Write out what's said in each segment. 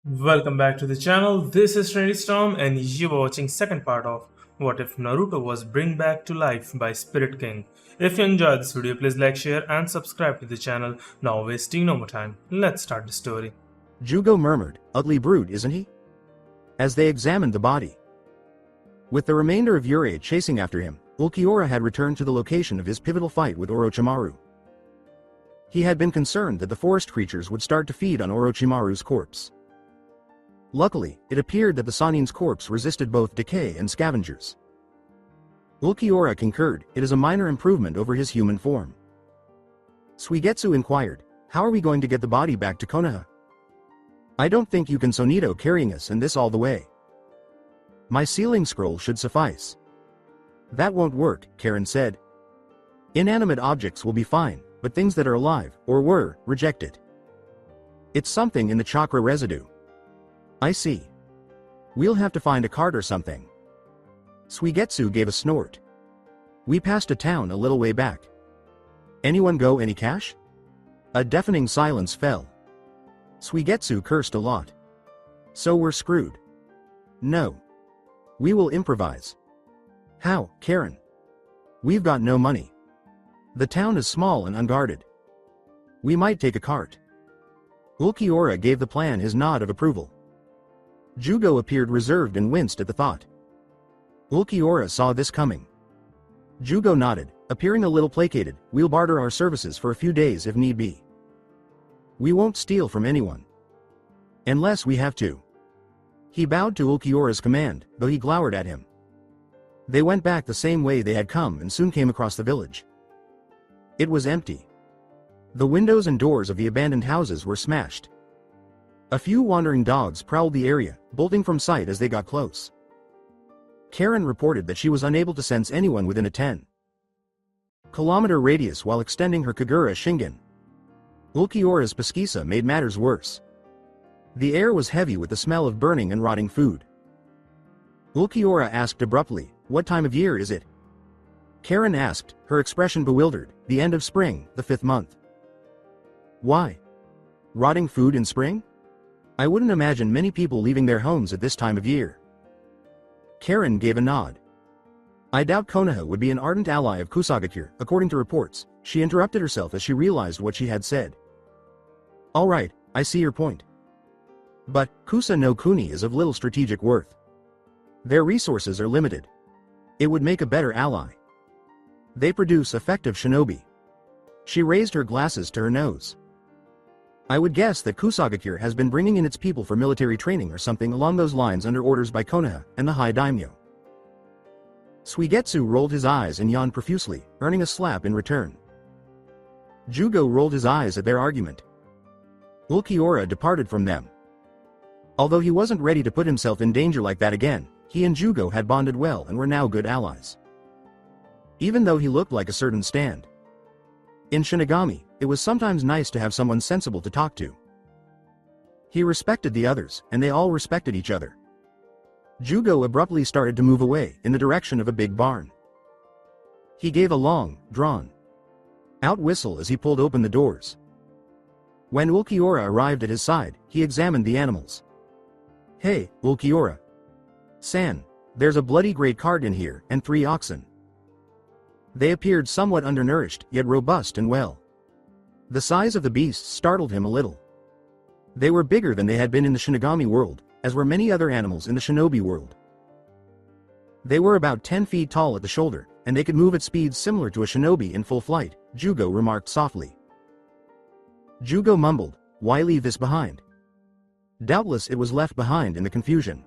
Welcome back to the channel. This is Trinity Storm and you are watching second part of What If Naruto Was Bring Back to Life by Spirit King. If you enjoyed this video, please like, share and subscribe to the channel. Now wasting no more time, let's start the story. Jugo murmured, "Ugly brute, isn't he?" as they examined the body. With the remainder of Urei chasing after him, Ulquiorra had returned to the location of his pivotal fight with Orochimaru. He had been concerned that the forest creatures would start to feed on Orochimaru's corpse. Luckily, it appeared that the Sanin's corpse resisted both decay and scavengers. Ulquiorra concurred, it is a minor improvement over his human form. Suigetsu inquired, "How are we going to get the body back to Konoha? I don't think you can Sonito carrying us and this all the way. My sealing scroll should suffice." "That won't work," Karen said. "Inanimate objects will be fine, but things that are alive, or were, reject it. It's something in the chakra residue." "I see. We'll have to find a cart or something." Suigetsu gave a snort. "We passed a town a little way back. Anyone go any cash?" A deafening silence fell. Suigetsu cursed a lot. "So we're screwed." "No. We will improvise." "How, Karen?" "We've got no money. The town is small and unguarded. We might take a cart." Ulquiorra gave the plan his nod of approval. Jugo appeared reserved and winced at the thought. Ulquiorra saw this coming. Jugo nodded, appearing a little placated, "We'll barter our services for a few days if need be. We won't steal from anyone. Unless we have to." He bowed to Ulquiorra's command, though he glowered at him. They went back the same way they had come and soon came across the village. It was empty. The windows and doors of the abandoned houses were smashed. A few wandering dogs prowled the area, bolting from sight as they got close. Karen reported that she was unable to sense anyone within a 10-kilometer radius while extending her Kagura Shingen. Ulquiorra's pesquisa made matters worse. The air was heavy with the smell of burning and rotting food. Ulquiorra asked abruptly, "What time of year is it?" Karen asked, her expression bewildered, "The end of spring, the 5th month." "Why? Rotting food in spring? I wouldn't imagine many people leaving their homes at this time of year." Karen gave a nod. "I doubt Konoha would be an ardent ally of Kusagakure, according to reports." She interrupted herself as she realized what she had said. "All right, I see your point. But, Kusa no Kuni is of little strategic worth. Their resources are limited. It would make a better ally. They produce effective shinobi." She raised her glasses to her nose. "I would guess that Kusagakure has been bringing in its people for military training or something along those lines under orders by Konoha and the High Daimyo." Suigetsu rolled his eyes and yawned profusely, earning a slap in return. Jugo rolled his eyes at their argument. Ulquiorra departed from them. Although he wasn't ready to put himself in danger like that again, he and Jugo had bonded well and were now good allies. Even though he looked like a certain stand. In Shinigami, it was sometimes nice to have someone sensible to talk to. He respected the others, and they all respected each other. Jugo abruptly started to move away, in the direction of a big barn. He gave a long, drawn-out whistle as he pulled open the doors. When Ulquiorra arrived at his side, he examined the animals. "Hey, Ulquiorra. San, there's a bloody great cart in here, and 3 oxen." They appeared somewhat undernourished, yet robust and well. The size of the beasts startled him a little. They were bigger than they had been in the Shinigami world, as were many other animals in the shinobi world. They were about 10 feet tall at the shoulder, and they could move at speeds similar to a shinobi in full flight, Jugo remarked softly. Jugo mumbled, "Why leave this behind?" Doubtless it was left behind in the confusion.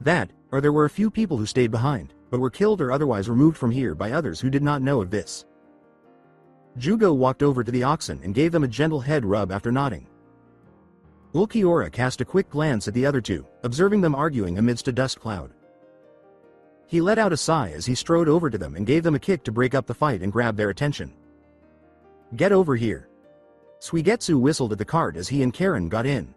That, or there were a few people who stayed behind, but were killed or otherwise removed from here by others who did not know of this. Jugo walked over to the oxen and gave them a gentle head rub after nodding. Ulquiorra cast a quick glance at the other two, observing them arguing amidst a dust cloud. He let out a sigh as he strode over to them and gave them a kick to break up the fight and grab their attention. "Get over here." Suigetsu whistled at the cart as he and Karen got in.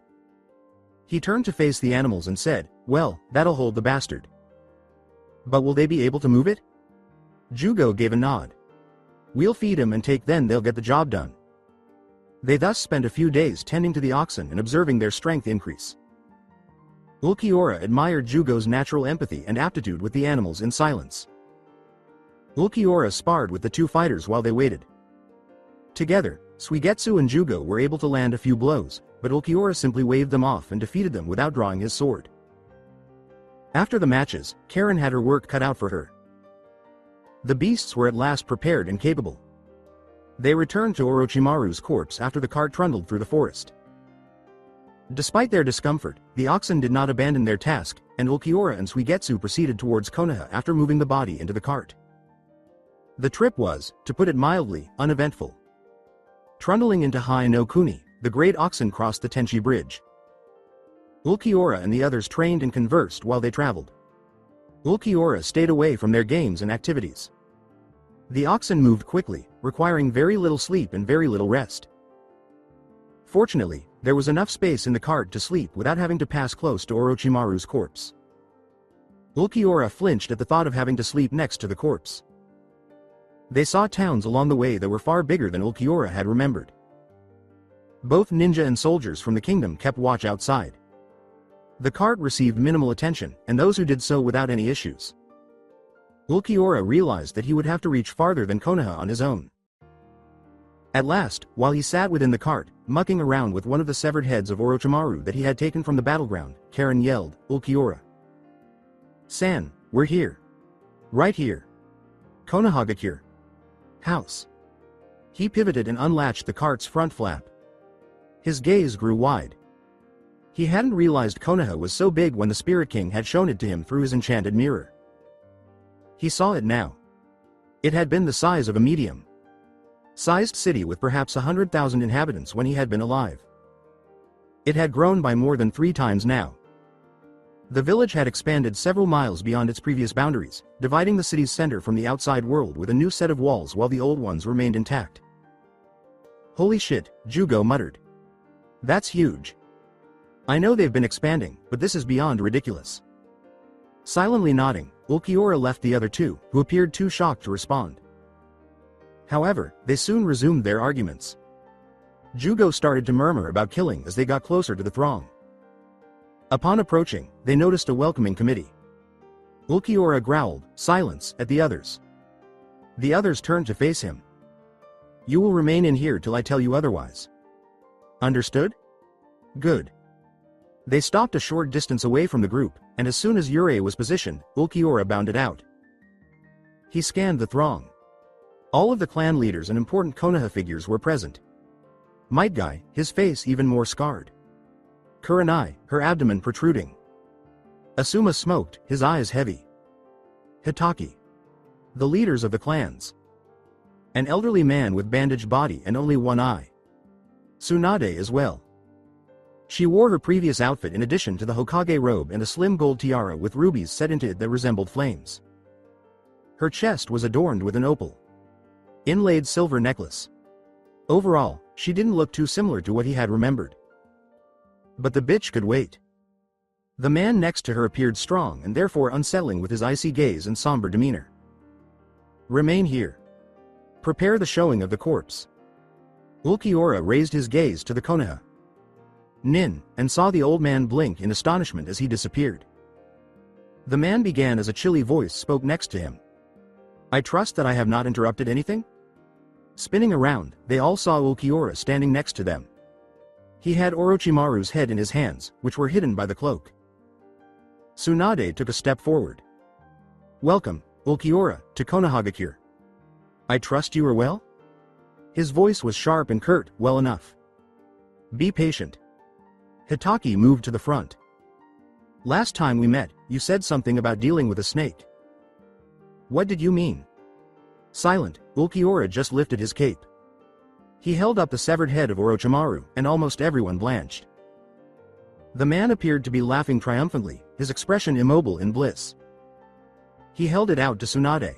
He turned to face the animals and said, "Well, that'll hold the bastard. But will they be able to move it?" Jugo gave a nod. "We'll feed him and take then they'll get the job done." They thus spent a few days tending to the oxen and observing their strength increase. Ulquiorra admired Jugo's natural empathy and aptitude with the animals in silence. Ulquiorra sparred with the two fighters while they waited. Together, Suigetsu and Jugo were able to land a few blows, but Ulquiorra simply waved them off and defeated them without drawing his sword. After the matches, Karen had her work cut out for her. The beasts were at last prepared and capable. They returned to Orochimaru's corpse after the cart trundled through the forest. Despite their discomfort, the oxen did not abandon their task, and Ulquiorra and Suigetsu proceeded towards Konoha after moving the body into the cart. The trip was, to put it mildly, uneventful. Trundling into Hai no Kuni, the great oxen crossed the Tenchi Bridge. Ulquiorra and the others trained and conversed while they traveled. Ulquiorra stayed away from their games and activities. The oxen moved quickly, requiring very little sleep and very little rest. Fortunately, there was enough space in the cart to sleep without having to pass close to Orochimaru's corpse. Ulquiorra flinched at the thought of having to sleep next to the corpse. They saw towns along the way that were far bigger than Ulquiorra had remembered. Both ninja and soldiers from the kingdom kept watch outside. The cart received minimal attention, and those who did so without any issues. Ulquiorra realized that he would have to reach farther than Konoha on his own. At last, while he sat within the cart, mucking around with one of the severed heads of Orochimaru that he had taken from the battleground, Karen yelled, "Ulquiorra! San, we're here. Right here. Konohagakure. House." He pivoted and unlatched the cart's front flap. His gaze grew wide. He hadn't realized Konoha was so big when the Spirit King had shown it to him through his enchanted mirror. He saw it now. It had been the size of a medium-sized city with perhaps 100,000 inhabitants when he had been alive. It had grown by more than 3 times now. The village had expanded several miles beyond its previous boundaries, dividing the city's center from the outside world with a new set of walls while the old ones remained intact. "Holy shit," Jugo muttered. "That's huge. I know they've been expanding, but this is beyond ridiculous." Silently nodding, Ulquiorra left the other two, who appeared too shocked to respond. However, they soon resumed their arguments. Jugo started to murmur about killing as they got closer to the throng. Upon approaching, they noticed a welcoming committee. Ulquiorra growled, "Silence," at the others. The others turned to face him. "You will remain in here till I tell you otherwise. Understood? Good." They stopped a short distance away from the group, and as soon as Yurei was positioned, Ulquiorra bounded out. He scanned the throng. All of the clan leaders and important Konoha figures were present. Might Guy, his face even more scarred. Kurenai, her abdomen protruding. Asuma smoked, his eyes heavy. Hitaki. The leaders of the clans. An elderly man with bandaged body and only one eye. Tsunade as well. She wore her previous outfit in addition to the Hokage robe and a slim gold tiara with rubies set into it that resembled flames. Her chest was adorned with an opal inlaid silver necklace. Overall, she didn't look too similar to what he had remembered. But the bitch could wait. The man next to her appeared strong and therefore unsettling with his icy gaze and somber demeanor. "Remain here. Prepare the showing of the corpse." Ulquiorra raised his gaze to the Konoha. Nin, and saw the old man blink in astonishment as he disappeared. The man began as a chilly voice spoke next to him. "I trust that I have not interrupted anything?" Spinning around, they all saw Ulquiorra standing next to them. He had Orochimaru's head in his hands, which were hidden by the cloak. Tsunade took a step forward. "Welcome, Ulquiorra, to Konohagakure. I trust you are well?" His voice was sharp and curt, "Well enough. Be patient." Hitaki moved to the front. "Last time we met, you said something about dealing with a snake. What did you mean?" Silent, Ulquiorra just lifted his cape. He held up the severed head of Orochimaru, and almost everyone blanched. The man appeared to be laughing triumphantly, his expression immobile in bliss. He held it out to Tsunade.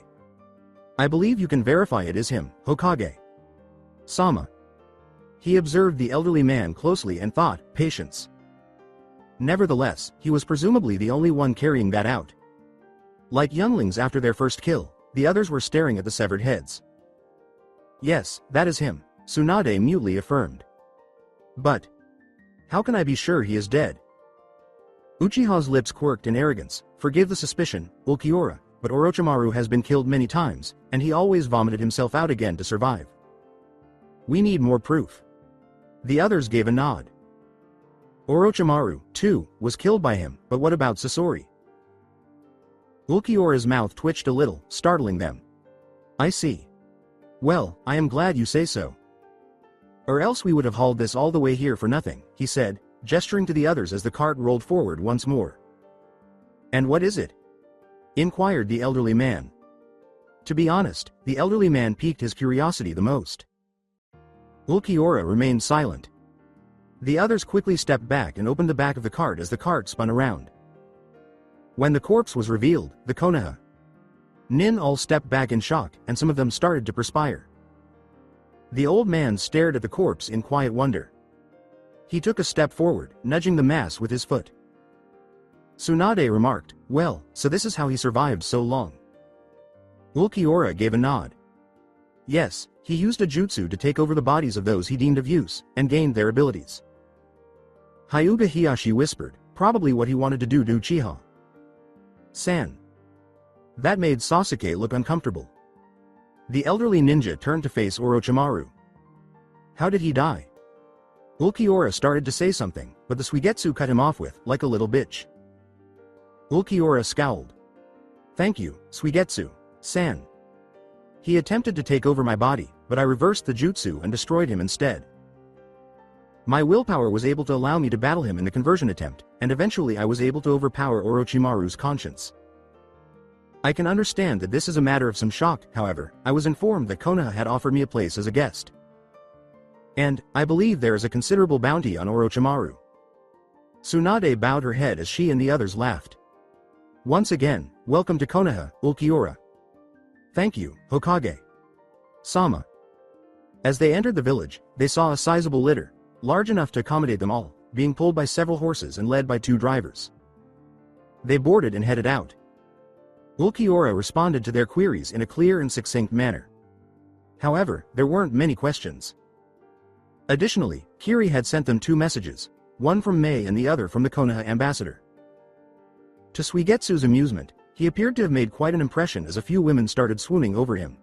"I believe you can verify it is him, Hokage Sama." He observed the elderly man closely and thought, patience. Nevertheless, he was presumably the only one carrying that out. Like younglings after their first kill, the others were staring at the severed heads. "Yes, that is him," Tsunade mutely affirmed. But how can I be sure he is dead? Uchiha's lips quirked in arrogance. Forgive the suspicion, Ulquiorra, but Orochimaru has been killed many times, and he always vomited himself out again to survive. We need more proof. The others gave a nod. Orochimaru, too, was killed by him, but what about Sasori? Ulquiorra's mouth twitched a little, startling them. I see. Well, I am glad you say so. Or else we would have hauled this all the way here for nothing, he said, gesturing to the others as the cart rolled forward once more. And what is it? Inquired the elderly man. To be honest, the elderly man piqued his curiosity the most. Ulquiorra remained silent. The others quickly stepped back and opened the back of the cart as the cart spun around. When the corpse was revealed, the Konoha Nin all stepped back in shock, and some of them started to perspire. The old man stared at the corpse in quiet wonder. He took a step forward, nudging the mass with his foot. Tsunade remarked, well, so this is how he survived so long. Ulquiorra gave a nod. Yes, he used a jutsu to take over the bodies of those he deemed of use, and gained their abilities. Hyuga Hiyashi whispered, probably what he wanted to do to Uchiha. San. That made Sasuke look uncomfortable. The elderly ninja turned to face Orochimaru. How did he die? Ulquiorra started to say something, but the Suigetsu cut him off with, like a little bitch. Ulquiorra scowled. Thank you, Suigetsu, San. He attempted to take over my body, but I reversed the jutsu and destroyed him instead. My willpower was able to allow me to battle him in the conversion attempt, and eventually I was able to overpower Orochimaru's conscience. I can understand that this is a matter of some shock, however, I was informed that Konoha had offered me a place as a guest. And, I believe there is a considerable bounty on Orochimaru. Tsunade bowed her head as she and the others laughed. Once again, welcome to Konoha, Ulquiorra. Thank you, Hokage. Sama. As they entered the village, they saw a sizable litter, large enough to accommodate them all, being pulled by several horses and led by 2 drivers. They boarded and headed out. Ulquiorra responded to their queries in a clear and succinct manner. However, there weren't many questions. Additionally, Kiri had sent them 2 messages, one from Mei and the other from the Konoha ambassador. To Suigetsu's amusement, he appeared to have made quite an impression as a few women started swooning over him.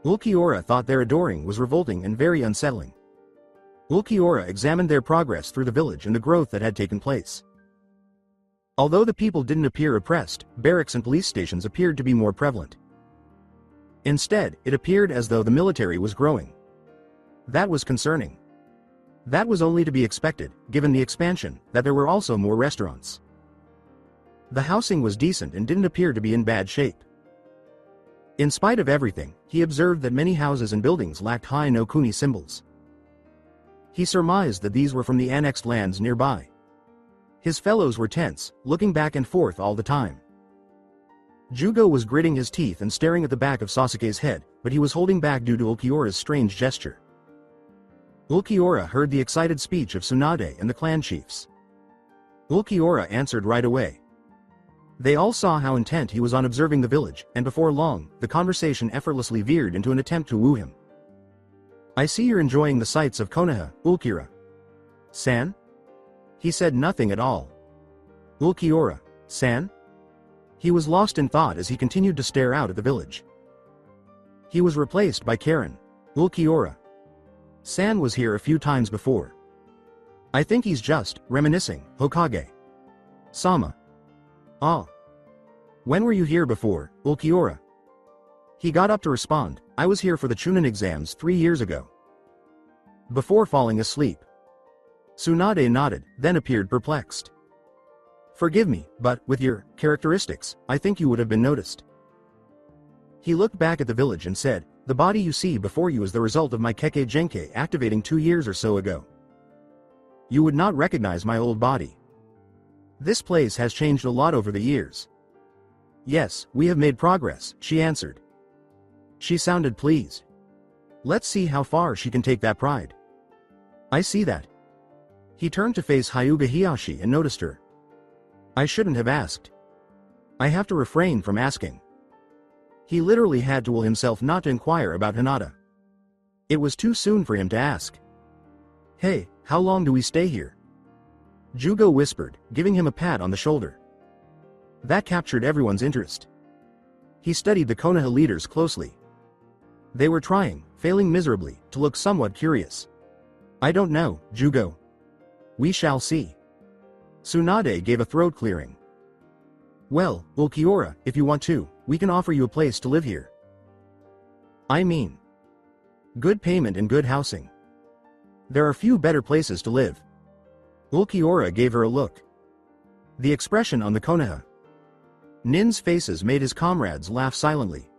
Ulquiorra thought their adoring was revolting and very unsettling. Ulquiorra examined their progress through the village and the growth that had taken place. Although the people didn't appear oppressed, barracks and police stations appeared to be more prevalent. Instead, it appeared as though the military was growing. That was concerning. That was only to be expected, given the expansion, that there were also more restaurants. The housing was decent and didn't appear to be in bad shape. In spite of everything, he observed that many houses and buildings lacked high no kuni symbols. He surmised that these were from the annexed lands nearby. His fellows were tense, looking back and forth all the time. Jugo was gritting his teeth and staring at the back of Sasuke's head, but he was holding back due to Ulquiorra's strange gesture. Ulquiorra heard the excited speech of Tsunade and the clan chiefs. Ulquiorra answered right away. They all saw how intent he was on observing the village, and before long, the conversation effortlessly veered into an attempt to woo him. I see you're enjoying the sights of Konoha, Ulquiorra. San? He said nothing at all. Ulquiorra, San? He was lost in thought as he continued to stare out at the village. He was replaced by Karen. Ulquiorra. San was here a few times before. I think he's just reminiscing, Hokage. Sama. Ah. When were you here before, Ulquiorra? He got up to respond, I was here for the Chunin exams 3 years ago. Before falling asleep. Tsunade nodded, then appeared perplexed. Forgive me, but, with your characteristics, I think you would have been noticed. He looked back at the village and said, the body you see before you is the result of my Kekkei Genkai activating 2 years or so ago. You would not recognize my old body. This place has changed a lot over the years. Yes, we have made progress, she answered. She sounded pleased. Let's see how far she can take that pride. I see that. He turned to face Hyuga Hiyashi and noticed her. I shouldn't have asked. I have to refrain from asking. He literally had to will himself not to inquire about Hinata. It was too soon for him to ask. Hey, how long do we stay here? Jugo whispered, giving him a pat on the shoulder. That captured everyone's interest. He studied the Konoha leaders closely. They were trying, failing miserably, to look somewhat curious. I don't know, Jugo. We shall see. Tsunade gave a throat clearing. Well, Ulquiorra, if you want to, we can offer you a place to live here. I mean, good payment and good housing. There are few better places to live. Ulquiorra gave her a look. The expression on the Konoha Nin's faces made his comrades laugh silently.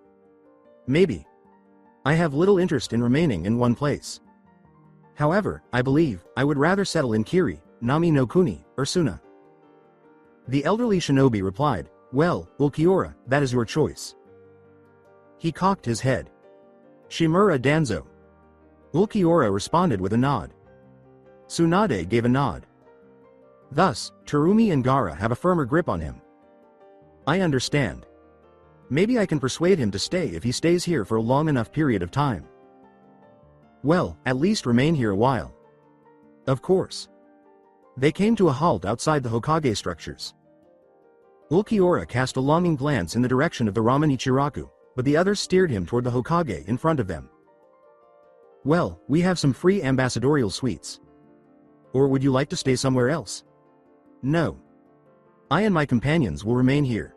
Maybe. I have little interest in remaining in one place. However, I believe I would rather settle in Kiri, Nami no Kuni, or Suna. The elderly shinobi replied, well, Ulquiorra, that is your choice. He cocked his head. Shimura Danzo. Ulquiorra responded with a nod. Tsunade gave a nod. Thus, Terumi and Gaara have a firmer grip on him. I understand. Maybe I can persuade him to stay if he stays here for a long enough period of time. Well, at least remain here a while. Of course. They came to a halt outside the Hokage structures. Ulquiorra cast a longing glance in the direction of the Ramen Ichiraku, but the others steered him toward the Hokage in front of them. Well, we have some free ambassadorial suites. Or would you like to stay somewhere else? No. I and my companions will remain here.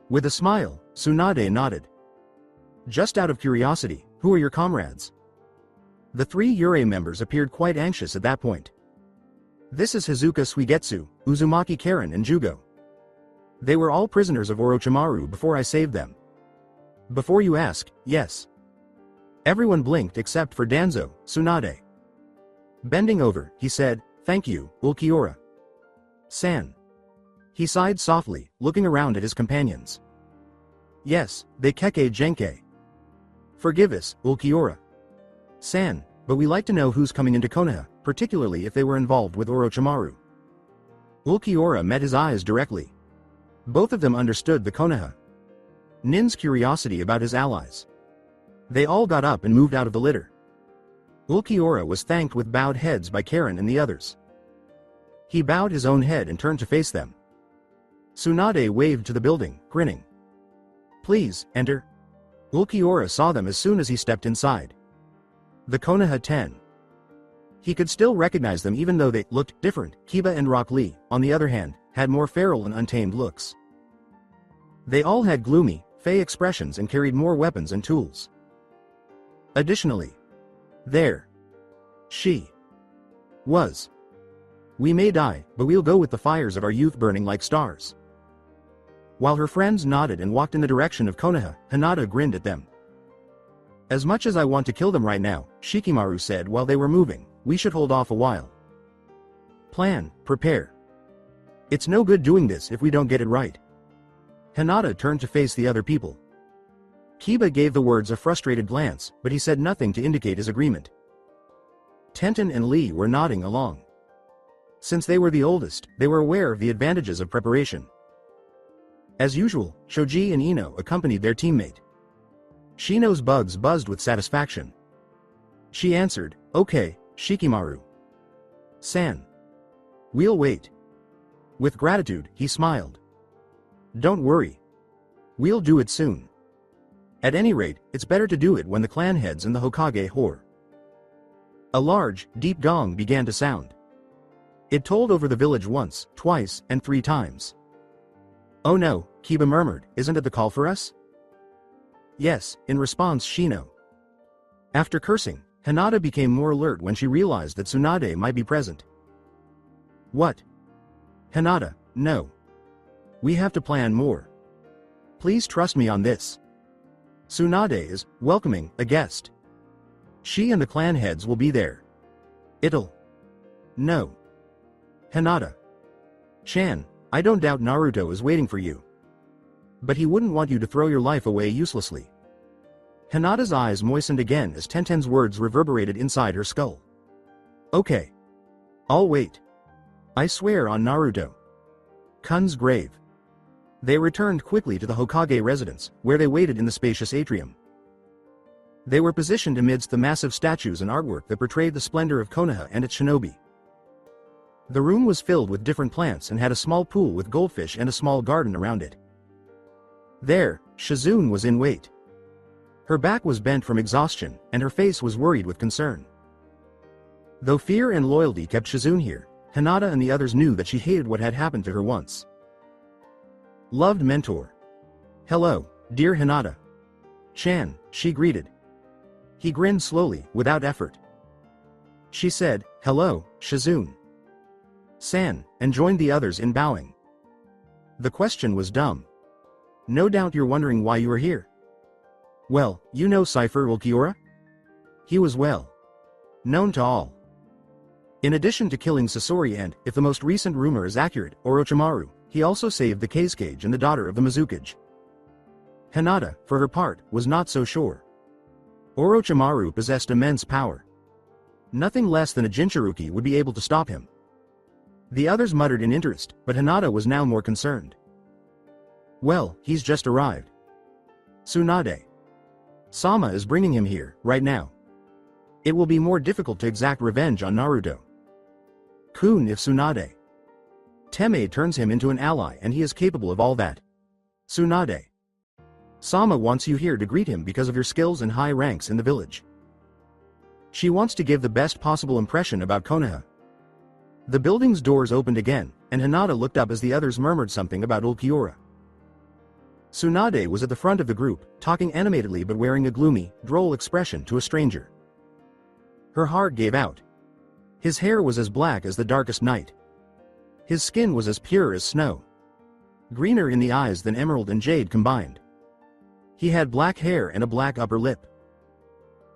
With a smile, Tsunade nodded. Just out of curiosity, who are your comrades? The three Yurei members appeared quite anxious at that point. This is Hazuka Suigetsu, Uzumaki Karen and Jugo. They were all prisoners of Orochimaru before I saved them. Before you ask, yes. Everyone blinked except for Danzo, Tsunade. Bending over, he said, thank you, Ulquiorra. San. He sighed softly, looking around at his companions. Yes, they keke genke. Forgive us, Ulquiorra. San, but we like to know who's coming into Konoha, particularly if they were involved with Orochimaru. Ulquiorra met his eyes directly. Both of them understood the Konoha. Nin's curiosity about his allies. They all got up and moved out of the litter. Ulquiorra was thanked with bowed heads by Karen and the others. He bowed his own head and turned to face them. Tsunade waved to the building, grinning. Please, enter. Ulquiorra saw them as soon as he stepped inside. The Konoha 10. He could still recognize them even though they looked different. Kiba and Rock Lee, on the other hand, had more feral and untamed looks. They all had gloomy, fey expressions and carried more weapons and tools. Additionally, there she was. We may die, but we'll go with the fires of our youth burning like stars. While her friends nodded and walked in the direction of Konoha, Hinata grinned at them. As much as I want to kill them right now, Shikimaru said while they were moving, we should hold off a while. Plan, prepare. It's no good doing this if we don't get it right. Hinata turned to face the other people. Kiba gave the words a frustrated glance, but he said nothing to indicate his agreement. Tenten and Lee were nodding along. Since they were the oldest, they were aware of the advantages of preparation. As usual, Shoji and Ino accompanied their teammate. Shino's bugs buzzed with satisfaction. She answered, okay, Shikimaru. San. We'll wait. With gratitude, he smiled. Don't worry. We'll do it soon. At any rate, it's better to do it when the clan heads and the Hokage hoar. A large, deep gong began to sound. It tolled over the village once, twice, and 3 times. Oh no, Kiba murmured, isn't it the call for us? Yes, in response Shino. After cursing, Hinata became more alert when she realized that Tsunade might be present. What? Hinata, no. We have to plan more. Please trust me on this. Tsunade is welcoming a guest. She and the clan heads will be there. It'll. No. Hinata. Chan, I don't doubt Naruto is waiting for you. But he wouldn't want you to throw your life away uselessly. Hinata's eyes moistened again as Tenten's words reverberated inside her skull. Okay. I'll wait. I swear on Naruto. Kun's grave. They returned quickly to the Hokage residence, where they waited in the spacious atrium. They were positioned amidst the massive statues and artwork that portrayed the splendor of Konoha and its shinobi. The room was filled with different plants and had a small pool with goldfish and a small garden around it. There, Shizune was in wait. Her back was bent from exhaustion, and her face was worried with concern. Though fear and loyalty kept Shizune here, Hinata and the others knew that she hated what had happened to her once. Loved mentor. Hello, dear Hinata. Chan, she greeted. He grinned slowly, without effort. She said, hello, Shizune. San, and joined the others in bowing. The question was dumb. No doubt you're wondering why you are here. Well, you know Cifer Ulquiorra? He was well known to all. In addition to killing Sasori and, if the most recent rumor is accurate, Orochimaru, he also saved the Kazekage and the daughter of the Mizukage. Hinata, for her part, was not so sure. Orochimaru possessed immense power. Nothing less than a Jinchuruki would be able to stop him. The others muttered in interest, but Hinata was now more concerned. Well, he's just arrived. Tsunade. Sama is bringing him here, right now. It will be more difficult to exact revenge on Naruto. Kun if Tsunade. Teme turns him into an ally and he is capable of all that. Tsunade. Sama wants you here to greet him because of your skills and high ranks in the village. She wants to give the best possible impression about Konoha. The building's doors opened again, and Hinata looked up as the others murmured something about Ulquiorra. Tsunade was at the front of the group, talking animatedly but wearing a gloomy, droll expression to a stranger. Her heart gave out. His hair was as black as the darkest night. His skin was as pure as snow. Greener in the eyes than emerald and jade combined. He had black hair and a black upper lip.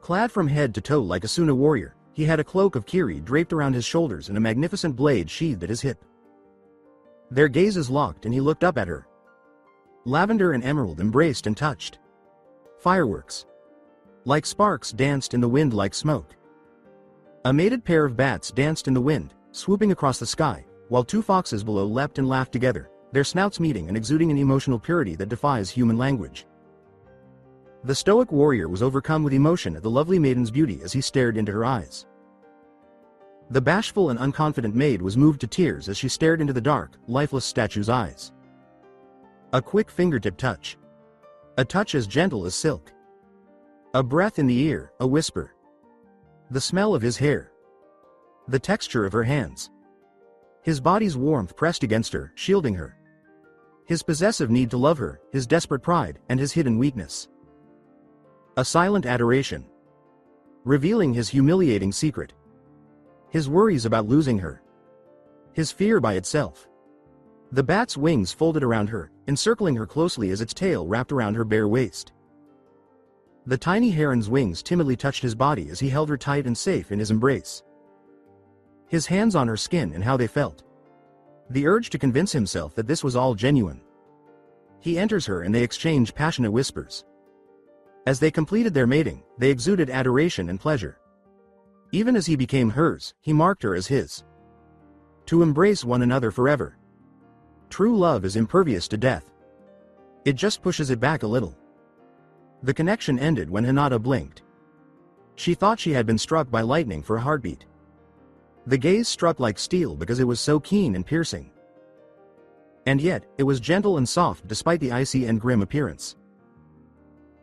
Clad from head to toe like a Suna warrior, he had a cloak of kiri draped around his shoulders and a magnificent blade sheathed at his hip. Their gazes locked and he looked up at her. Lavender and emerald embraced and touched. Fireworks, like sparks, danced in the wind like smoke. A mated pair of bats danced in the wind, swooping across the sky, while two foxes below leapt and laughed together, their snouts meeting and exuding an emotional purity that defies human language. The stoic warrior was overcome with emotion at the lovely maiden's beauty as he stared into her eyes. The bashful and unconfident maid was moved to tears as she stared into the dark, lifeless statue's eyes. A quick fingertip touch. A touch as gentle as silk. A breath in the ear, a whisper. The smell of his hair. The texture of her hands. His body's warmth pressed against her, shielding her. His possessive need to love her, his desperate pride, and his hidden weakness. A silent adoration. Revealing his humiliating secret. His worries about losing her. His fear by itself. The bat's wings folded around her, encircling her closely as its tail wrapped around her bare waist. The tiny heron's wings timidly touched his body as he held her tight and safe in his embrace. His hands on her skin and how they felt. The urge to convince himself that this was all genuine. He enters her and they exchange passionate whispers. As they completed their mating, they exuded adoration and pleasure. Even as he became hers, he marked her as his. To embrace one another forever. True love is impervious to death. It just pushes it back a little. The connection ended when Hinata blinked. She thought she had been struck by lightning for a heartbeat. The gaze struck like steel because it was so keen and piercing. And yet, it was gentle and soft despite the icy and grim appearance.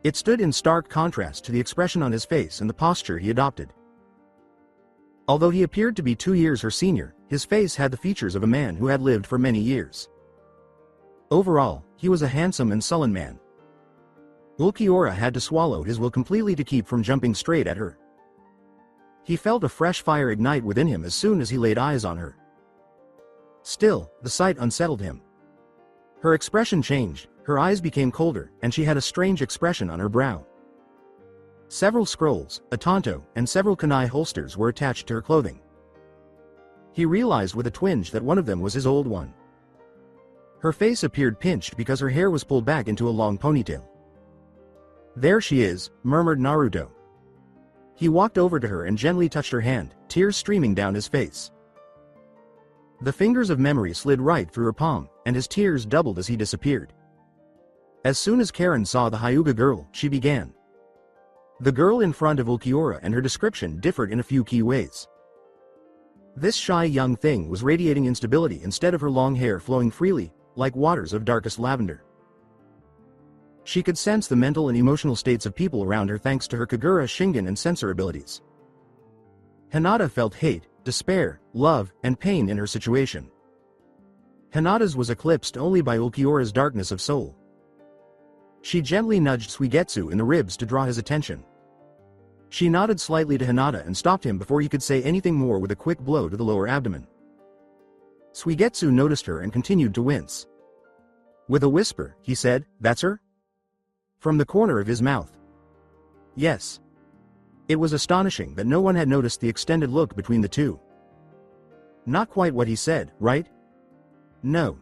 It stood in stark contrast to the expression on his face and the posture he adopted. Although he appeared to be 2 years her senior, his face had the features of a man who had lived for many years. Overall, he was a handsome and sullen man. Ulquiorra had to swallow his will completely to keep from jumping straight at her. He felt a fresh fire ignite within him as soon as he laid eyes on her. Still, the sight unsettled him. Her expression changed, her eyes became colder, and she had a strange expression on her brow. Several scrolls, a tanto, and several kunai holsters were attached to her clothing. He realized with a twinge that one of them was his old one. Her face appeared pinched because her hair was pulled back into a long ponytail. There she is, murmured Naruto. He walked over to her and gently touched her hand, tears streaming down his face. The fingers of memory slid right through her palm, and his tears doubled as he disappeared. As soon as Karen saw the Hyuga girl, she began. The girl in front of Ulquiorra and her description differed in a few key ways. This shy young thing was radiating instability instead of her long hair flowing freely, like waters of darkest lavender. She could sense the mental and emotional states of people around her thanks to her Kagura Shingen and sensor abilities. Hinata felt hate, despair, love, and pain in her situation. Hinata's was eclipsed only by Ulquiorra's darkness of soul. She gently nudged Suigetsu in the ribs to draw his attention. She nodded slightly to Hinata and stopped him before he could say anything more with a quick blow to the lower abdomen. Suigetsu noticed her and continued to wince. With a whisper, he said, "That's her?" From the corner of his mouth. Yes. It was astonishing that no one had noticed the extended look between the two. Not quite what he said, right? No.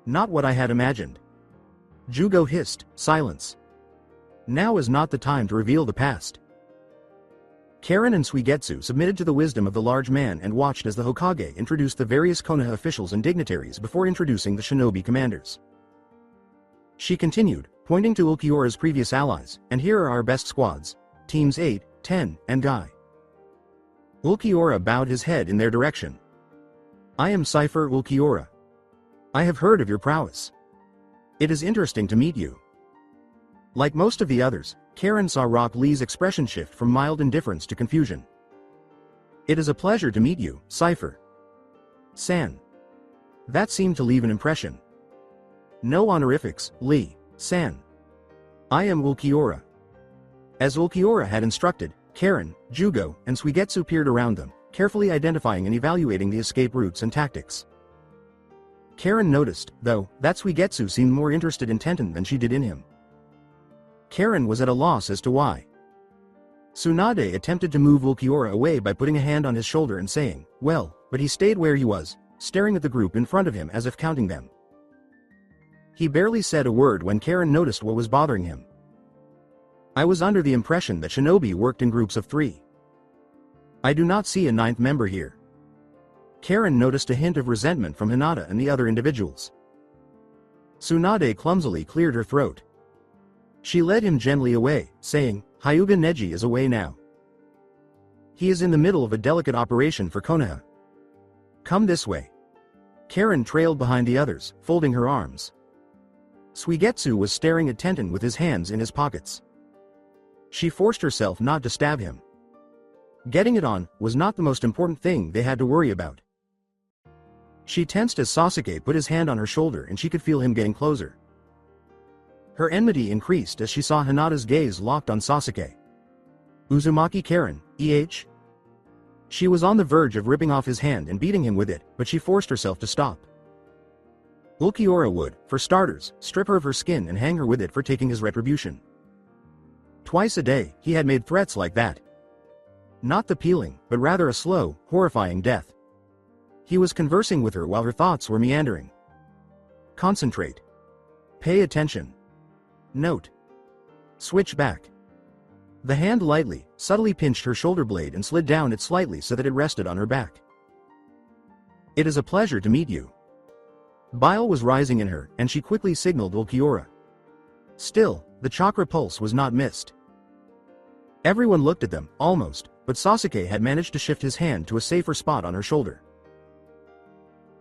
Not what I had imagined. Jugo hissed, "Silence. Now is not the time to reveal the past." Karen and Suigetsu submitted to the wisdom of the large man and watched as the Hokage introduced the various Konoha officials and dignitaries before introducing the shinobi commanders. She continued, pointing to Ulquiorra's previous allies, "And here are our best squads, teams 8, 10, and Guy." Ulquiorra bowed his head in their direction. "I am Cifer Ulquiorra. I have heard of your prowess. It is interesting to meet you." Like most of the others, Karen saw Rock Lee's expression shift from mild indifference to confusion. "It is a pleasure to meet you, Cifer. San." That seemed to leave an impression. "No honorifics, Lee, San. I am Ulquiorra." As Ulquiorra had instructed, Karen, Jugo, and Suigetsu peered around them, carefully identifying and evaluating the escape routes and tactics. Karen noticed, though, that Suigetsu seemed more interested in Tenten than she did in him. Karen was at a loss as to why. Tsunade attempted to move Ulquiorra away by putting a hand on his shoulder and saying, "Well," but he stayed where he was, staring at the group in front of him as if counting them. He barely said a word when Karen noticed what was bothering him. "I was under the impression that shinobi worked in groups of 3. I do not see a 9th member here." Karen noticed a hint of resentment from Hinata and the other individuals. Tsunade clumsily cleared her throat. She led him gently away, saying, "Hyuga Neji is away now. He is in the middle of a delicate operation for Konoha. Come this way." Karen trailed behind the others, folding her arms. Suigetsu was staring at Tenten with his hands in his pockets. She forced herself not to stab him. Getting it on was not the most important thing they had to worry about. She tensed as Sasuke put his hand on her shoulder and she could feel him getting closer. Her enmity increased as she saw Hinata's gaze locked on Sasuke. "Uzumaki Karen, eh?" She was on the verge of ripping off his hand and beating him with it, but she forced herself to stop. Ulquiorra would, for starters, strip her of her skin and hang her with it for taking his retribution. Twice a day, he had made threats like that. Not the peeling, but rather a slow, horrifying death. He was conversing with her while her thoughts were meandering. Concentrate. Pay attention. Note. Switch back. The hand lightly, subtly pinched her shoulder blade and slid down it slightly so that it rested on her back. "It is a pleasure to meet you." Bile was rising in her, and she quickly signaled Ulquiorra. Still, the chakra pulse was not missed. Everyone looked at them, almost, but Sasuke had managed to shift his hand to a safer spot on her shoulder.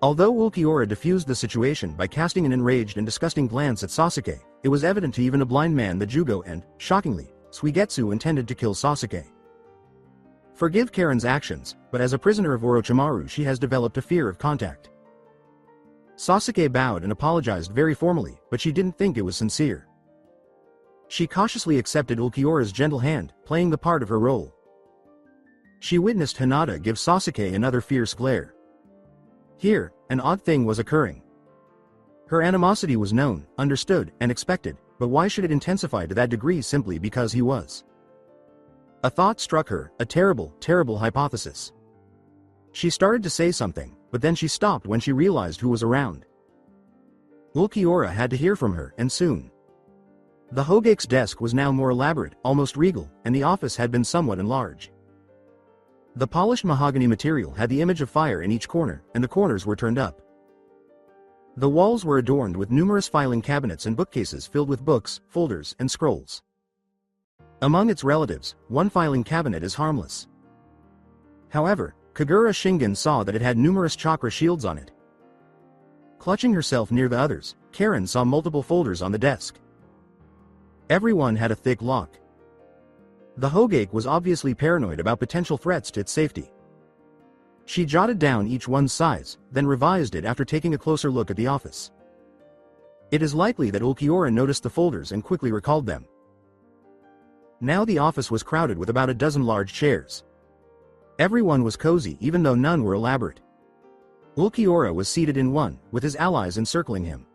Although Ulquiorra diffused the situation by casting an enraged and disgusting glance at Sasuke, it was evident to even a blind man that Jugo and, shockingly, Suigetsu intended to kill Sasuke. Forgive Karen's actions, but as a prisoner of Orochimaru she has developed a fear of contact. Sasuke bowed and apologized very formally, but she didn't think it was sincere. She cautiously accepted Ulquiorra's gentle hand, playing the part of her role. She witnessed Hinata give Sasuke another fierce glare. Here, an odd thing was occurring. Her animosity was known, understood, and expected, but why should it intensify to that degree simply because he was? A thought struck her, a terrible, terrible hypothesis. She started to say something, but then she stopped when she realized who was around. Ulquiorra had to hear from her, and soon. The Hogake's desk was now more elaborate, almost regal, and the office had been somewhat enlarged. The polished mahogany material had the image of fire in each corner, and the corners were turned up. The walls were adorned with numerous filing cabinets and bookcases filled with books, folders, and scrolls. Among its relatives, one filing cabinet is harmless. However, Kagura Shingen saw that it had numerous chakra shields on it. Clutching herself near the others, Karen saw multiple folders on the desk. Everyone had a thick lock. The Hogake was obviously paranoid about potential threats to its safety. She jotted down each one's size, then revised it after taking a closer look at the office. It is likely that Ulquiorra noticed the folders and quickly recalled them. Now the office was crowded with about a dozen large chairs. Everyone was cozy even though none were elaborate. Ulquiorra was seated in one, with his allies encircling him.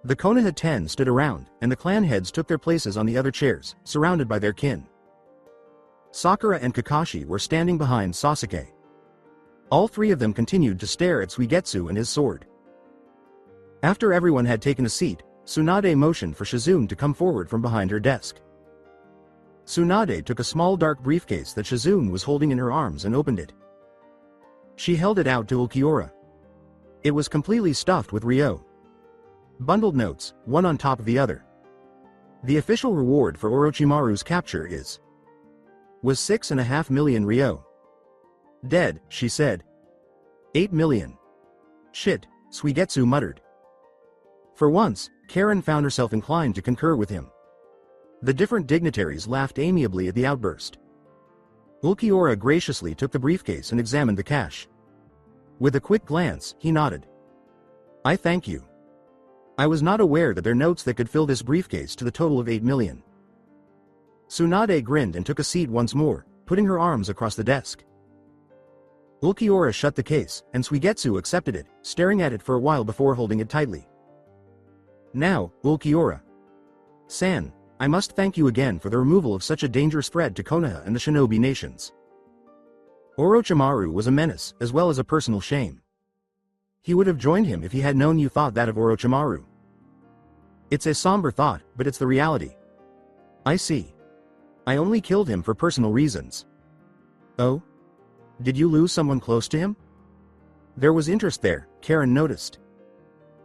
The Konoha 10 stood around, and the clan heads took their places on the other chairs, surrounded by their kin. Sakura and Kakashi were standing behind Sasuke. All three of them continued to stare at Suigetsu and his sword. After everyone had taken a seat, Tsunade motioned for Shizune to come forward from behind her desk. Tsunade took a small dark briefcase that Shizune was holding in her arms and opened it. She held it out to Ulquiorra. It was completely stuffed with Ryo. Bundled notes, one on top of the other. The official reward for Orochimaru's capture was 6.5 million Ryo. Dead, she said. 8 million. Shit, Suigetsu muttered. For once, Karen found herself inclined to concur with him. The different dignitaries laughed amiably at the outburst. Ulquiorra graciously took the briefcase and examined the cash. With a quick glance, he nodded. I thank you. I was not aware that there are notes that could fill this briefcase to the total of 8 million. Tsunade grinned and took a seat once more, putting her arms across the desk. Ulquiorra shut the case, and Suigetsu accepted it, staring at it for a while before holding it tightly. Now, Ulquiorra-san, I must thank you again for the removal of such a dangerous threat to Konoha and the shinobi nations. Orochimaru was a menace, as well as a personal shame. He would have joined him if he had known you thought that of Orochimaru. It's a somber thought, but it's the reality. I see. I only killed him for personal reasons. Oh? Did you lose someone close to him? There was interest there, Karen noticed.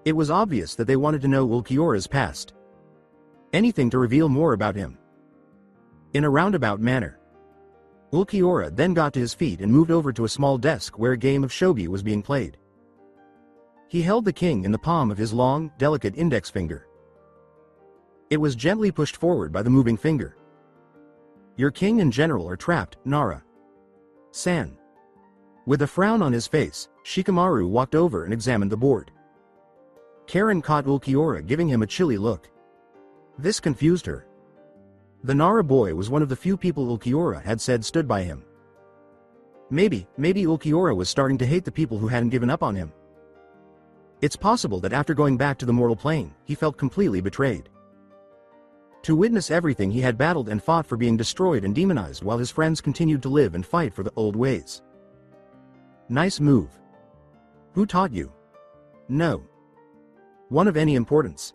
It was obvious that they wanted to know Ulquiorra's past. Anything to reveal more about him. In a roundabout manner. Ulquiorra then got to his feet and moved over to a small desk where a game of shogi was being played. He held the king in the palm of his long, delicate index finger. It was gently pushed forward by the moving finger. Your king and general are trapped, Nara-san. With a frown on his face, Shikamaru walked over and examined the board. Karen caught Ulquiorra giving him a chilly look. This confused her. The Nara boy was one of the few people Ulquiorra had said stood by him. Maybe Ulquiorra was starting to hate the people who hadn't given up on him. It's possible that after going back to the mortal plane, he felt completely betrayed. To witness everything he had battled and fought for being destroyed and demonized while his friends continued to live and fight for the old ways. Nice move. Who taught you? No. One of any importance.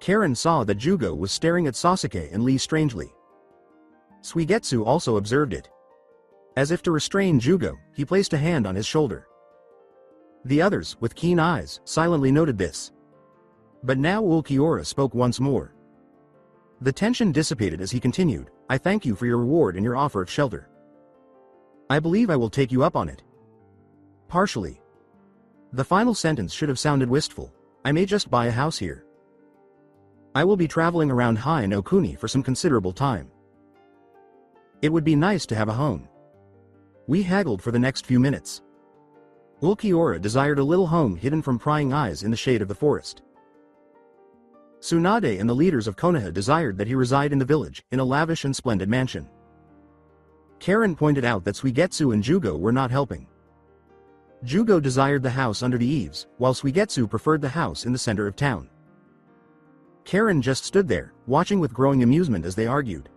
Karen saw that Jugo was staring at Sasuke and Lee strangely. Suigetsu also observed it. As if to restrain Jugo, he placed a hand on his shoulder. The others, with keen eyes, silently noted this. But now Ulquiorra spoke once more. The tension dissipated as he continued, I thank you for your reward and your offer of shelter. I believe I will take you up on it. Partially. The final sentence should have sounded wistful. I may just buy a house here. I will be traveling around High no Kuni for some considerable time. It would be nice to have a home. We haggled for the next few minutes. Ulquiorra desired a little home hidden from prying eyes in the shade of the forest. Tsunade and the leaders of Konoha desired that he reside in the village, in a lavish and splendid mansion. Karen pointed out that Suigetsu and Jugo were not helping. Jugo desired the house under the eaves, while Suigetsu preferred the house in the center of town. Karen just stood there, watching with growing amusement as they argued.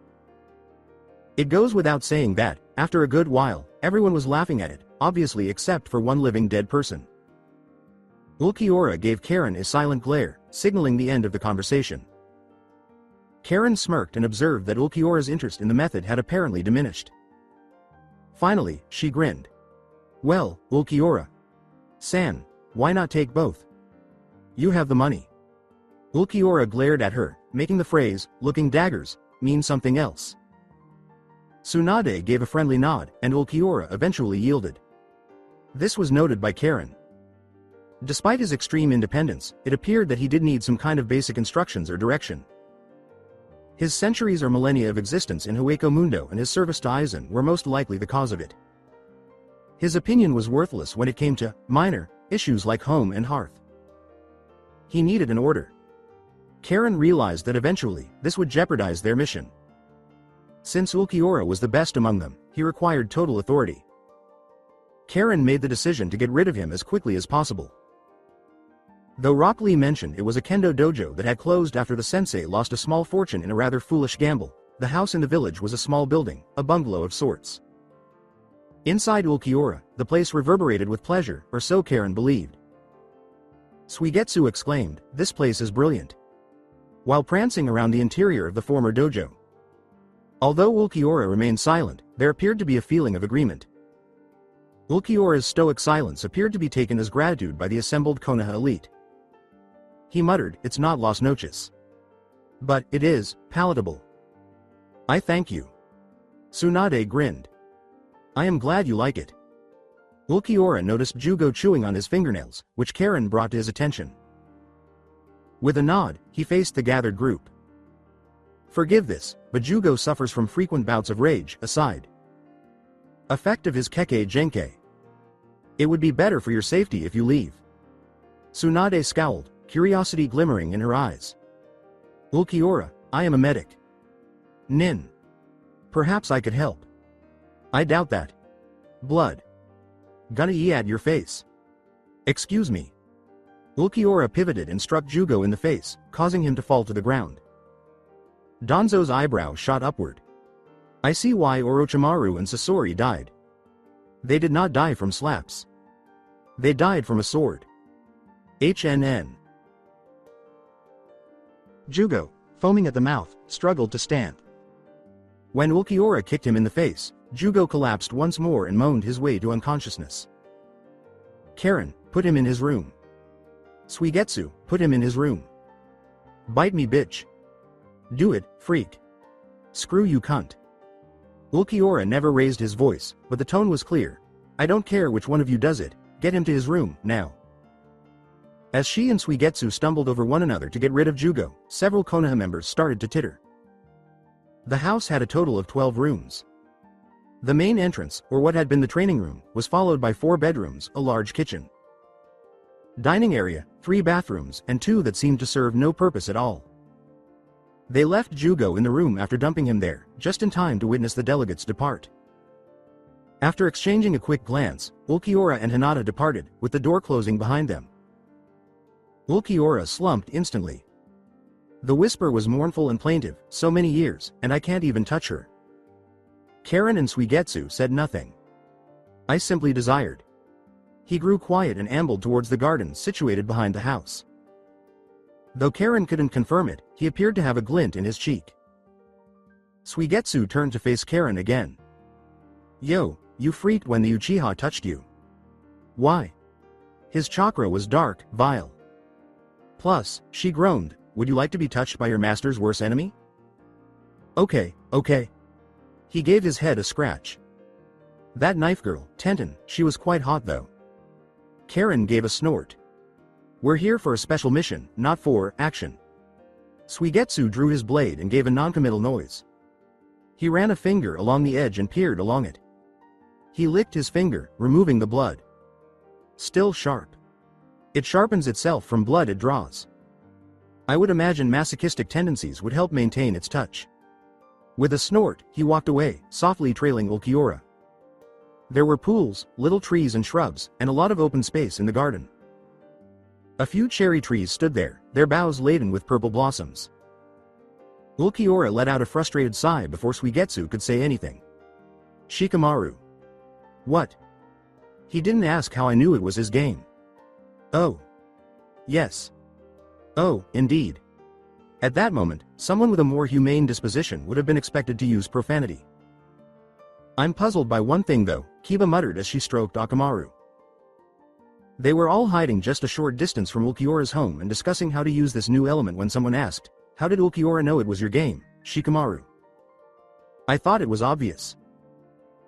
It goes without saying that, after a good while, everyone was laughing at it, obviously except for one living dead person. Ulquiorra gave Karen a silent glare, signaling the end of the conversation. Karen smirked and observed that Ulquiorra's interest in the method had apparently diminished. Finally, she grinned. Well, Ulquiorra-san, why not take both? You have the money. Ulquiorra glared at her, making the phrase, looking daggers, mean something else. Tsunade gave a friendly nod, and Ulquiorra eventually yielded. This was noted by Karen. Despite his extreme independence, it appeared that he did need some kind of basic instructions or direction. His centuries or millennia of existence in Hueco Mundo and his service to Aizen were most likely the cause of it. His opinion was worthless when it came to minor issues like home and hearth. He needed an order. Karen realized that eventually, this would jeopardize their mission. Since Ulquiorra was the best among them, he required total authority. Karen made the decision to get rid of him as quickly as possible. Though Rock Lee mentioned it was a kendo dojo that had closed after the sensei lost a small fortune in a rather foolish gamble, the house in the village was a small building, a bungalow of sorts. Inside Ulquiorra, the place reverberated with pleasure, or so Karen believed. Suigetsu exclaimed, "This place is brilliant," while prancing around the interior of the former dojo. Although Ulquiorra remained silent, there appeared to be a feeling of agreement. Ulquiorra's stoic silence appeared to be taken as gratitude by the assembled Konoha elite. He muttered, "It's not Las Noches. But it is palatable. I thank you." Tsunade grinned. "I am glad you like it." Ulquiorra noticed Jugo chewing on his fingernails, which Karen brought to his attention. With a nod, he faced the gathered group. "Forgive this, but Jugo suffers from frequent bouts of rage," aside. "Effect of his Kekkei Genkai. It would be better for your safety if you leave." Tsunade scowled, curiosity glimmering in her eyes. "Ulquiorra, I am a medic." "Nin. Perhaps I could help." "I doubt that. Blood. Gonna eat at your face." "Excuse me." Ulquiorra pivoted and struck Jugo in the face, causing him to fall to the ground. Danzo's eyebrow shot upward. "I see why Orochimaru and Sasori died. They did not die from slaps. They died from a sword." HNN. Jugo, foaming at the mouth, struggled to stand. When Ulquiorra kicked him in the face, Jugo collapsed once more and moaned his way to unconsciousness. "Karen, put him in his room." "Suigetsu, put him in his room." "Bite me, bitch." "Do it, freak." "Screw you, cunt." Ulquiorra never raised his voice, but the tone was clear. "I don't care which one of you does it, get him to his room, now." As she and Suigetsu stumbled over one another to get rid of Jugo, several Konoha members started to titter. The house had a total of 12 rooms. The main entrance, or what had been the training room, was followed by 4 bedrooms, a large kitchen, dining area, 3 bathrooms, and 2 that seemed to serve no purpose at all. They left Jugo in the room after dumping him there, just in time to witness the delegates depart. After exchanging a quick glance, Ulquiorra and Hinata departed, with the door closing behind them. Ulquiorra slumped instantly. The whisper was mournful and plaintive, "So many years, and I can't even touch her." Karen and Suigetsu said nothing. "I simply desired." He grew quiet and ambled towards the garden situated behind the house. Though Karen couldn't confirm it, he appeared to have a glint in his cheek. Suigetsu turned to face Karen again. "Yo, you freaked when the Uchiha touched you." "Why?" His chakra was dark, vile. Plus, she groaned, "Would you like to be touched by your master's worst enemy?" Okay. He gave his head a scratch. "That knife girl, Tenten, she was quite hot though." Karen gave a snort. "We're here for a special mission, not for action." Suigetsu drew his blade and gave a non-committal noise. He ran a finger along the edge and peered along it. He licked his finger, removing the blood. Still sharp. It sharpens itself from blood it draws. I would imagine masochistic tendencies would help maintain its touch. With a snort, he walked away, softly trailing Ulquiorra. There were pools, little trees and shrubs, and a lot of open space in the garden. A few cherry trees stood there, their boughs laden with purple blossoms. Ulquiorra let out a frustrated sigh before Suigetsu could say anything. "Shikamaru." "What?" "He didn't ask how I knew it was his game." "Oh. Yes. Oh, indeed." At that moment, someone with a more humane disposition would have been expected to use profanity. "I'm puzzled by one thing though," Kiba muttered as she stroked Akamaru. They were all hiding just a short distance from Ulquiorra's home and discussing how to use this new element when someone asked, "How did Ulquiorra know it was your game?" Shikamaru. I thought it was obvious.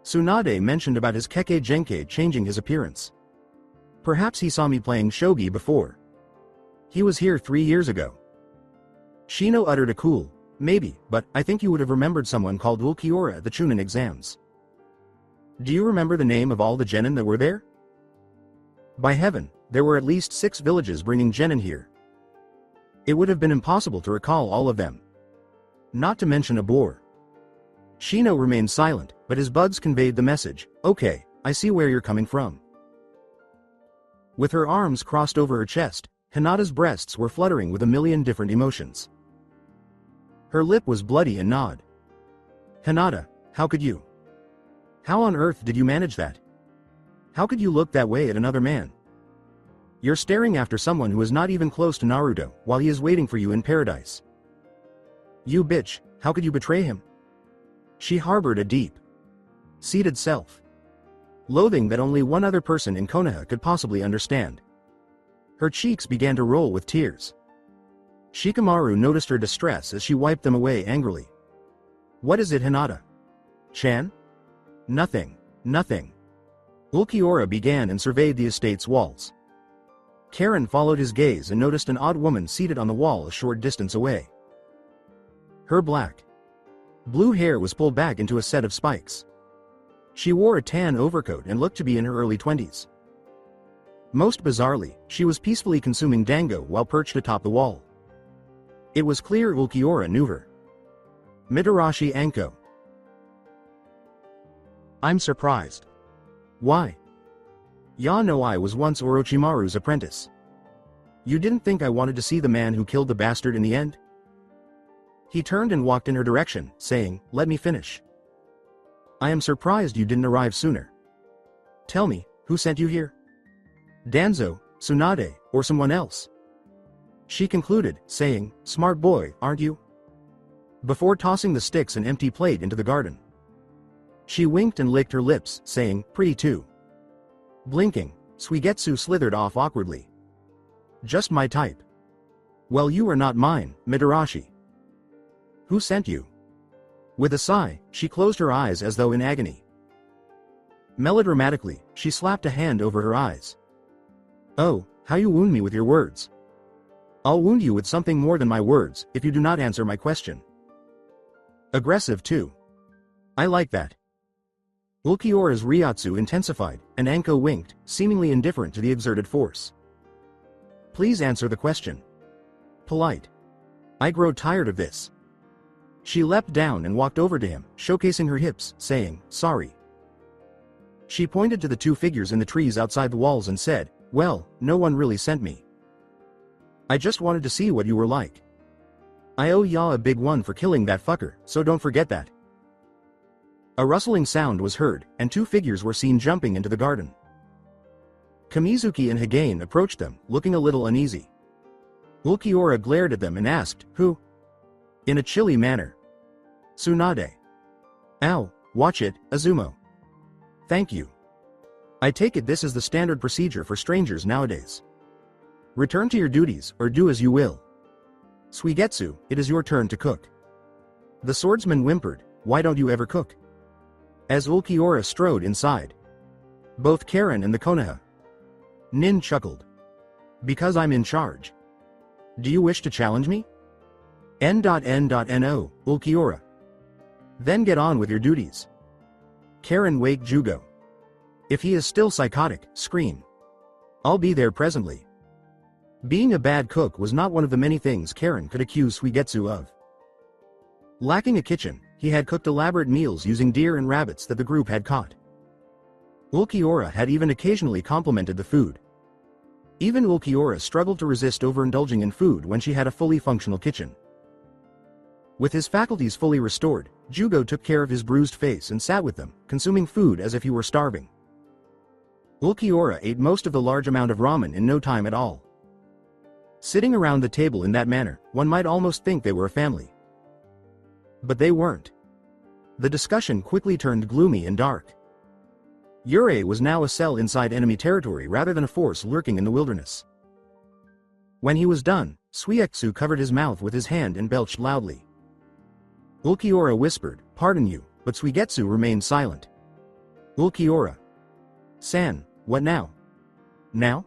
Tsunade mentioned about his Kekkei Genkei changing his appearance. Perhaps he saw me playing shogi before. He was here 3 years ago. Shino uttered a cool, maybe, but I think you would have remembered someone called Ulquiorra at the Chunin exams. Do you remember the name of all the genin that were there? By heaven, there were at least 6 villages bringing genin here. It would have been impossible to recall all of them. Not to mention a boar. Shino remained silent, but his buds conveyed the message, okay, I see where you're coming from. With her arms crossed over her chest, Hinata's breasts were fluttering with a million different emotions. Her lip was bloody and gnawed. Hinata, how could you? How on earth did you manage that? How could you look that way at another man? You're staring after someone who is not even close to Naruto, while he is waiting for you in paradise. You bitch, how could you betray him? She harbored a deep, seated self-loathing that only one other person in Konoha could possibly understand. Her cheeks began to roll with tears. Shikamaru noticed her distress as she wiped them away angrily. What is it, Hinata? Chan? Nothing, nothing. Ulquiorra began and surveyed the estate's walls. Karen followed his gaze and noticed an odd woman seated on the wall a short distance away. Her black, blue hair was pulled back into a set of spikes. She wore a tan overcoat and looked to be in her early 20s. Most bizarrely, she was peacefully consuming dango while perched atop the wall. It was clear Ulquiorra knew her. Mitarashi Anko. I'm surprised. Why? Ya know I was once Orochimaru's apprentice. You didn't think I wanted to see the man who killed the bastard in the end? He turned and walked in her direction, saying, let me finish. I am surprised you didn't arrive sooner. Tell me, who sent you here? Danzo, Tsunade, or someone else? She concluded, saying, smart boy, aren't you? Before tossing the sticks and empty plate into the garden. She winked and licked her lips, saying, pretty too. Blinking, Suigetsu slithered off awkwardly. Just my type. Well, you are not mine, Mitarashi. Who sent you? With a sigh, she closed her eyes as though in agony. Melodramatically, she slapped a hand over her eyes. Oh, how you wound me with your words. I'll wound you with something more than my words, if you do not answer my question. Aggressive too. I like that. Ulquiorra's Ryatsu intensified, and Anko winked, seemingly indifferent to the exerted force. Please answer the question. Polite. I grow tired of this. She leapt down and walked over to him, showcasing her hips, saying, sorry. She pointed to the 2 figures in the trees outside the walls and said, well, no one really sent me. I just wanted to see what you were like. I owe ya a big one for killing that fucker, so don't forget that. A rustling sound was heard, and 2 figures were seen jumping into the garden. Kamizuki and Higane approached them, looking a little uneasy. Ulquiorra glared at them and asked, who? In a chilly manner. Tsunade. Ow, watch it, Azumo. Thank you. I take it this is the standard procedure for strangers nowadays. Return to your duties, or do as you will. Suigetsu, it is your turn to cook. The swordsman whimpered, why don't you ever cook? As Ulquiorra strode inside. Both Karen and the Konoha. Nin chuckled. Because I'm in charge. Do you wish to challenge me? N.N.No, Ulquiorra. Then get on with your duties. Karen waked Jugo. If he is still psychotic, scream. I'll be there presently. Being a bad cook was not one of the many things Karen could accuse Suigetsu of. Lacking a kitchen, he had cooked elaborate meals using deer and rabbits that the group had caught. Ulquiorra had even occasionally complimented the food. Even Ulquiorra struggled to resist overindulging in food when she had a fully functional kitchen. With his faculties fully restored, Jugo took care of his bruised face and sat with them, consuming food as if he were starving. Ulquiorra ate most of the large amount of ramen in no time at all. Sitting around the table in that manner, one might almost think they were a family. But they weren't. The discussion quickly turned gloomy and dark. Yurei was now a cell inside enemy territory rather than a force lurking in the wilderness. When he was done, Suigetsu covered his mouth with his hand and belched loudly. Ulquiorra whispered, "Pardon you," but Suigetsu remained silent. Ulquiorra. San, what now? Now?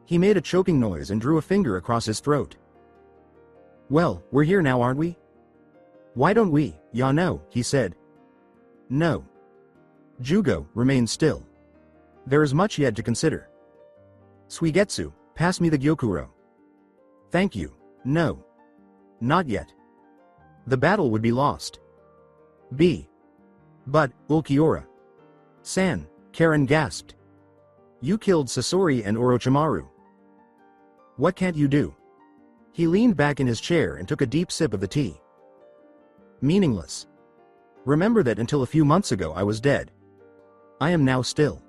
He made a choking noise and drew a finger across his throat. Well, we're here now, aren't we? Why don't we, no, he said. No. Jugo remained still. There is much yet to consider. Suigetsu, pass me the Gyokuro. Thank you. No. Not yet. The battle would be lost. But, Ulquiorra. San, Karen gasped. You killed Sasori and Orochimaru. What can't you do? He leaned back in his chair and took a deep sip of the tea. Meaningless. Remember that until a few months ago I was dead. I am now still.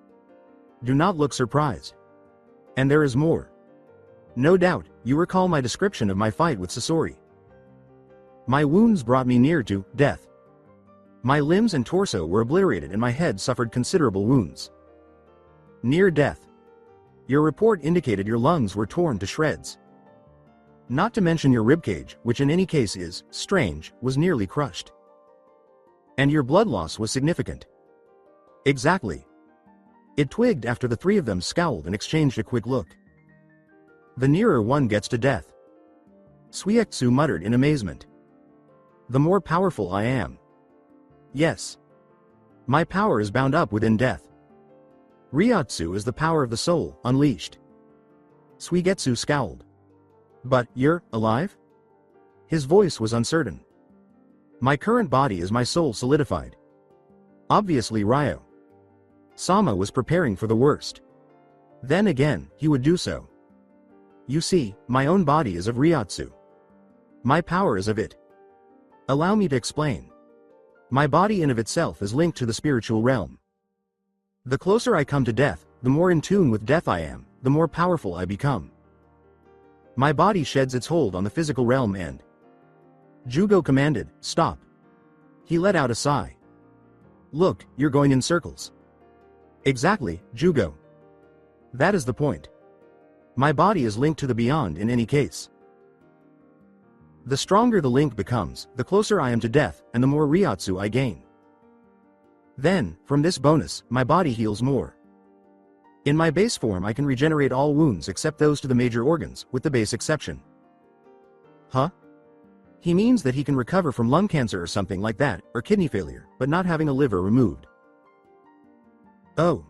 Do not look surprised. And there is more. No doubt, you recall my description of my fight with Sasori. My wounds brought me near to death. My limbs and torso were obliterated and my head suffered considerable wounds. Near death. Your report indicated your lungs were torn to shreds. Not to mention your ribcage, which in any case is strange, was nearly crushed. And your blood loss was significant. Exactly. It twigged after the three of them scowled and exchanged a quick look. The nearer one gets to death. Suigetsu muttered in amazement. The more powerful I am. Yes. My power is bound up within death. Ryotsu is the power of the soul, unleashed. Suigetsu scowled. But, you're alive? His voice was uncertain. My current body is my soul solidified. Obviously Ryo. Sama was preparing for the worst. Then again, he would do so. You see, my own body is of Ryotsu. My power is of it. Allow me to explain. My body in of itself is linked to the spiritual realm. The closer I come to death, the more in tune with death I am, the more powerful I become. My body sheds its hold on the physical realm and... Jugo commanded, stop. He let out a sigh. Look, you're going in circles. Exactly, Jugo. That is the point. My body is linked to the beyond in any case. The stronger the link becomes, the closer I am to death, and the more Ryotsu I gain. Then, from this bonus, my body heals more. In my base form I can regenerate all wounds except those to the major organs, with the base exception. Huh? He means that he can recover from lung cancer or something like that, or kidney failure, but not having a liver removed. Oh.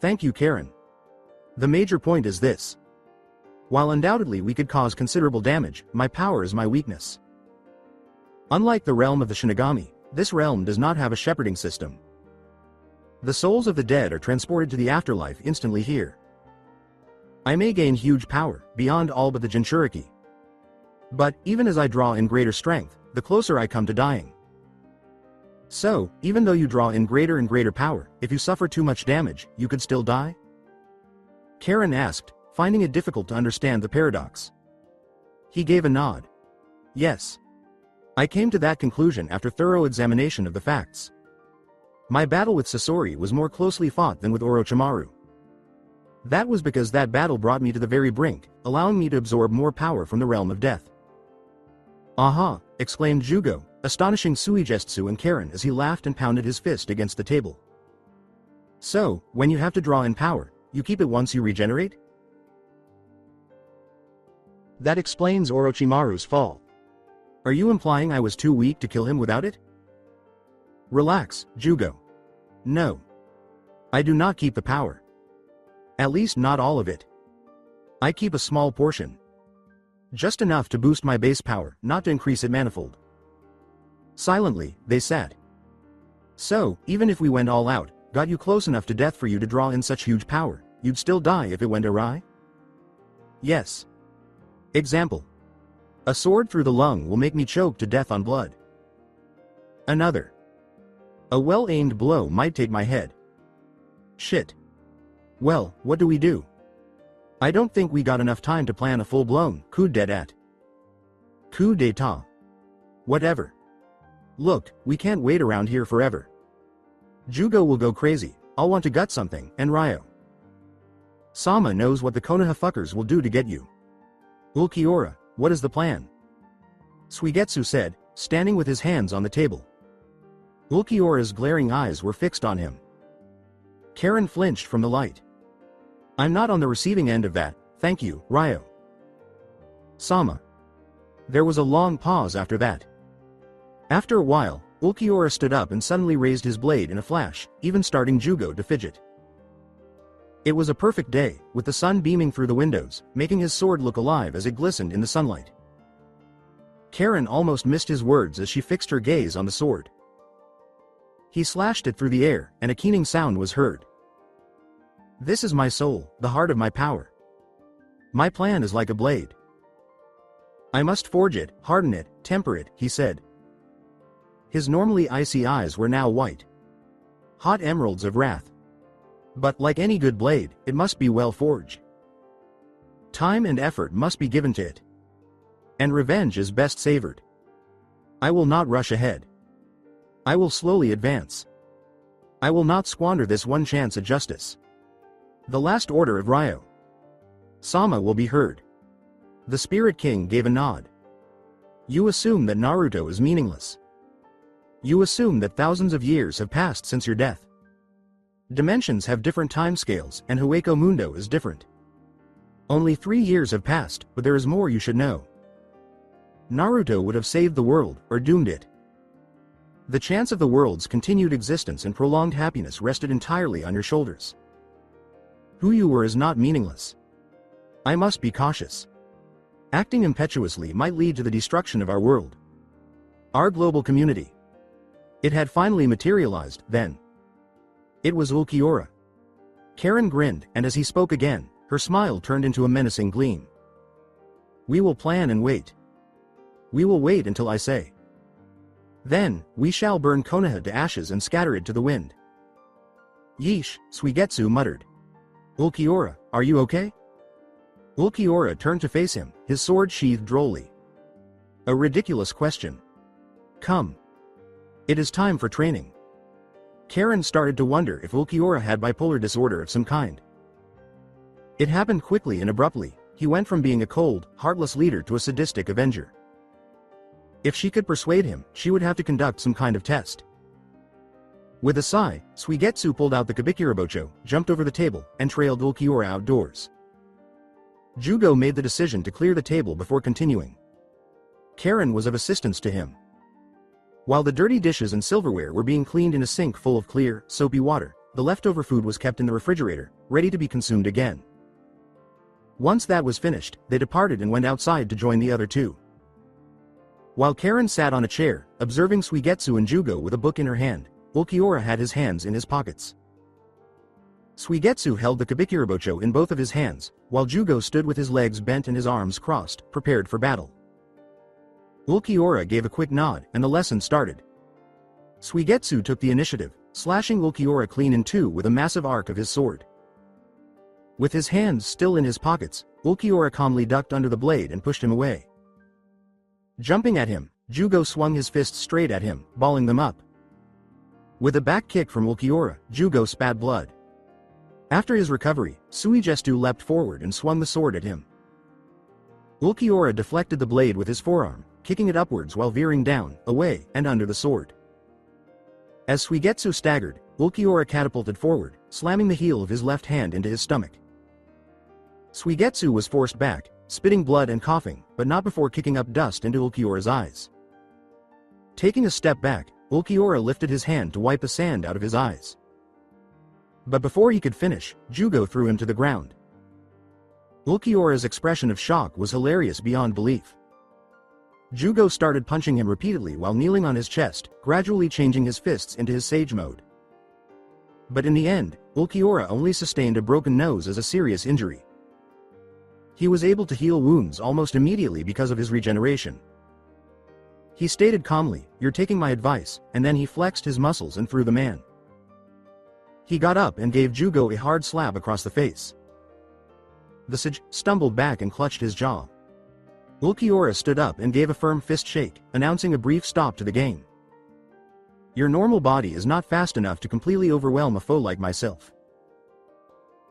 Thank you, Karen. The major point is this. While undoubtedly we could cause considerable damage, my power is my weakness. Unlike the realm of the Shinigami, this realm does not have a shepherding system. The souls of the dead are transported to the afterlife instantly here. I may gain huge power, beyond all but the Jinchuriki. But, even as I draw in greater strength, the closer I come to dying. So, even though you draw in greater and greater power, if you suffer too much damage, you could still die? Karen asked, finding it difficult to understand the paradox. He gave a nod. Yes. I came to that conclusion after thorough examination of the facts. My battle with Sasori was more closely fought than with Orochimaru. That was because that battle brought me to the very brink, allowing me to absorb more power from the realm of death. Aha, exclaimed Jugo, astonishing Suigetsu and Karen as he laughed and pounded his fist against the table. So, when you have to draw in power, you keep it once you regenerate? That explains Orochimaru's fall. Are you implying I was too weak to kill him without it? Relax, Jugo. No. I do not keep the power. At least not all of it. I keep a small portion. Just enough to boost my base power, not to increase it manifold. Silently, they sat. So, even if we went all out, got you close enough to death for you to draw in such huge power, you'd still die if it went awry? Yes. Example. A sword through the lung will make me choke to death on blood. Another. A well-aimed blow might take my head. Shit. Well, what do we do? I don't think we got enough time to plan a full-blown coup d'etat. Coup d'etat. Whatever. Look, we can't wait around here forever. Jugo will go crazy, I'll want to gut something, and Ryo. Sama knows what the Konoha fuckers will do to get you. Ulquiorra, what is the plan? Suigetsu said, standing with his hands on the table. Ulquiorra's glaring eyes were fixed on him. Karen flinched from the light. I'm not on the receiving end of that, thank you, Ryo. Sama. There was a long pause after that. After a while, Ulquiorra stood up and suddenly raised his blade in a flash, even starting Jugo to fidget. It was a perfect day, with the sun beaming through the windows, making his sword look alive as it glistened in the sunlight. Karen almost missed his words as she fixed her gaze on the sword. He slashed it through the air, and a keening sound was heard. This is my soul, the heart of my power. My plan is like a blade. I must forge it, harden it, temper it, he said. His normally icy eyes were now white. Hot emeralds of wrath. But like any good blade, it must be well forged. Time and effort must be given to it. And revenge is best savored. I will not rush ahead. I will slowly advance. I will not squander this one chance at justice. The last order of Ryo. Sama will be heard. The Spirit King gave a nod. You assume that Naruto is meaningless. You assume that thousands of years have passed since your death. Dimensions have different timescales, and Hueco Mundo is different. Only 3 years have passed, but there is more you should know. Naruto would have saved the world, or doomed it. The chance of the world's continued existence and prolonged happiness rested entirely on your shoulders. Who you were is not meaningless. I must be cautious. Acting impetuously might lead to the destruction of our world. Our global community. It had finally materialized, then. It was Ulquiorra. Karen grinned, and as he spoke again, her smile turned into a menacing gleam. We will plan and wait. We will wait until I say. Then, we shall burn Konoha to ashes and scatter it to the wind. Yeesh, Suigetsu muttered. Ulquiorra, are you okay? Ulquiorra turned to face him, his sword sheathed drolly. A ridiculous question. Come. It is time for training. Karen started to wonder if Ulquiorra had bipolar disorder of some kind. It happened quickly and abruptly. He went from being a cold, heartless leader to a sadistic avenger. If she could persuade him, she would have to conduct some kind of test. With a sigh, Suigetsu pulled out the Kabikirabocho, jumped over the table, and trailed Ulquiorra outdoors. Jugo made the decision to clear the table before continuing. Karen was of assistance to him. While the dirty dishes and silverware were being cleaned in a sink full of clear, soapy water, the leftover food was kept in the refrigerator, ready to be consumed again. Once that was finished, they departed and went outside to join the other two. While Karen sat on a chair, observing Suigetsu and Jugo with a book in her hand, Ulquiorra had his hands in his pockets. Suigetsu held the Kabikirabocho in both of his hands, while Jugo stood with his legs bent and his arms crossed, prepared for battle. Ulquiorra gave a quick nod, and the lesson started. Suigetsu took the initiative, slashing Ulquiorra clean in two with a massive arc of his sword. With his hands still in his pockets, Ulquiorra calmly ducked under the blade and pushed him away. Jumping at him, Jugo swung his fists straight at him, balling them up. With a back kick from Ulquiorra, Jugo spat blood. After his recovery, Suigetsu leapt forward and swung the sword at him. Ulquiorra deflected the blade with his forearm, kicking it upwards while veering down, away, and under the sword. As Suigetsu staggered, Ulquiorra catapulted forward, slamming the heel of his left hand into his stomach. Suigetsu was forced back, spitting blood and coughing, but not before kicking up dust into Ulquiorra's eyes. Taking a step back, Ulquiorra lifted his hand to wipe the sand out of his eyes. But before he could finish, Jugo threw him to the ground. Ulquiorra's expression of shock was hilarious beyond belief. Jugo started punching him repeatedly while kneeling on his chest, gradually changing his fists into his sage mode. But in the end, Ulquiorra only sustained a broken nose as a serious injury. He was able to heal wounds almost immediately because of his regeneration. He stated calmly, "You're taking my advice," and then he flexed his muscles and threw the man. He got up and gave Jugo a hard slap across the face. The sage stumbled back and clutched his jaw. Ulquiorra stood up and gave a firm fist shake, announcing a brief stop to the game. Your normal body is not fast enough to completely overwhelm a foe like myself.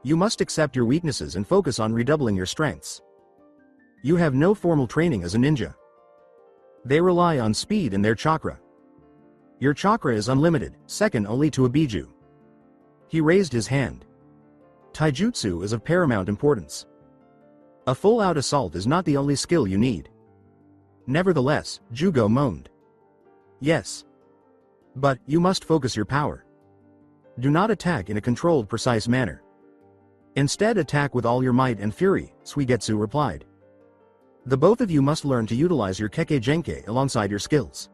You must accept your weaknesses and focus on redoubling your strengths. You have no formal training as a ninja. They rely on speed in their chakra. Your chakra is unlimited, second only to a Biju. He raised his hand. Taijutsu is of paramount importance. A full-out assault is not the only skill you need. Nevertheless, Jugo moaned. Yes. But, you must focus your power. Do not attack in a controlled, precise manner. Instead attack with all your might and fury, Suigetsu replied. The both of you must learn to utilize your Kekkei Genkai alongside your skills.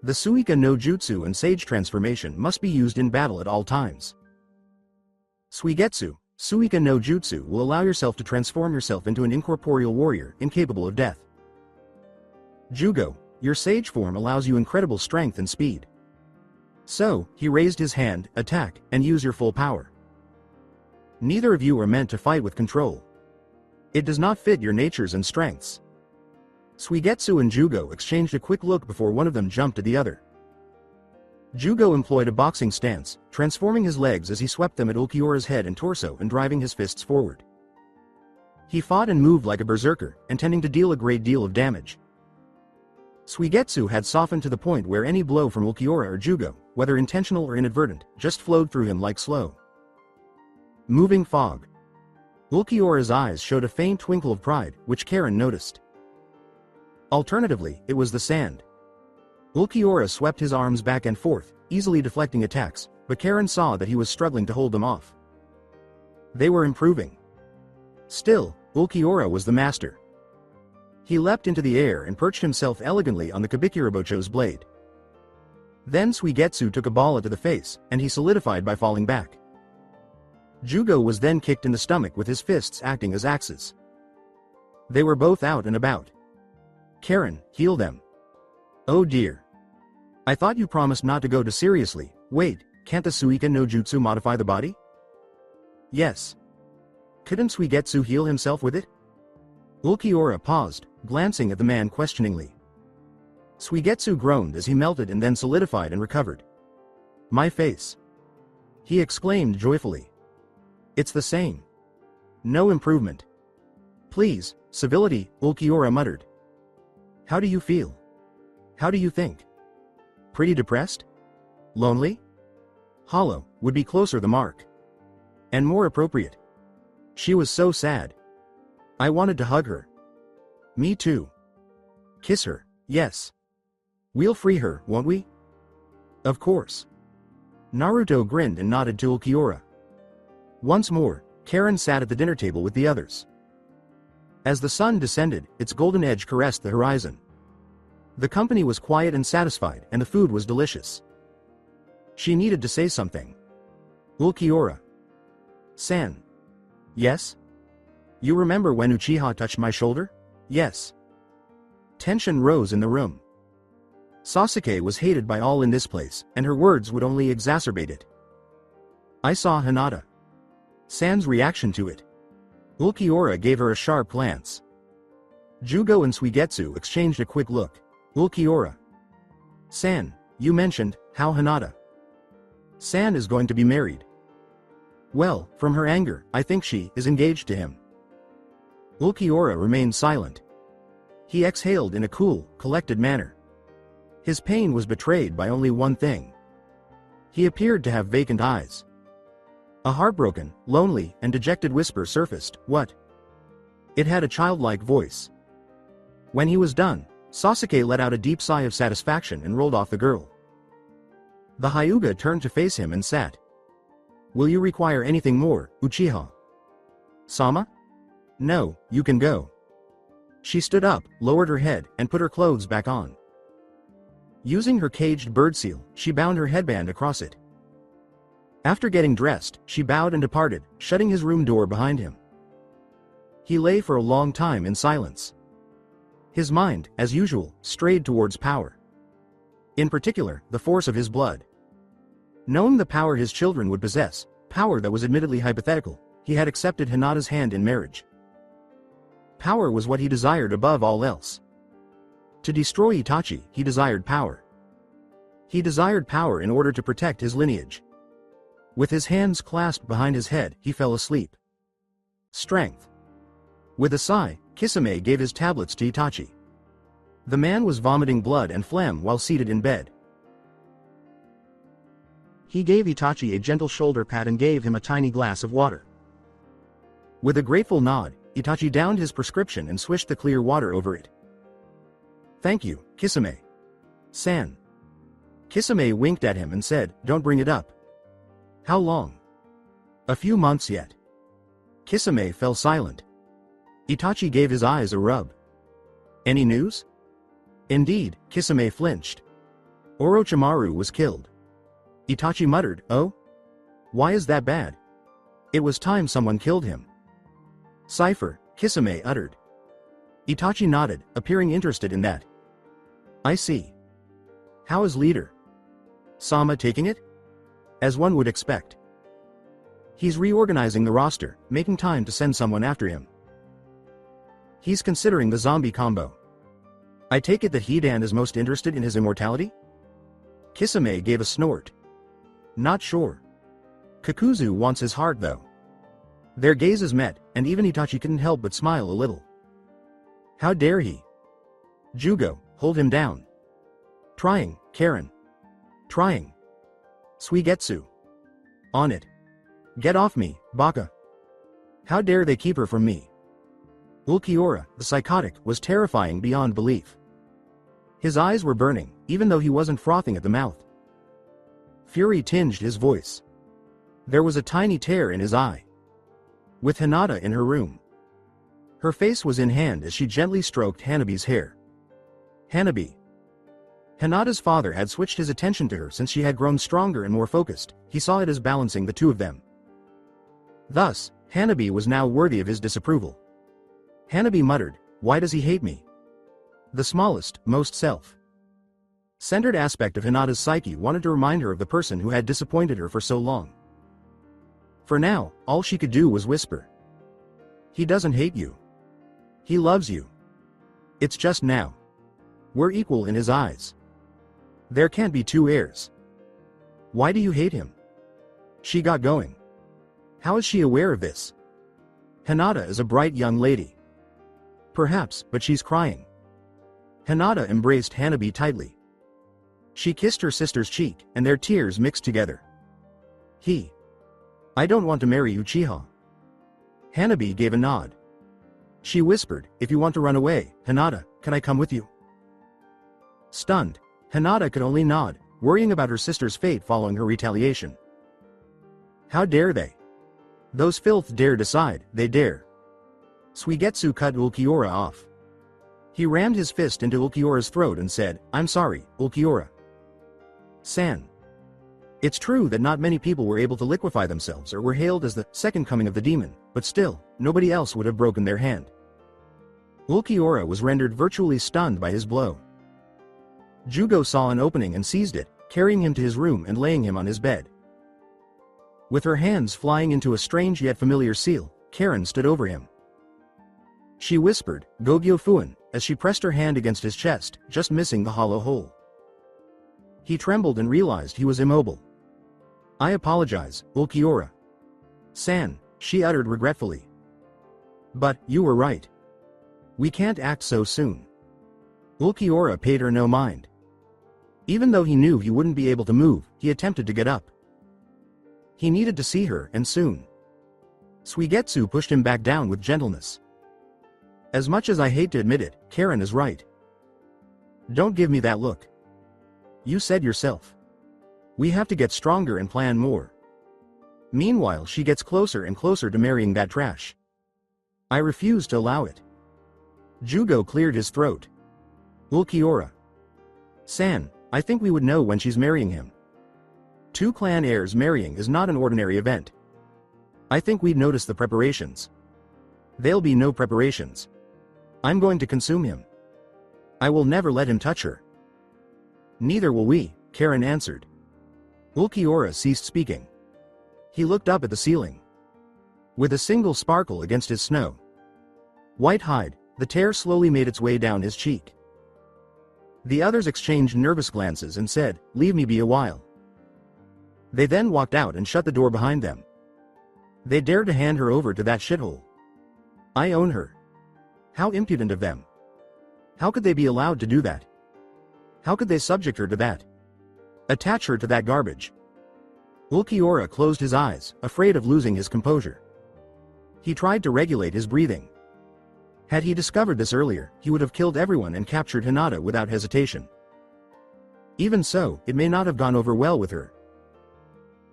The Suika no Jutsu and Sage Transformation must be used in battle at all times. Suigetsu, Suika no Jutsu will allow yourself to transform yourself into an incorporeal warrior incapable of death. Jugo, your sage form allows you incredible strength and speed. So, he raised his hand, attack, and use your full power. Neither of you are meant to fight with control. It does not fit your natures and strengths. Suigetsu and Jugo exchanged a quick look before one of them jumped at the other. Jugo employed a boxing stance, transforming his legs as he swept them at Ulquiorra's head and torso and driving his fists forward. He fought and moved like a berserker, intending to deal a great deal of damage. Suigetsu had softened to the point where any blow from Ulquiorra or Jugo, whether intentional or inadvertent, just flowed through him like slow moving fog. Ulquiorra's eyes showed a faint twinkle of pride, which Karen noticed. Alternatively, it was the sand. Ulquiorra swept his arms back and forth, easily deflecting attacks, but Karen saw that he was struggling to hold them off. They were improving. Still, Ulquiorra was the master. He leapt into the air and perched himself elegantly on the Kabikirabocho's blade. Then Suigetsu took a ball to the face, and he solidified by falling back. Jugo was then kicked in the stomach with his fists acting as axes. They were both out and about. Karen, heal them. Oh dear. I thought you promised not to go too seriously. Wait, can't the Suika no Jutsu modify the body? Yes. Couldn't Suigetsu heal himself with it? Ulquiorra paused, glancing at the man questioningly. Suigetsu groaned as he melted and then solidified and recovered. My face. He exclaimed joyfully. It's the same. No improvement. Please, civility, Ulquiorra muttered. How do you feel? How do you think? Pretty depressed? Lonely? Hollow would be closer the mark. And more appropriate. She was so sad. I wanted to hug her. Me too. Kiss her, yes. We'll free her, won't we? Of course. Naruto grinned and nodded to Ulquiorra. Once more, Karen sat at the dinner table with the others. As the sun descended, its golden edge caressed the horizon. The company was quiet and satisfied, and the food was delicious. She needed to say something. Ulquiorra. San. Yes? You remember when Uchiha touched my shoulder? Yes. Tension rose in the room. Sasuke was hated by all in this place, and her words would only exacerbate it. I saw Hinata. San's reaction to it. Ulquiorra gave her a sharp glance. Jugo and Suigetsu exchanged a quick look. Ulquiorra. San, you mentioned, how Hinata. San is going to be married. Well, from her anger, I think she is engaged to him. Ulquiorra remained silent. He exhaled in a cool, collected manner. His pain was betrayed by only one thing. He appeared to have vacant eyes. A heartbroken, lonely, and dejected whisper surfaced. What? It had a childlike voice. When he was done, Sasuke let out a deep sigh of satisfaction and rolled off the girl. The Hyuga turned to face him and sat. Will you require anything more, Uchiha? Sama? No, you can go. She stood up, lowered her head, and put her clothes back on. Using her caged bird seal, she bound her headband across it. After getting dressed, she bowed and departed, shutting his room door behind him. He lay for a long time in silence. His mind, as usual, strayed towards power. In particular, the force of his blood. Knowing the power his children would possess, power that was admittedly hypothetical, he had accepted Hinata's hand in marriage. Power was what he desired above all else. To destroy Itachi, he desired power. He desired power in order to protect his lineage. With his hands clasped behind his head, he fell asleep. Strength. With a sigh, Kisame gave his tablets to Itachi. The man was vomiting blood and phlegm while seated in bed. He gave Itachi a gentle shoulder pat and gave him a tiny glass of water. With a grateful nod, Itachi downed his prescription and swished the clear water over it. "Thank you, Kisame-san." Kisame winked at him and said, "Don't bring it up." "How long?" "A few months yet." Kisame fell silent. Itachi gave his eyes a rub. "Any news?" Indeed, Kisame flinched. Orochimaru was killed. Itachi muttered, "Oh? Why is that bad? It was time someone killed him." "Cifer," Kisame uttered. Itachi nodded, appearing interested in that. "I see. How is leader Sama taking it?" "As one would expect. He's reorganizing the roster, making time to send someone after him. He's considering the zombie combo. I take it that Hidan is most interested in his immortality?" Kisame gave a snort. "Not sure. Kakuzu wants his heart though." Their gazes met, and even Itachi couldn't help but smile a little. "How dare he? Jugo, hold him down." "Trying, Karen. Trying." "Suigetsu. On it. Get off me, Baka. How dare they keep her from me?" Ulquiorra, the psychotic, was terrifying beyond belief. His eyes were burning, even though he wasn't frothing at the mouth. Fury tinged his voice. There was a tiny tear in his eye. With Hinata in her room. Her face was in hand as she gently stroked Hanabi's hair. Hanabi. Hinata's father had switched his attention to her since she had grown stronger and more focused. He saw it as balancing the two of them. Thus, Hanabi was now worthy of his disapproval. Hanabi muttered, "Why does he hate me?" The smallest, most self-centered aspect of Hinata's psyche wanted to remind her of the person who had disappointed her for so long. For now, all she could do was whisper. "He doesn't hate you. He loves you. It's just now. We're equal in his eyes. There can't be two heirs. Why do you hate him?" She got going. How is she aware of this? Hinata is a bright young lady. Perhaps, but she's crying. Hinata embraced Hanabi tightly. She kissed her sister's cheek, and their tears mixed together. I don't want to marry Uchiha." Hanabi gave a nod. She whispered, "If you want to run away, Hinata, can I come with you?" Stunned, Hinata could only nod, worrying about her sister's fate following her retaliation. How dare they? Those filth dare decide, they dare. Suigetsu cut Ulquiorra off. He rammed his fist into Ulquiorra's throat and said, "I'm sorry, Ulquiorra-san. It's true that not many people were able to liquefy themselves or were hailed as the second coming of the demon, but still, nobody else would have broken their hand." Ulquiorra was rendered virtually stunned by his blow. Jugo saw an opening and seized it, carrying him to his room and laying him on his bed. With her hands flying into a strange yet familiar seal, Karen stood over him. She whispered, "Gogyo Fuin," as she pressed her hand against his chest, just missing the hollow hole. He trembled and realized he was immobile. "I apologize, Ulquiorra-san," she uttered regretfully. "But, you were right. We can't act so soon." Ulquiorra paid her no mind. Even though he knew he wouldn't be able to move, he attempted to get up. He needed to see her, and soon. Suigetsu pushed him back down with gentleness. "As much as I hate to admit it, Karen is right. Don't give me that look. You said yourself. We have to get stronger and plan more." Meanwhile, she gets closer and closer to marrying that trash. I refuse to allow it. Jugo cleared his throat. Ulquiorra-san, I think we would know when she's marrying him. Two clan heirs marrying is not an ordinary event. I think we'd notice the preparations. There'll be no preparations. I'm going to consume him. I will never let him touch her. Neither will we, Karen answered. Ulquiorra ceased speaking. He looked up at the ceiling. With a single sparkle against his snow white hide, the tear slowly made its way down his cheek. The others exchanged nervous glances and said, "Leave me be a while." They then walked out and shut the door behind them. They dared to hand her over to that shithole. I own her. How impudent of them. How could they be allowed to do that? How could they subject her to that? Attach her to that garbage? Ulquiorra closed his eyes, afraid of losing his composure. He tried to regulate his breathing. Had he discovered this earlier, he would have killed everyone and captured Hinata without hesitation. Even so, it may not have gone over well with her.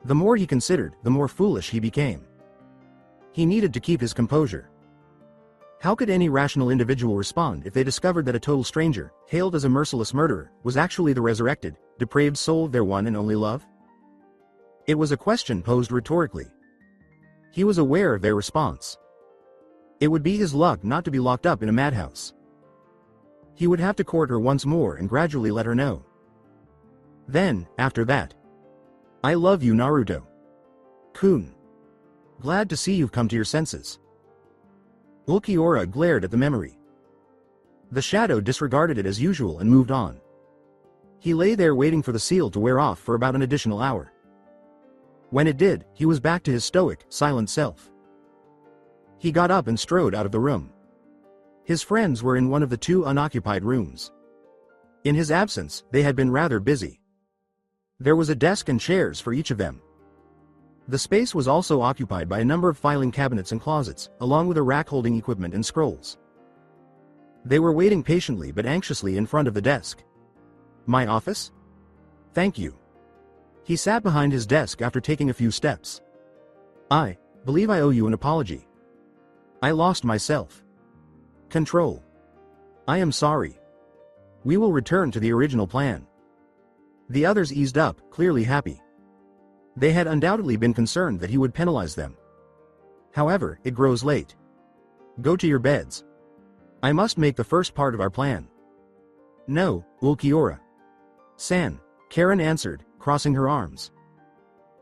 The more he considered, the more foolish he became. He needed to keep his composure. How could any rational individual respond if they discovered that a total stranger, hailed as a merciless murderer, was actually the resurrected, depraved soul of their one and only love? It was a question posed rhetorically. He was aware of their response. It would be his luck not to be locked up in a madhouse. He would have to court her once more and gradually let her know. Then, after that. I love you, Naruto-kun. Glad to see you've come to your senses. Ulquiorra glared at the memory. The shadow disregarded it as usual and moved on. He lay there waiting for the seal to wear off for about an additional hour. When it did, he was back to his stoic, silent self. He got up and strode out of the room. His friends were in one of the two unoccupied rooms. In his absence, they had been rather busy. There was a desk and chairs for each of them. The space was also occupied by a number of filing cabinets and closets, along with a rack holding equipment and scrolls. They were waiting patiently but anxiously in front of the desk. My office? Thank you. He sat behind his desk after taking a few steps. I believe I owe you an apology. I lost myself. Control. I am sorry. We will return to the original plan. The others eased up, clearly happy. They had undoubtedly been concerned that he would penalize them. However, it grows late. Go to your beds. I must make the first part of our plan. No, Ulquiorra-san, Karen answered, crossing her arms.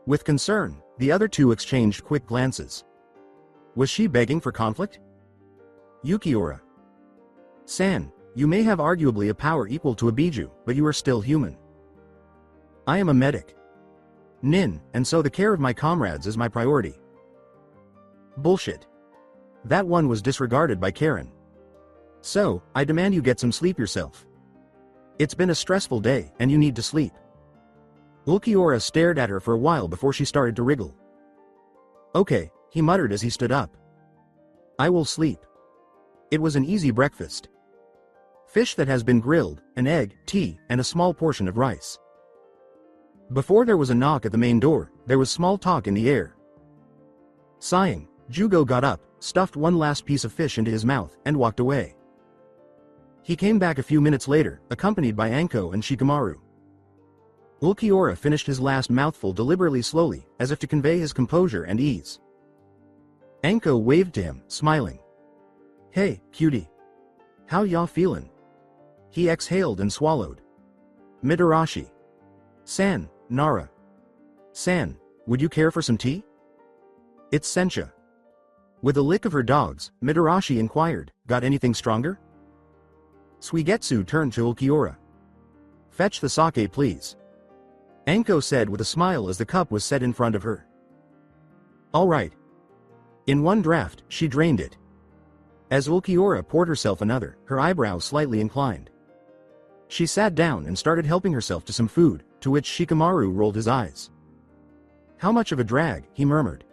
With concern, the other two exchanged quick glances. Was she begging for conflict? Ulquiorra-san, you may have arguably a power equal to a Biju, but you are still human. I am a medic. Nin, and so the care of my comrades is my priority. Bullshit. That one was disregarded by Karen. So, I demand you get some sleep yourself. It's been a stressful day, and you need to sleep. Ulquiorra stared at her for a while before she started to wriggle. Okay, he muttered as he stood up. I will sleep. It was an easy breakfast. Fish that has been grilled, an egg, tea, and a small portion of rice. Before there was a knock at the main door, there was small talk in the air. Sighing, Jugo got up, stuffed one last piece of fish into his mouth, and walked away. He came back a few minutes later, accompanied by Anko and Shikamaru. Ulquiorra finished his last mouthful deliberately slowly, as if to convey his composure and ease. Anko waved to him, smiling. Hey, cutie. How y'all feelin'? He exhaled and swallowed. Mitarashi-san, Nara-san, would you care for some tea? It's Sencha. With a lick of her dogs, Mitarashi inquired, got anything stronger? Suigetsu turned to Ulquiorra. Fetch the sake please. Anko said with a smile as the cup was set in front of her. All right. In one draft, she drained it. As Ulquiorra poured herself another, her eyebrows slightly inclined. She sat down and started helping herself to some food, to which Shikamaru rolled his eyes. How much of a drag, he murmured.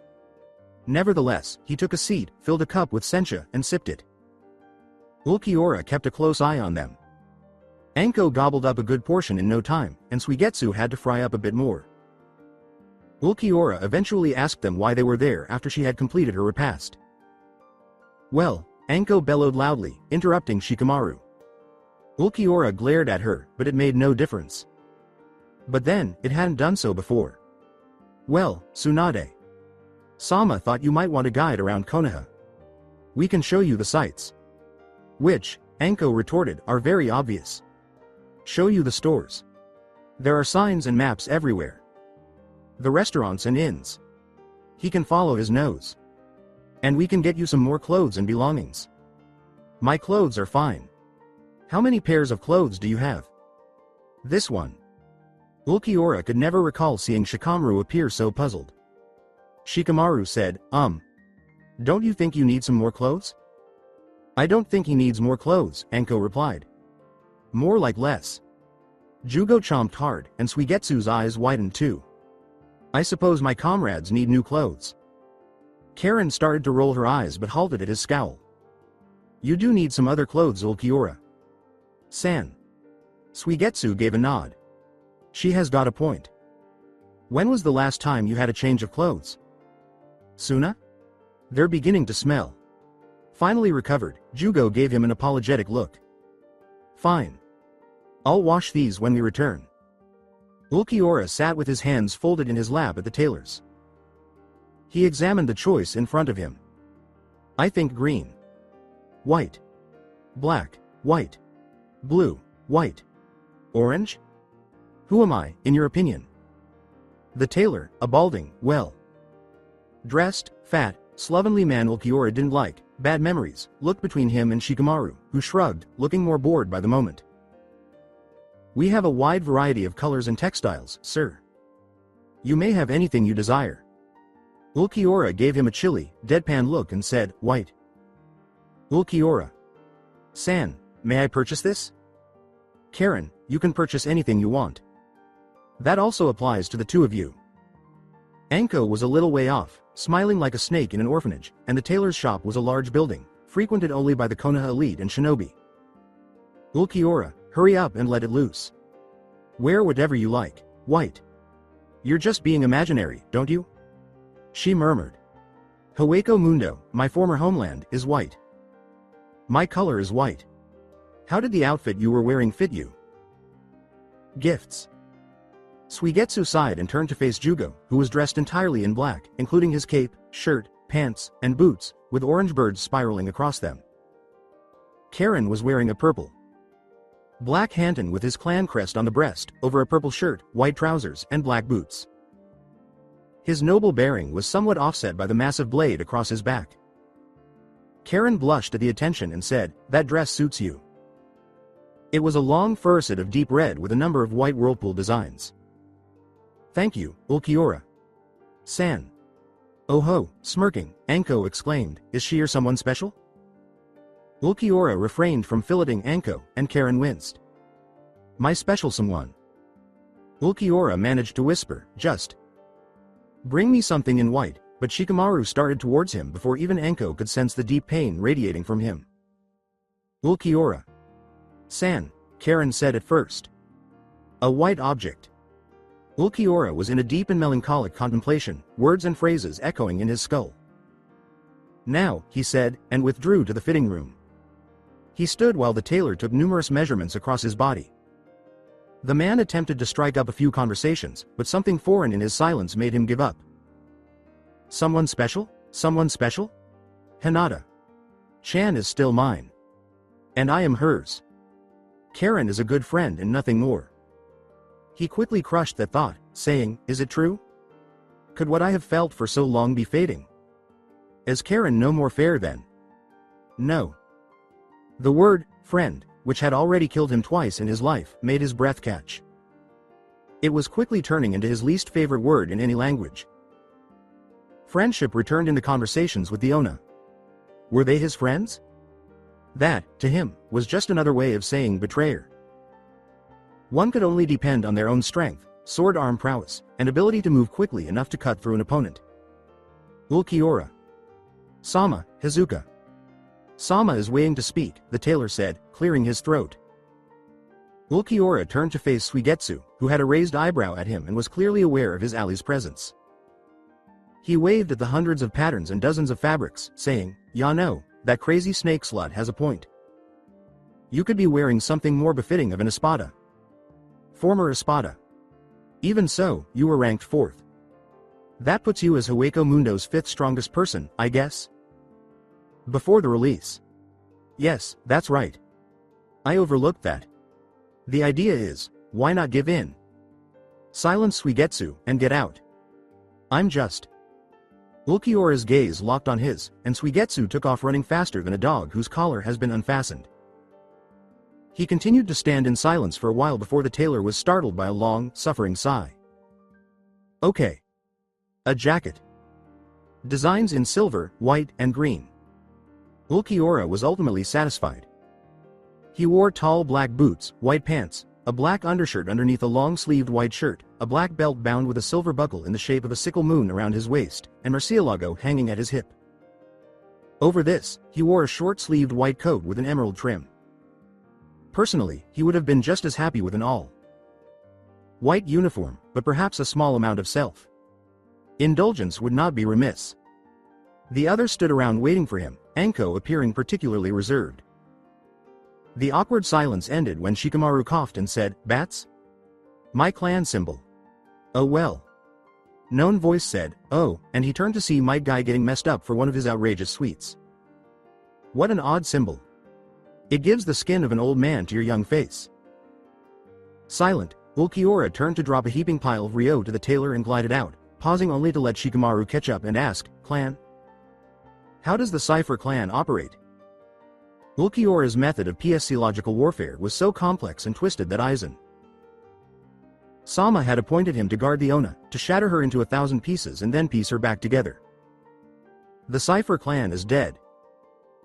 Nevertheless, he took a seat, filled a cup with sencha, and sipped it. Ulquiorra kept a close eye on them. Anko gobbled up a good portion in no time, and Suigetsu had to fry up a bit more. Ulquiorra eventually asked them why they were there after she had completed her repast. Well, Anko bellowed loudly, interrupting Shikamaru. Ulquiorra glared at her, but it made no difference. But then, it hadn't done so before. Well, Tsunade. Sama thought you might want a guide around Konoha. We can show you the sights. Which, Anko retorted, are very obvious. Show you the stores. There are signs and maps everywhere. The restaurants and inns. He can follow his nose. And we can get you some more clothes and belongings. My clothes are fine. How many pairs of clothes do you have? This one. Ulquiorra could never recall seeing Shikamaru appear so puzzled. Shikamaru said, Don't you think you need some more clothes? I don't think he needs more clothes, Anko replied. More like less. Jugo chomped hard, and Suigetsu's eyes widened too. I suppose my comrades need new clothes. Karen started to roll her eyes but halted at his scowl. You do need some other clothes, Ulquiorra. San. Suigetsu gave a nod. She has got a point. When was the last time you had a change of clothes? Suna? They're beginning to smell. Finally recovered, Jugo gave him an apologetic look. Fine. I'll wash these when we return. Ulquiorra sat with his hands folded in his lap at the tailor's. He examined the choice in front of him. I think green. White. Black, white. Blue, white. Orange? Who am I, in your opinion? The tailor, a balding, well-dressed, fat, slovenly man Ulquiorra didn't like, bad memories, looked between him and Shikamaru, who shrugged, looking more bored by the moment. We have a wide variety of colors and textiles, sir. You may have anything you desire. Ulquiorra gave him a chilly, deadpan look and said, white. Ulquiorra. San, may I purchase this? Karen, you can purchase anything you want. That also applies to the two of you. Anko was a little way off, smiling like a snake in an orphanage, and the tailor's shop was a large building, frequented only by the Konoha elite and shinobi. Ulquiorra, hurry up and let it loose. Wear whatever you like, white. You're just being imaginary, don't you? She murmured. Hueco Mundo, my former homeland, is white. My color is white. How did the outfit you were wearing fit you? Gifts. Suigetsu sighed and turned to face Jugo, who was dressed entirely in black, including his cape, shirt, pants, and boots, with orange birds spiraling across them. Karen was wearing a purple. Black Hanton with his clan crest on the breast, over a purple shirt, white trousers, and black boots. His noble bearing was somewhat offset by the massive blade across his back. Karen blushed at the attention and said, that dress suits you. It was a long furset of deep red with a number of white whirlpool designs. Thank you, Ulquiorra. San. Oh ho, smirking, Anko exclaimed, is she or someone special? Ulquiorra refrained from filleting Anko, and Karen winced. My special someone. Ulquiorra managed to whisper, just. Bring me something in white, but Shikamaru started towards him before even Anko could sense the deep pain radiating from him. Ulquiorra. San, Karen said at first. A white object. Ulquiorra was in a deep and melancholic contemplation, words and phrases echoing in his skull. Now, he said, and withdrew to the fitting room. He stood while the tailor took numerous measurements across his body. The man attempted to strike up a few conversations, but something foreign in his silence made him give up. Someone special? Someone special? Hinata. Chan is still mine. And I am hers. Karen is a good friend and nothing more. He quickly crushed that thought, saying, is it true? Could what I have felt for so long be fading? Is Karen no more fair then? No. The word, friend, which had already killed him twice in his life, made his breath catch. It was quickly turning into his least favorite word in any language. Friendship returned into conversations with the Ona. Were they his friends? That, to him, was just another way of saying betrayer. One could only depend on their own strength, sword-arm prowess, and ability to move quickly enough to cut through an opponent. Ulquiorra. Sama, Hizuka. Sama is waiting to speak, the tailor said, clearing his throat. Ulquiorra turned to face Suigetsu, who had a raised eyebrow at him and was clearly aware of his ally's presence. He waved at the hundreds of patterns and dozens of fabrics, saying, Ya know, that crazy snake slut has a point. You could be wearing something more befitting of an espada. Former espada. Even so, you were ranked 4th. That puts you as Hueco Mundo's 5th strongest person, I guess? Before the release. Yes, that's right. I overlooked that. The idea is, why not give in? Silence Suigetsu, and get out. I'm just. Ulquiorra's gaze locked on his, and Suigetsu took off running faster than a dog whose collar has been unfastened. He continued to stand in silence for a while before the tailor was startled by a long, suffering sigh. Okay. A jacket. Designs in silver, white, and green. Ulquiorra was ultimately satisfied. He wore tall black boots, white pants, a black undershirt underneath a long-sleeved white shirt, a black belt bound with a silver buckle in the shape of a sickle moon around his waist, and Murcielago hanging at his hip. Over this, he wore a short-sleeved white coat with an emerald trim. Personally, he would have been just as happy with an all-white uniform, but perhaps a small amount of self-indulgence would not be remiss. The others stood around waiting for him, Anko appearing particularly reserved. The awkward silence ended when Shikamaru coughed and said, "Bats? My clan symbol." "Oh well." Known voice said, "Oh," and he turned to see Might Guy getting messed up for one of his outrageous sweets. "What an odd symbol. It gives the skin of an old man to your young face." Silent, Ulquiorra turned to drop a heaping pile of Ryo to the tailor and glided out, pausing only to let Shikamaru catch up and ask, "Clan? How does the Cifer clan operate?" Ulquiorra's method of physiological warfare was so complex and twisted that Aizen Sama had appointed him to guard the Ona, to shatter her into 1,000 pieces and then piece her back together. "The Cifer clan is dead."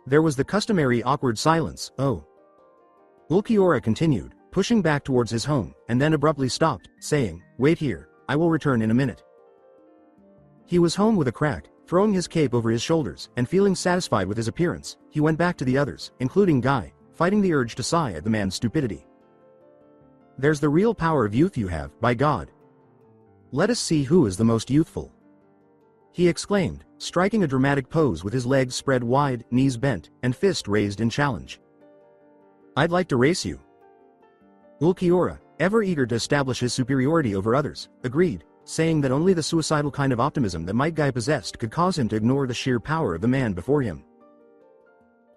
There was the customary awkward silence. "Oh." Ulquiorra continued, pushing back towards his home, and then abruptly stopped, saying, "Wait here, I will return in a minute." He was home with a crack, throwing his cape over his shoulders, and feeling satisfied with his appearance, he went back to the others, including Guy, fighting the urge to sigh at the man's stupidity. "There's the real power of youth you have, by God. Let us see who is the most youthful," he exclaimed, striking a dramatic pose with his legs spread wide, knees bent, and fist raised in challenge. "I'd like to race you." Ulquiorra, ever eager to establish his superiority over others, agreed, saying that only the suicidal kind of optimism that Might Guy possessed could cause him to ignore the sheer power of the man before him.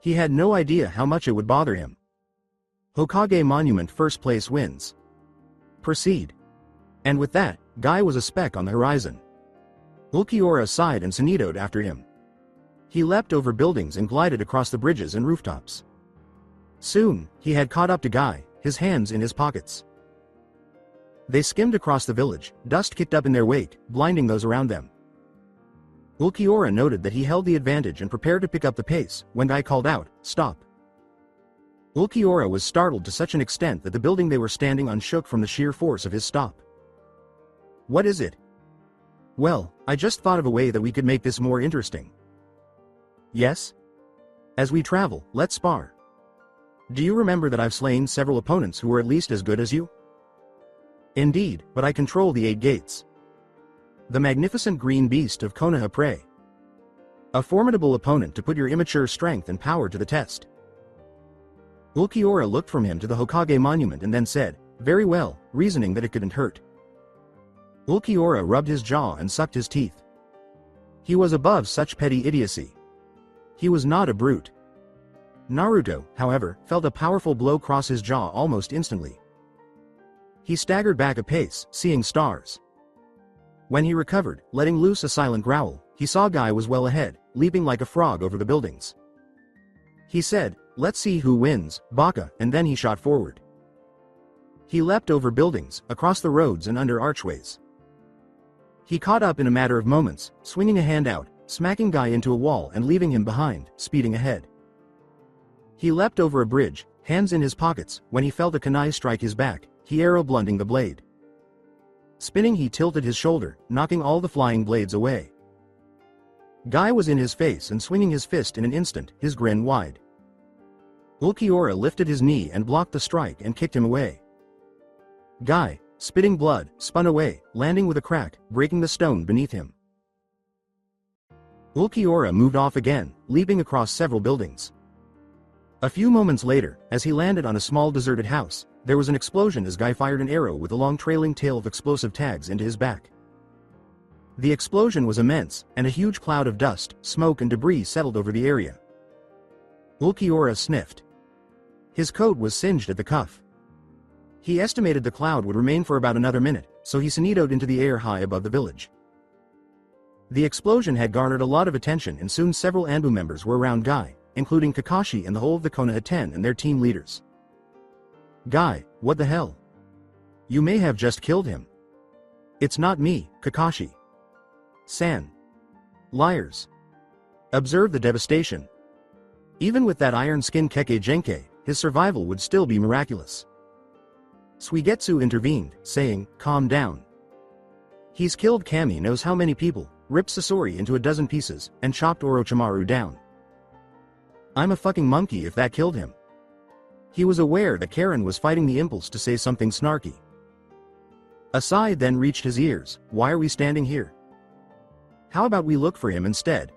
He had no idea how much it would bother him. Hokage Monument first place wins. Proceed. And with that, Guy was a speck on the horizon. Ulquiorra sighed and sonidoed after him. He leapt over buildings and glided across the bridges and rooftops. Soon, he had caught up to Guy, his hands in his pockets. They skimmed across the village, dust kicked up in their wake, blinding those around them. Ulquiorra noted that he held the advantage and prepared to pick up the pace, when Guy called out, "Stop." Ulquiorra was startled to such an extent that the building they were standing on shook from the sheer force of his stop. "What is it?" "Well, I just thought of a way that we could make this more interesting." "Yes? As we travel, let's spar. Do you remember that I've slain several opponents who were at least as good as you?" "Indeed, but I control the 8 gates. The magnificent green beast of Konoha prey. A formidable opponent to put your immature strength and power to the test." Ulquiorra looked from him to the Hokage monument and then said, "Very well," reasoning that it couldn't hurt. Ulquiorra rubbed his jaw and sucked his teeth. He was above such petty idiocy. He was not a brute. Naruto, however, felt a powerful blow cross his jaw almost instantly. He staggered back a pace, seeing stars. When he recovered, letting loose a silent growl, he saw Guy was well ahead, leaping like a frog over the buildings. He said, "Let's see who wins, Baka," and then he shot forward. He leapt over buildings, across the roads and under archways. He caught up in a matter of moments, swinging a hand out, smacking Guy into a wall and leaving him behind, speeding ahead. He leapt over a bridge, hands in his pockets, when he felt a kunai strike his back, he arrow blunting the blade. Spinning, he tilted his shoulder, knocking all the flying blades away. Guy was in his face and swinging his fist in an instant, his grin wide. Ulquiorra lifted his knee and blocked the strike and kicked him away. Guy, spitting blood, spun away, landing with a crack, breaking the stone beneath him. Ulquiorra moved off again, leaping across several buildings. A few moments later, as he landed on a small deserted house, there was an explosion as Guy fired an arrow with a long trailing tail of explosive tags into his back. The explosion was immense, and a huge cloud of dust, smoke and debris settled over the area. Ulquiorra sniffed. His coat was singed at the cuff. He estimated the cloud would remain for about another minute, so he sonidoed into the air high above the village. The explosion had garnered a lot of attention and soon several Anbu members were around Guy, including Kakashi and the whole of the Konoha 10 and their team leaders. "Guy, what the hell? You may have just killed him." "It's not me, Kakashi. San. Liars. Observe the devastation. Even with that iron skin Keke Genkai, his survival would still be miraculous. Suigetsu intervened, saying, "Calm down. He's killed Kami knows how many people, ripped Sasori into a dozen pieces, and chopped Orochimaru down. I'm a fucking monkey if that killed him." He was aware that Karen was fighting the impulse to say something snarky. A sigh then reached his ears. "Why are we standing here? How about we look for him instead?"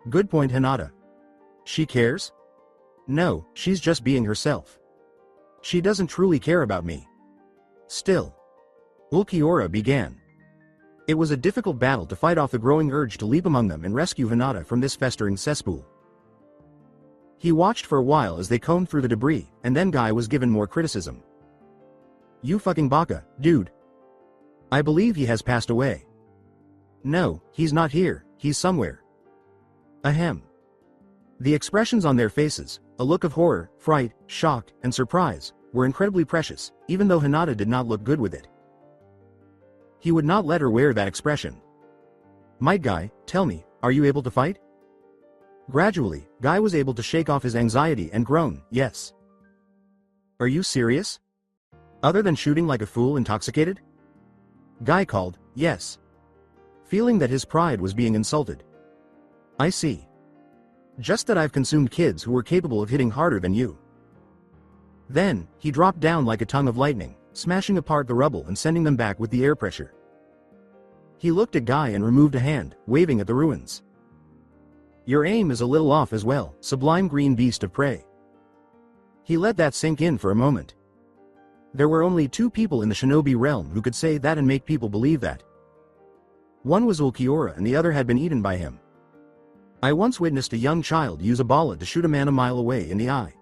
"Good point, Hinata. She cares?" "No, she's just being herself. She doesn't truly care about me." Still. Ulquiorra began. It was a difficult battle to fight off the growing urge to leap among them and rescue Hinata from this festering cesspool. He watched for a while as they combed through the debris, and then Guy was given more criticism. "You fucking baka, dude. I believe he has passed away." "No, he's not here, he's somewhere." Ahem. The expressions on their faces, a look of horror, fright, shock, and surprise, were incredibly precious, even though Hinata did not look good with it. He would not let her wear that expression. "Might Guy, tell me, are you able to fight?" Gradually, Guy was able to shake off his anxiety and groan, "Yes." "Are you serious? Other than shooting like a fool intoxicated?" Guy called, "Yes." Feeling that his pride was being insulted. "I see. Just that I've consumed kids who were capable of hitting harder than you." Then, he dropped down like a tongue of lightning, smashing apart the rubble and sending them back with the air pressure. He looked at Guy and removed a hand, waving at the ruins. "Your aim is a little off as well, sublime green beast of prey." He let that sink in for a moment. There were only two people in the shinobi realm who could say that and make people believe that. One was Ulquiorra and the other had been eaten by him. "I once witnessed a young child use a bala to shoot a man a mile away in the eye."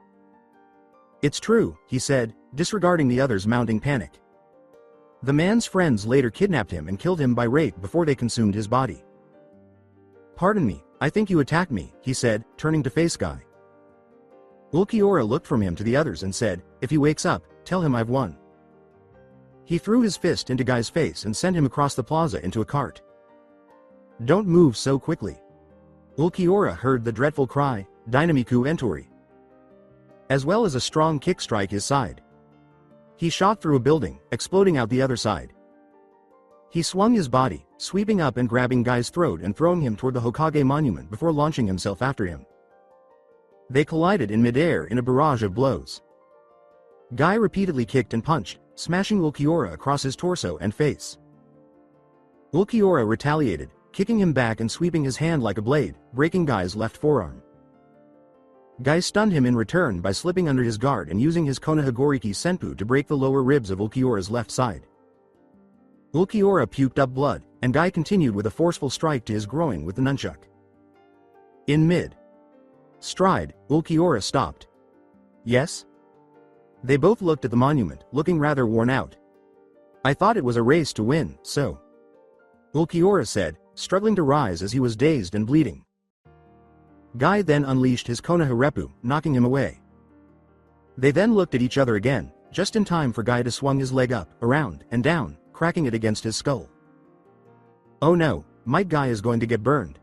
"It's true," he said, disregarding the other's mounting panic. "The man's friends later kidnapped him and killed him by rape before they consumed his body." "Pardon me, I think you attacked me," he said, turning to face Guy. Ulquiorra looked from him to the others and said, "If he wakes up, tell him I've won." He threw his fist into Guy's face and sent him across the plaza into a cart. "Don't move so quickly." Ulquiorra heard the dreadful cry, "Dynamiku Entori," as well as a strong kick strike his side. He shot through a building, exploding out the other side. He swung his body, sweeping up and grabbing Guy's throat and throwing him toward the Hokage monument before launching himself after him. They collided in midair in a barrage of blows. Guy repeatedly kicked and punched, smashing Ulquiorra across his torso and face. Ulquiorra retaliated, kicking him back and sweeping his hand like a blade, breaking Guy's left forearm. Guy stunned him in return by slipping under his guard and using his Konohagoriki Senpu to break the lower ribs of Ulquiorra's left side. Ulquiorra puked up blood, and Guy continued with a forceful strike to his groin with the nunchuck. In mid-stride, Ulquiorra stopped. "Yes?" They both looked at the monument, looking rather worn out. "I thought it was a race to win, so..." Ulquiorra said, struggling to rise as he was dazed and bleeding. Guy then unleashed his Konoha knocking him away. They then looked at each other again, just in time for Guy to swung his leg up, around, and down, cracking it against his skull. "Oh no, Might Guy is going to get burned."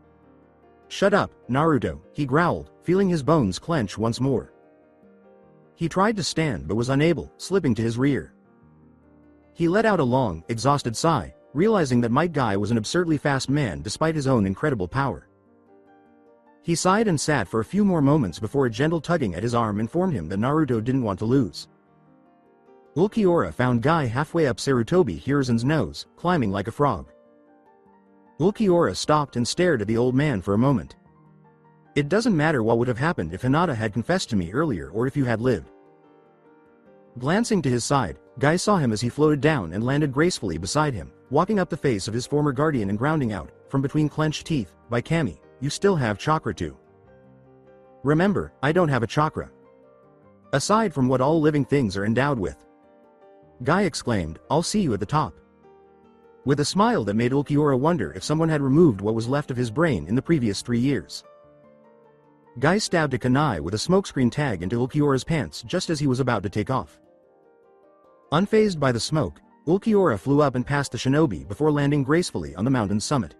"Shut up, Naruto," he growled, feeling his bones clench once more. He tried to stand but was unable, slipping to his rear. He let out a long, exhausted sigh, realizing that Might Guy was an absurdly fast man despite his own incredible power. He sighed and sat for a few more moments before a gentle tugging at his arm informed him that Naruto didn't want to lose. Ulquiorra found Guy halfway up Sarutobi Hiruzen's nose, climbing like a frog. Ulquiorra stopped and stared at the old man for a moment. "It doesn't matter what would have happened if Hinata had confessed to me earlier or if you had lived." Glancing to his side, Guy saw him as he floated down and landed gracefully beside him, walking up the face of his former guardian and grounding out, from between clenched teeth, "By Kami, you still have chakra too." "Remember, I don't have a chakra. Aside from what all living things are endowed with." Guy exclaimed, "I'll see you at the top." With a smile that made Ulquiorra wonder if someone had removed what was left of his brain in the previous 3 years. Guy stabbed a kunai with a smokescreen tag into Ulquiorra's pants just as he was about to take off. Unfazed by the smoke, Ulquiorra flew up and past the shinobi before landing gracefully on the mountain's summit.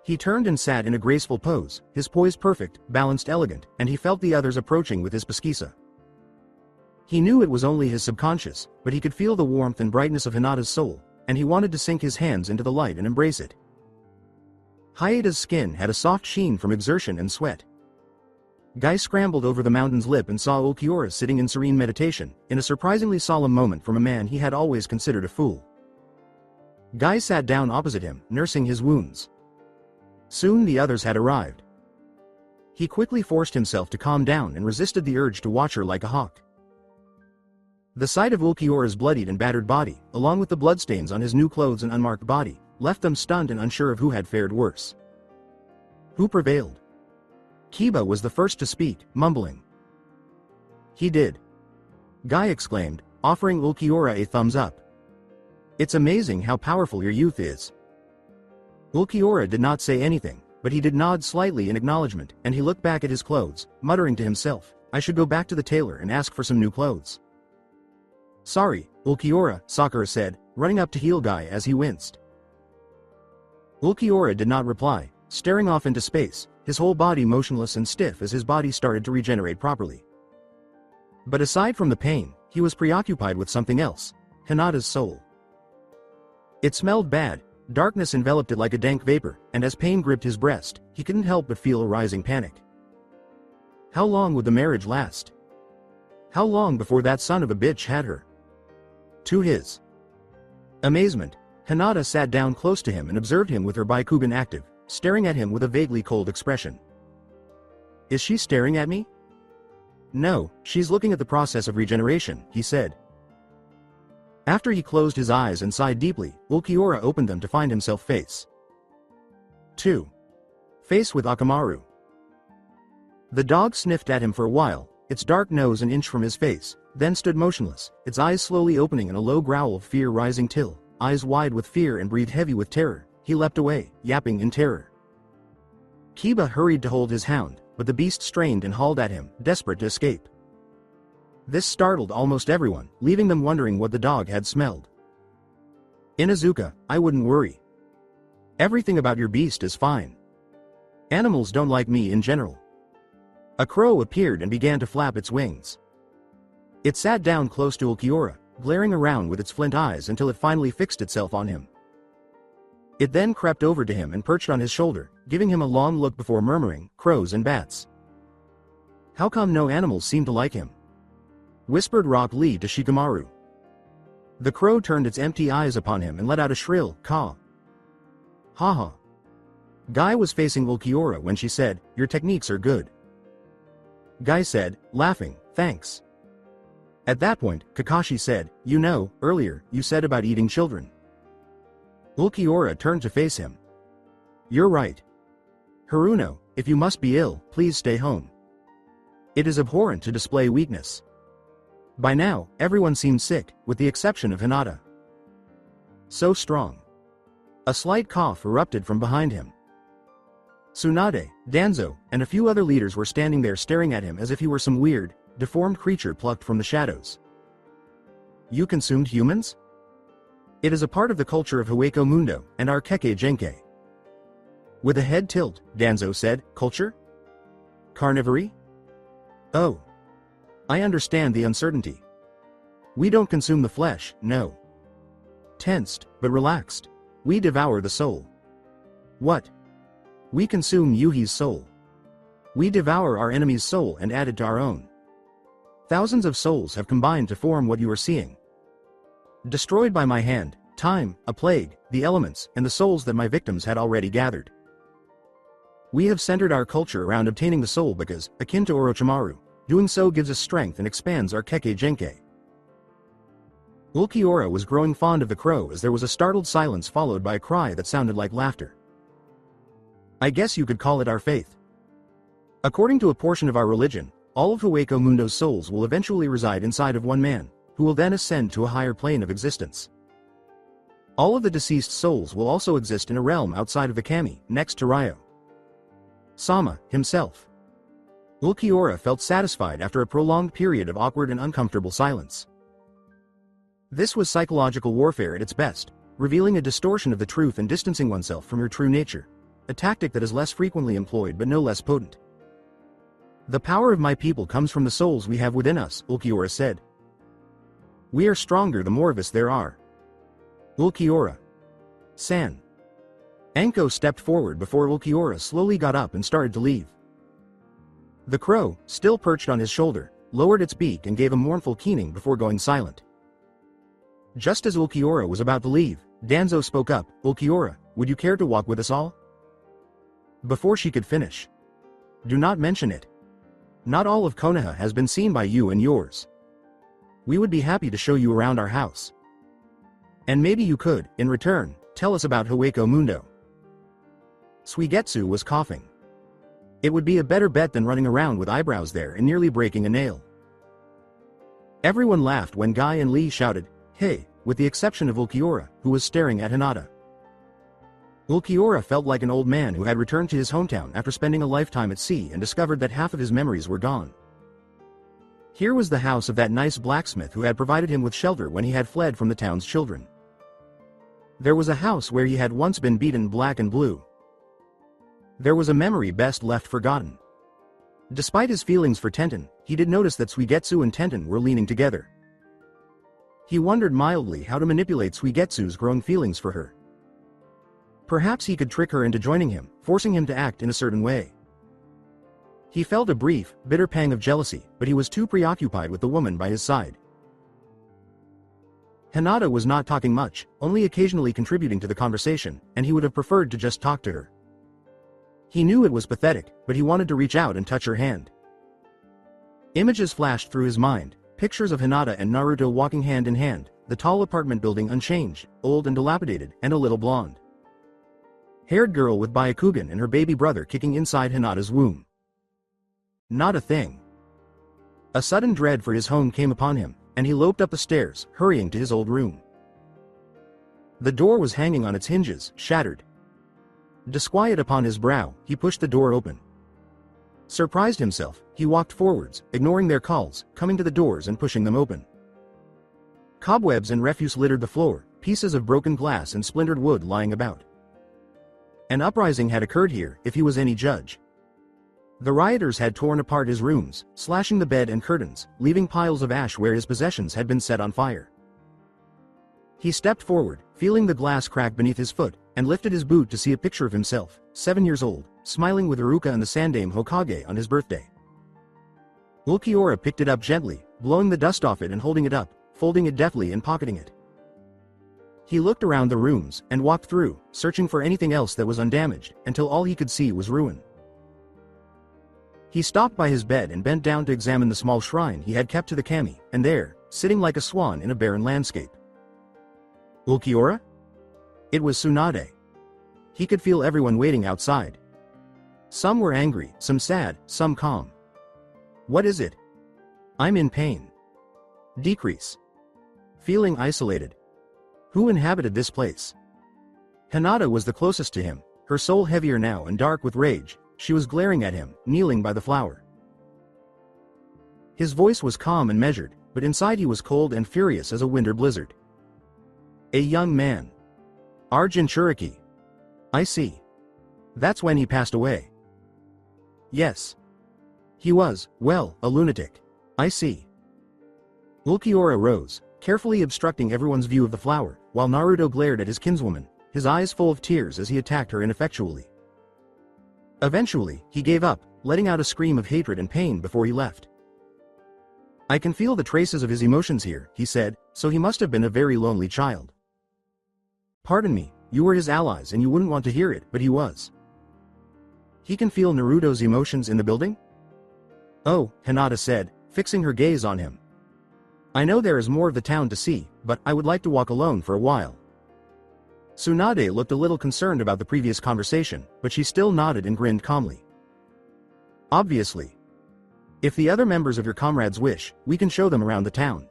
He turned and sat in a graceful pose, his poise perfect, balanced elegant, and he felt the others approaching with his pesquisa. He knew it was only his subconscious, but he could feel the warmth and brightness of Hinata's soul, and he wanted to sink his hands into the light and embrace it. Hayata's skin had a soft sheen from exertion and sweat. Guy scrambled over the mountain's lip and saw Ulquiorra sitting in serene meditation, in a surprisingly solemn moment from a man he had always considered a fool. Guy sat down opposite him, nursing his wounds. Soon the others had arrived. He quickly forced himself to calm down and resisted the urge to watch her like a hawk. The sight of Ulquiorra's bloodied and battered body, along with the bloodstains on his new clothes and unmarked body, left them stunned and unsure of who had fared worse. Who prevailed? Kiba was the first to speak, mumbling. He did. Guy exclaimed, offering Ulquiorra a thumbs up. It's amazing how powerful your youth is. Ulquiorra did not say anything, but he did nod slightly in acknowledgement, and he looked back at his clothes, muttering to himself, I should go back to the tailor and ask for some new clothes. Sorry, Ulquiorra, Sakura said, running up to heal Guy as he winced. Ulquiorra did not reply, staring off into space, his whole body motionless and stiff as his body started to regenerate properly. But aside from the pain, he was preoccupied with something else, Hinata's soul. It smelled bad, darkness enveloped it like a dank vapor, and as pain gripped his breast, he couldn't help but feel a rising panic. How long would the marriage last? How long before that son of a bitch had her? To his amazement, Hinata sat down close to him and observed him with her Byakugan active, staring at him with a vaguely cold expression. Is she staring at me? No, she's looking at the process of regeneration, he said. After he closed his eyes and sighed deeply, Ulquiorra opened them to find himself face with Akamaru. The dog sniffed at him for a while, its dark nose an inch from his face, then stood motionless, its eyes slowly opening in a low growl of fear rising till, eyes wide with fear and breathed heavy with terror, he leapt away, yapping in terror. Kiba hurried to hold his hound, but the beast strained and hauled at him, desperate to escape. This startled almost everyone, leaving them wondering what the dog had smelled. Inuzuka, I wouldn't worry. Everything about your beast is fine. Animals don't like me in general. A crow appeared and began to flap its wings. It sat down close to Ulquiorra, glaring around with its flint eyes until it finally fixed itself on him. It then crept over to him and perched on his shoulder, giving him a long look before murmuring, crows and bats. How come no animals seem to like him? Whispered Rock Lee to Shikamaru. The crow turned its empty eyes upon him and let out a shrill caw. Ha ha. Guy was facing Ulquiorra when she said, your techniques are good. Guy said, laughing, thanks. At that point, Kakashi said, you know, earlier, you said about eating children. Ulquiorra turned to face him. You're right. Haruno, if you must be ill, please stay home. It is abhorrent to display weakness. By now, everyone seemed sick, with the exception of Hinata. So strong. A slight cough erupted from behind him. Tsunade, Danzo, and a few other leaders were standing there staring at him as if he were some weird, deformed creature plucked from the shadows. You consumed humans? It is a part of the culture of Hueco Mundo and our Kekkei Genkai. With a head tilt, Danzo said, culture? Carnivory? Oh. I understand the uncertainty. We don't consume the flesh, no. Tensed, but relaxed. We devour the soul. What? We consume Yuhi's soul. We devour our enemy's soul and add it to our own. Thousands of souls have combined to form what you are seeing. Destroyed by my hand, time, a plague, the elements, and the souls that my victims had already gathered. We have centered our culture around obtaining the soul because, akin to Orochimaru, doing so gives us strength and expands our Kekkei Genkai. Ulquiorra was growing fond of the crow as there was a startled silence followed by a cry that sounded like laughter. I guess you could call it our faith. According to a portion of our religion, all of Hueco Mundo's souls will eventually reside inside of one man, who will then ascend to a higher plane of existence. All of the deceased souls will also exist in a realm outside of the Kami, next to Ryo Sama himself. Ulquiorra felt satisfied after a prolonged period of awkward and uncomfortable silence. This was psychological warfare at its best, revealing a distortion of the truth and distancing oneself from your true nature, a tactic that is less frequently employed but no less potent. The power of my people comes from the souls we have within us, Ulquiorra said. We are stronger the more of us there are. Ulquiorra. San. Anko stepped forward before Ulquiorra slowly got up and started to leave. The crow, still perched on his shoulder, lowered its beak and gave a mournful keening before going silent. Just as Ulquiorra was about to leave, Danzo spoke up. Ulquiorra, would you care to walk with us all? Before she could finish. Do not mention it. Not all of Konoha has been seen by you and yours. We would be happy to show you around our house. And maybe you could, in return, tell us about Hueco Mundo. Suigetsu was coughing. It would be a better bet than running around with eyebrows there and nearly breaking a nail. Everyone laughed when Guy and Lee shouted, "Hey," with the exception of Ulquiorra, who was staring at Hinata. Ulquiorra felt like an old man who had returned to his hometown after spending a lifetime at sea and discovered that half of his memories were gone. Here was the house of that nice blacksmith who had provided him with shelter when he had fled from the town's children. There was a house where he had once been beaten black and blue. There was a memory best left forgotten. Despite his feelings for Tenten, he did notice that Suigetsu and Tenten were leaning together. He wondered mildly how to manipulate Suigetsu's growing feelings for her. Perhaps he could trick her into joining him, forcing him to act in a certain way. He felt a brief, bitter pang of jealousy, but he was too preoccupied with the woman by his side. Hinata was not talking much, only occasionally contributing to the conversation, and he would have preferred to just talk to her. He knew it was pathetic, but he wanted to reach out and touch her hand. Images flashed through his mind, pictures of Hinata and Naruto walking hand in hand, the tall apartment building unchanged, old and dilapidated, and a little blonde haired girl with Byakugan and her baby brother kicking inside Hinata's womb. Not a thing. A sudden dread for his home came upon him, and he loped up the stairs, hurrying to his old room. The door was hanging on its hinges, shattered. Disquiet upon his brow, he pushed the door open. Surprised himself, he walked forwards, ignoring their calls, coming to the doors and pushing them open. Cobwebs and refuse littered the floor, pieces of broken glass and splintered wood lying about. An uprising had occurred here, if he was any judge. The rioters had torn apart his rooms, slashing the bed and curtains, leaving piles of ash where his possessions had been set on fire. He stepped forward, feeling the glass crack beneath his foot, and lifted his boot to see a picture of himself, 7 years old, smiling with Iruka and the Sandame Hokage on his birthday. Ulquiorra picked it up gently, blowing the dust off it and holding it up, folding it deftly and pocketing it. He looked around the rooms, and walked through, searching for anything else that was undamaged, until all he could see was ruin. He stopped by his bed and bent down to examine the small shrine he had kept to the kami, and there, sitting like a swan in a barren landscape. Ulquiorra? It was Tsunade. He could feel everyone waiting outside. Some were angry, some sad, some calm. What is it? I'm in pain. Decrease. Feeling isolated. Who inhabited this place? Hinata was the closest to him, her soul heavier now and dark with rage. She was glaring at him, kneeling by the flower. His voice was calm and measured, but inside he was cold and furious as a winter blizzard. A young man. Arjun Churiki. I see. That's when he passed away. Yes. He was, well, a lunatic. I see. Ulquiorra rose, carefully obstructing everyone's view of the flower, while Naruto glared at his kinswoman, his eyes full of tears as he attacked her ineffectually. Eventually, he gave up, letting out a scream of hatred and pain before he left. I can feel the traces of his emotions here, he said, so he must have been a very lonely child. Pardon me, you were his allies and you wouldn't want to hear it, but he was. He can feel Naruto's emotions in the building? Oh, Hinata said, fixing her gaze on him. I know there is more of the town to see, but I would like to walk alone for a while. Tsunade looked a little concerned about the previous conversation, but she still nodded and grinned calmly. Obviously. If the other members of your comrades wish, we can show them around the town.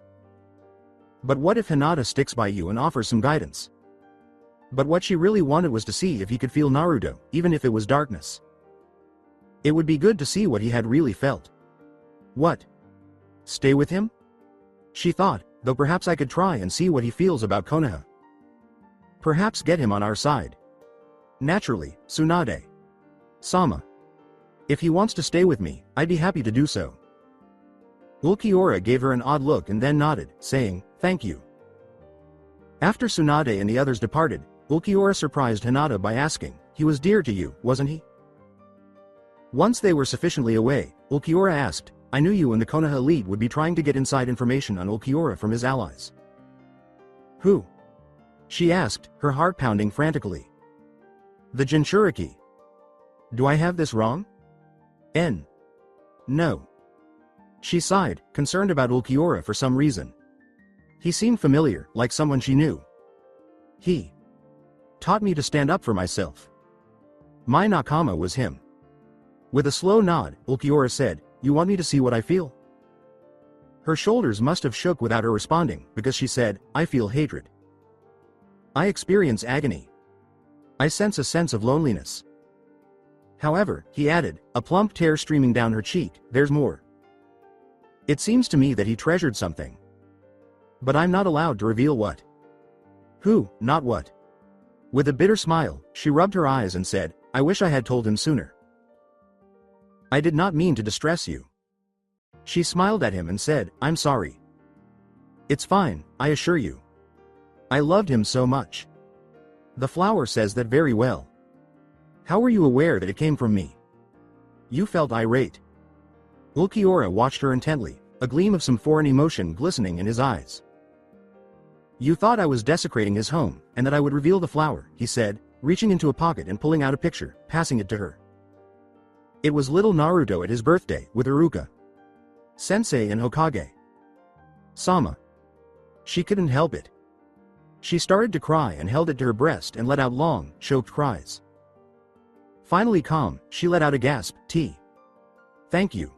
But what if Hinata sticks by you and offers some guidance? But what she really wanted was to see if he could feel Naruto, even if it was darkness. It would be good to see what he had really felt. What? Stay with him? She thought, though perhaps I could try and see what he feels about Konoha. Perhaps get him on our side. Naturally, Tsunade. Sama. If he wants to stay with me, I'd be happy to do so. Ulquiorra gave her an odd look and then nodded, saying, "Thank you." After Tsunade and the others departed, Ulquiorra surprised Hinata by asking, "He was dear to you, wasn't he?" Once they were sufficiently away, Ulquiorra asked, "I knew you and the Konoha elite would be trying to get inside information on Ulquiorra from his allies." "Who?" she asked, her heart pounding frantically. "The Jinchuriki. Do I have this wrong?" No. She sighed, concerned about Ulquiorra for some reason. He seemed familiar, like someone she knew. "He taught me to stand up for myself. My nakama was him." With a slow nod, Ulquiorra said, "You want me to see what I feel?" Her shoulders must have shook without her responding, because she said, "I feel hatred. I experience agony. I sense a sense of loneliness." However, he added, a plump tear streaming down her cheek, "There's more. It seems to me that he treasured something. But I'm not allowed to reveal what." "Who, not what?" With a bitter smile, she rubbed her eyes and said, "I wish I had told him sooner. I did not mean to distress you." She smiled at him and said, "I'm sorry. It's fine, I assure you. I loved him so much. The flower says that very well. How were you aware that it came from me?" "You felt irate." Ulquiorra watched her intently, a gleam of some foreign emotion glistening in his eyes. "You thought I was desecrating his home, and that I would reveal the flower," he said, reaching into a pocket and pulling out a picture, passing it to her. It was little Naruto at his birthday, with Iruka Sensei and Hokage Sama. She couldn't help it. She started to cry and held it to her breast and let out long, choked cries. Finally calm, she let out a gasp, "Thank you."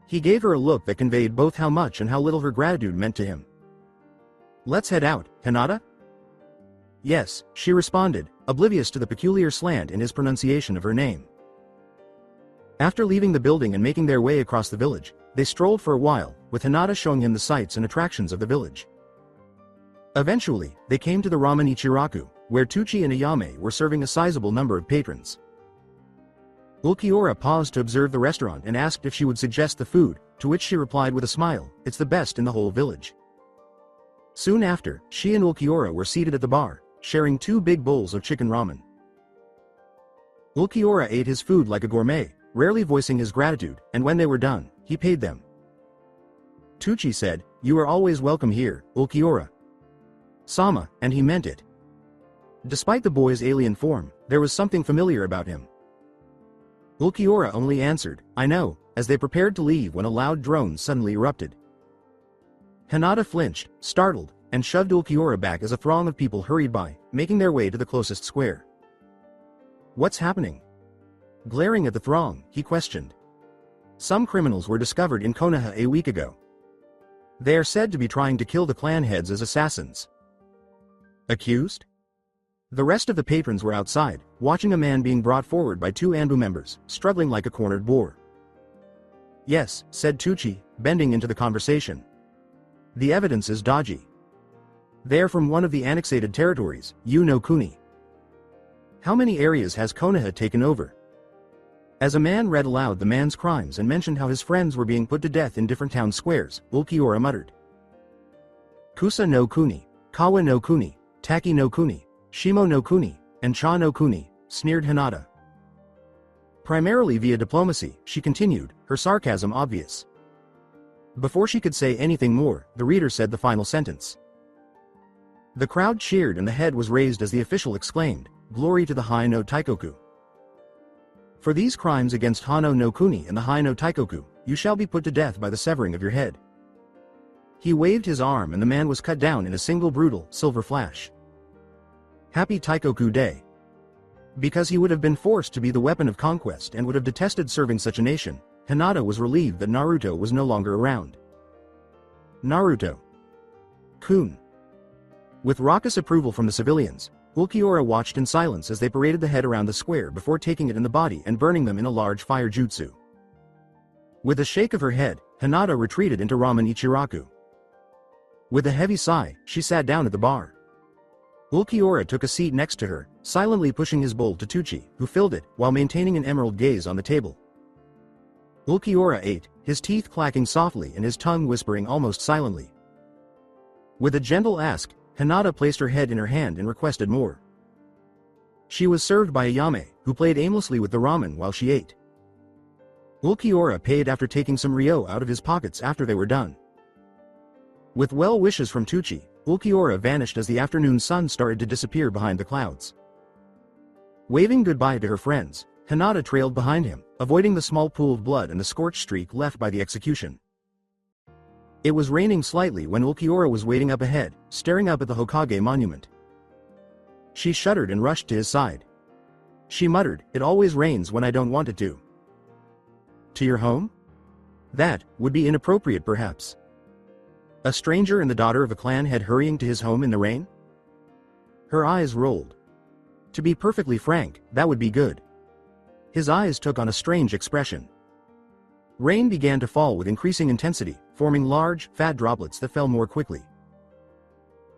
He gave her a look that conveyed both how much and how little her gratitude meant to him. "Let's head out, Hinata?" "Yes," she responded, oblivious to the peculiar slant in his pronunciation of her name. After leaving the building and making their way across the village, they strolled for a while, with Hinata showing him the sights and attractions of the village. Eventually, they came to the Ramen Ichiraku, where Tucci and Ayame were serving a sizable number of patrons. Ulquiorra paused to observe the restaurant and asked if she would suggest the food, to which she replied with a smile, "It's the best in the whole village." Soon after, she and Ulquiorra were seated at the bar, sharing 2 big bowls of chicken ramen. Ulquiorra ate his food like a gourmet, rarely voicing his gratitude, and when they were done, he paid them. Tucci said, "You are always welcome here, Ulquiorra Sama," and he meant it. Despite the boy's alien form, there was something familiar about him. Ulquiorra only answered, "I know," as they prepared to leave when a loud drone suddenly erupted. Hinata flinched, startled, and shoved Ulquiorra back as a throng of people hurried by, making their way to the closest square. "What's happening?" Glaring at the throng, he questioned. "Some criminals were discovered in Konoha a week ago. They are said to be trying to kill the clan heads as assassins." "Accused?" The rest of the patrons were outside, watching a man being brought forward by 2 Anbu members, struggling like a cornered boar. "Yes," said Tucci, bending into the conversation. "The evidence is dodgy. They are from one of the annexated territories, no Kuni. How many areas has Konoha taken over?" As a man read aloud the man's crimes and mentioned how his friends were being put to death in different town squares, Ulquiorra muttered. "Kusa no Kuni, Kawa no Kuni, Taki no Kuni, Shimo no Kuni, and Cha no Kuni," sneered Hinata. Primarily via diplomacy, she continued, her sarcasm obvious. Before she could say anything more, the reader said the final sentence. The crowd cheered and the head was raised as the official exclaimed, "Glory to the Hai no Taikoku. For these crimes against Hano no Kuni and the Hai no Taikoku, you shall be put to death by the severing of your head." He waved his arm and the man was cut down in a single brutal, silver flash. Happy Taikoku Day. Because he would have been forced to be the weapon of conquest and would have detested serving such a nation, Hinata was relieved that Naruto was no longer around. Naruto Kun. With raucous approval from the civilians, Ulquiorra watched in silence as they paraded the head around the square before taking it in the body and burning them in a large fire jutsu. With a shake of her head, Hinata retreated into Ramen Ichiraku. With a heavy sigh, she sat down at the bar. Ulquiorra took a seat next to her, silently pushing his bowl to Tucci, who filled it, while maintaining an emerald gaze on the table. Ulquiorra ate, his teeth clacking softly and his tongue whispering almost silently. With a gentle ask, Hinata placed her head in her hand and requested more. She was served by a yame, who played aimlessly with the ramen while she ate. Ulquiorra paid after taking some ryo out of his pockets after they were done. With well wishes from Tucci, Ulquiorra vanished as the afternoon sun started to disappear behind the clouds. Waving goodbye to her friends, Hinata trailed behind him, avoiding the small pool of blood and the scorched streak left by the execution. It was raining slightly when Ulquiorra was waiting up ahead, staring up at the Hokage monument. She shuddered and rushed to his side. She muttered, "It always rains when I don't want it to." "To your home? That would be inappropriate perhaps." A stranger and the daughter of a clan head hurrying to his home in the rain? Her eyes rolled. To be perfectly frank, that would be good. His eyes took on a strange expression. Rain began to fall with increasing intensity, forming large, fat droplets that fell more quickly.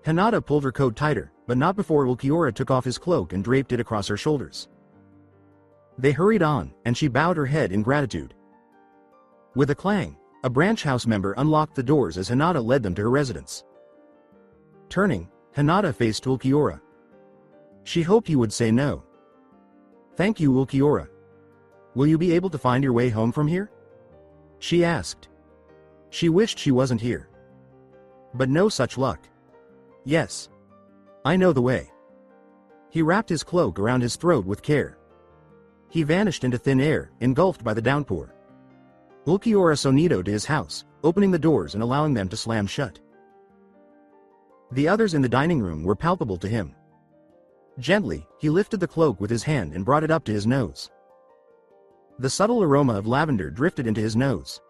Hinata pulled her coat tighter, but not before Ulquiorra took off his cloak and draped it across her shoulders. They hurried on, and she bowed her head in gratitude. With a clang, a branch house member unlocked the doors as Hinata led them to her residence. Turning, Hinata faced Ulquiorra. She hoped he would say no. "Thank you, Ulquiorra. Will you be able to find your way home from here?" she asked. She wished she wasn't here. But no such luck. "Yes. I know the way." He wrapped his cloak around his throat with care. He vanished into thin air, engulfed by the downpour. Ulquiorra sonido to his house, opening the doors and allowing them to slam shut. The others in the dining room were palpable to him. Gently, he lifted the cloak with his hand and brought it up to his nose. The subtle aroma of lavender drifted into his nose.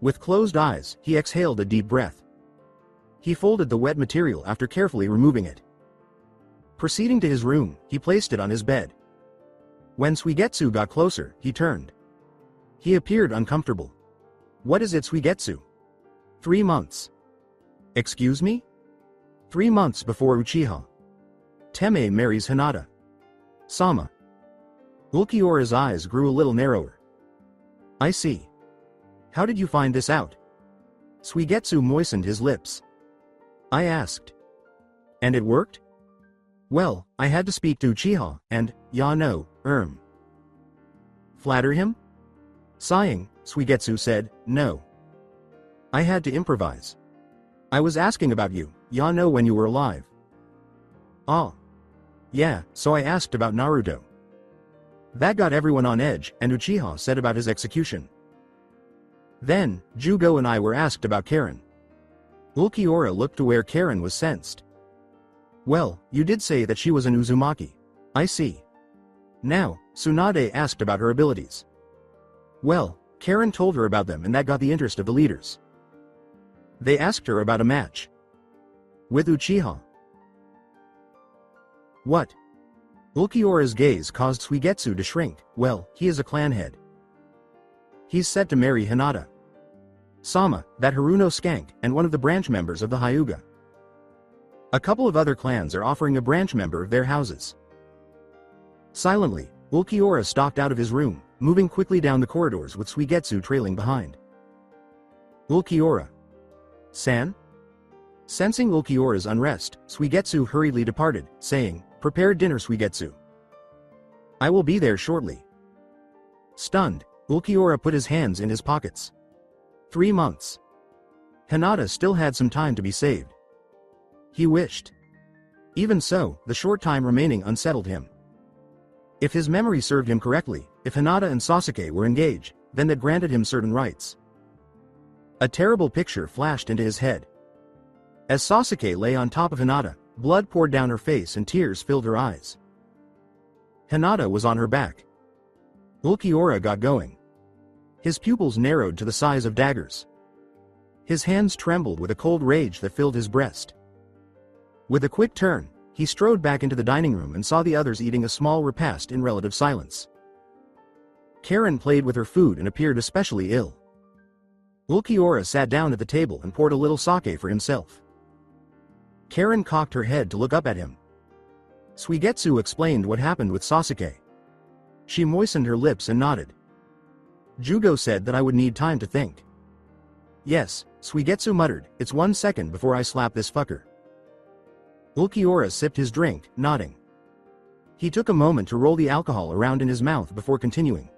With closed eyes, he exhaled a deep breath. He folded the wet material after carefully removing it. Proceeding to his room, he placed it on his bed. When Suigetsu got closer, he turned. He appeared uncomfortable. "What is it, Suigetsu?" 3 months. "Excuse me?" 3 months before Uchiha Teme marries Hinata. Sama. Ulquiorra's eyes grew a little narrower. "I see. How did you find this out?" Suigetsu moistened his lips. "I asked. And it worked?" "Well, I had to speak to Uchiha, and, Flatter him?" Sighing, Suigetsu said, "No. I had to improvise. I was asking about you, when you were alive." "Ah. Yeah, so I asked about Naruto." That got everyone on edge, and Uchiha said about his execution. Then, Jugo and I were asked about Karen. Ulquiorra looked to where Karen was sensed. "Well, you did say that she was an Uzumaki. I see. Now, Tsunade asked about her abilities. Well, Karen told her about them and that got the interest of the leaders. They asked her about a match. With Uchiha." "What?" Ulquiorra's gaze caused Suigetsu to shrink. "Well, he is a clan head. He's set to marry Hinata. Sama, that Haruno skank, and one of the branch members of the Hyuga. A couple of other clans are offering a branch member of their houses." Silently, Ulquiorra stalked out of his room, moving quickly down the corridors with Suigetsu trailing behind. "Ulquiorra. San?" Sensing Ulquiorra's unrest, Suigetsu hurriedly departed, saying, "Prepare dinner, Suigetsu. I will be there shortly." Stunned, Ulquiorra put his hands in his pockets. 3 months. Hinata still had some time to be saved. He wished. Even so, the short time remaining unsettled him. If his memory served him correctly, if Hinata and Sasuke were engaged, then that granted him certain rights. A terrible picture flashed into his head. As Sasuke lay on top of Hinata, blood poured down her face and tears filled her eyes. Hinata was on her back. Ulquiorra got going. His pupils narrowed to the size of daggers. His hands trembled with a cold rage that filled his breast. With a quick turn, he strode back into the dining room and saw the others eating a small repast in relative silence. Karen played with her food and appeared especially ill. Ulquiorra sat down at the table and poured a little sake for himself. Karen cocked her head to look up at him. Suigetsu explained what happened with Sasuke. She moistened her lips and nodded. Jugo said that I would need time to think. Yes, Suigetsu muttered, it's 1 second before I slap this fucker. Ulquiorra sipped his drink, nodding. He took a moment to roll the alcohol around in his mouth before continuing.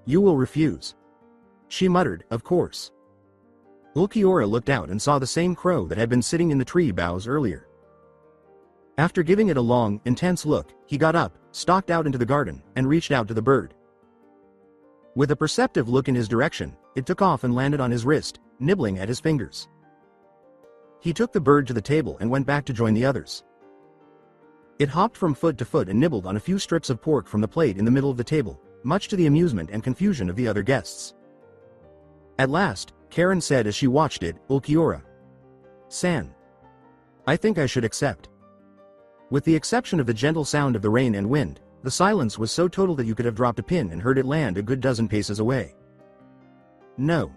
You will refuse. She muttered, of course. Ulquiorra looked out and saw the same crow that had been sitting in the tree boughs earlier. After giving it a long, intense look, he got up, stalked out into the garden, and reached out to the bird. With a perceptive look in his direction, it took off and landed on his wrist, nibbling at his fingers. He took the bird to the table and went back to join the others. It hopped from foot to foot and nibbled on a few strips of pork from the plate in the middle of the table, much to the amusement and confusion of the other guests. At last, Karen said as she watched it, Ulquiorra-san. I think I should accept. With the exception of the gentle sound of the rain and wind, the silence was so total that you could have dropped a pin and heard it land a good dozen paces away. No.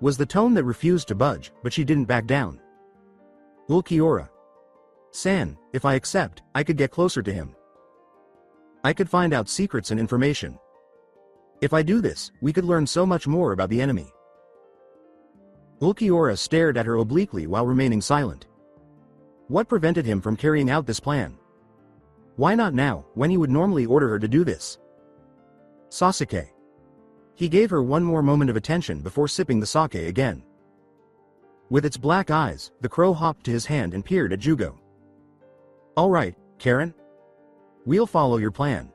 Was the tone that refused to budge, but she didn't back down. Ulquiorra-san, if I accept, I could get closer to him. I could find out secrets and information. If I do this, we could learn so much more about the enemy. Ulquiorra stared at her obliquely while remaining silent. What prevented him from carrying out this plan? Why not now, when he would normally order her to do this? Sasuke. He gave her one more moment of attention before sipping the sake again. With its black eyes, the crow hopped to his hand and peered at Jugo. All right, Karen. We'll follow your plan.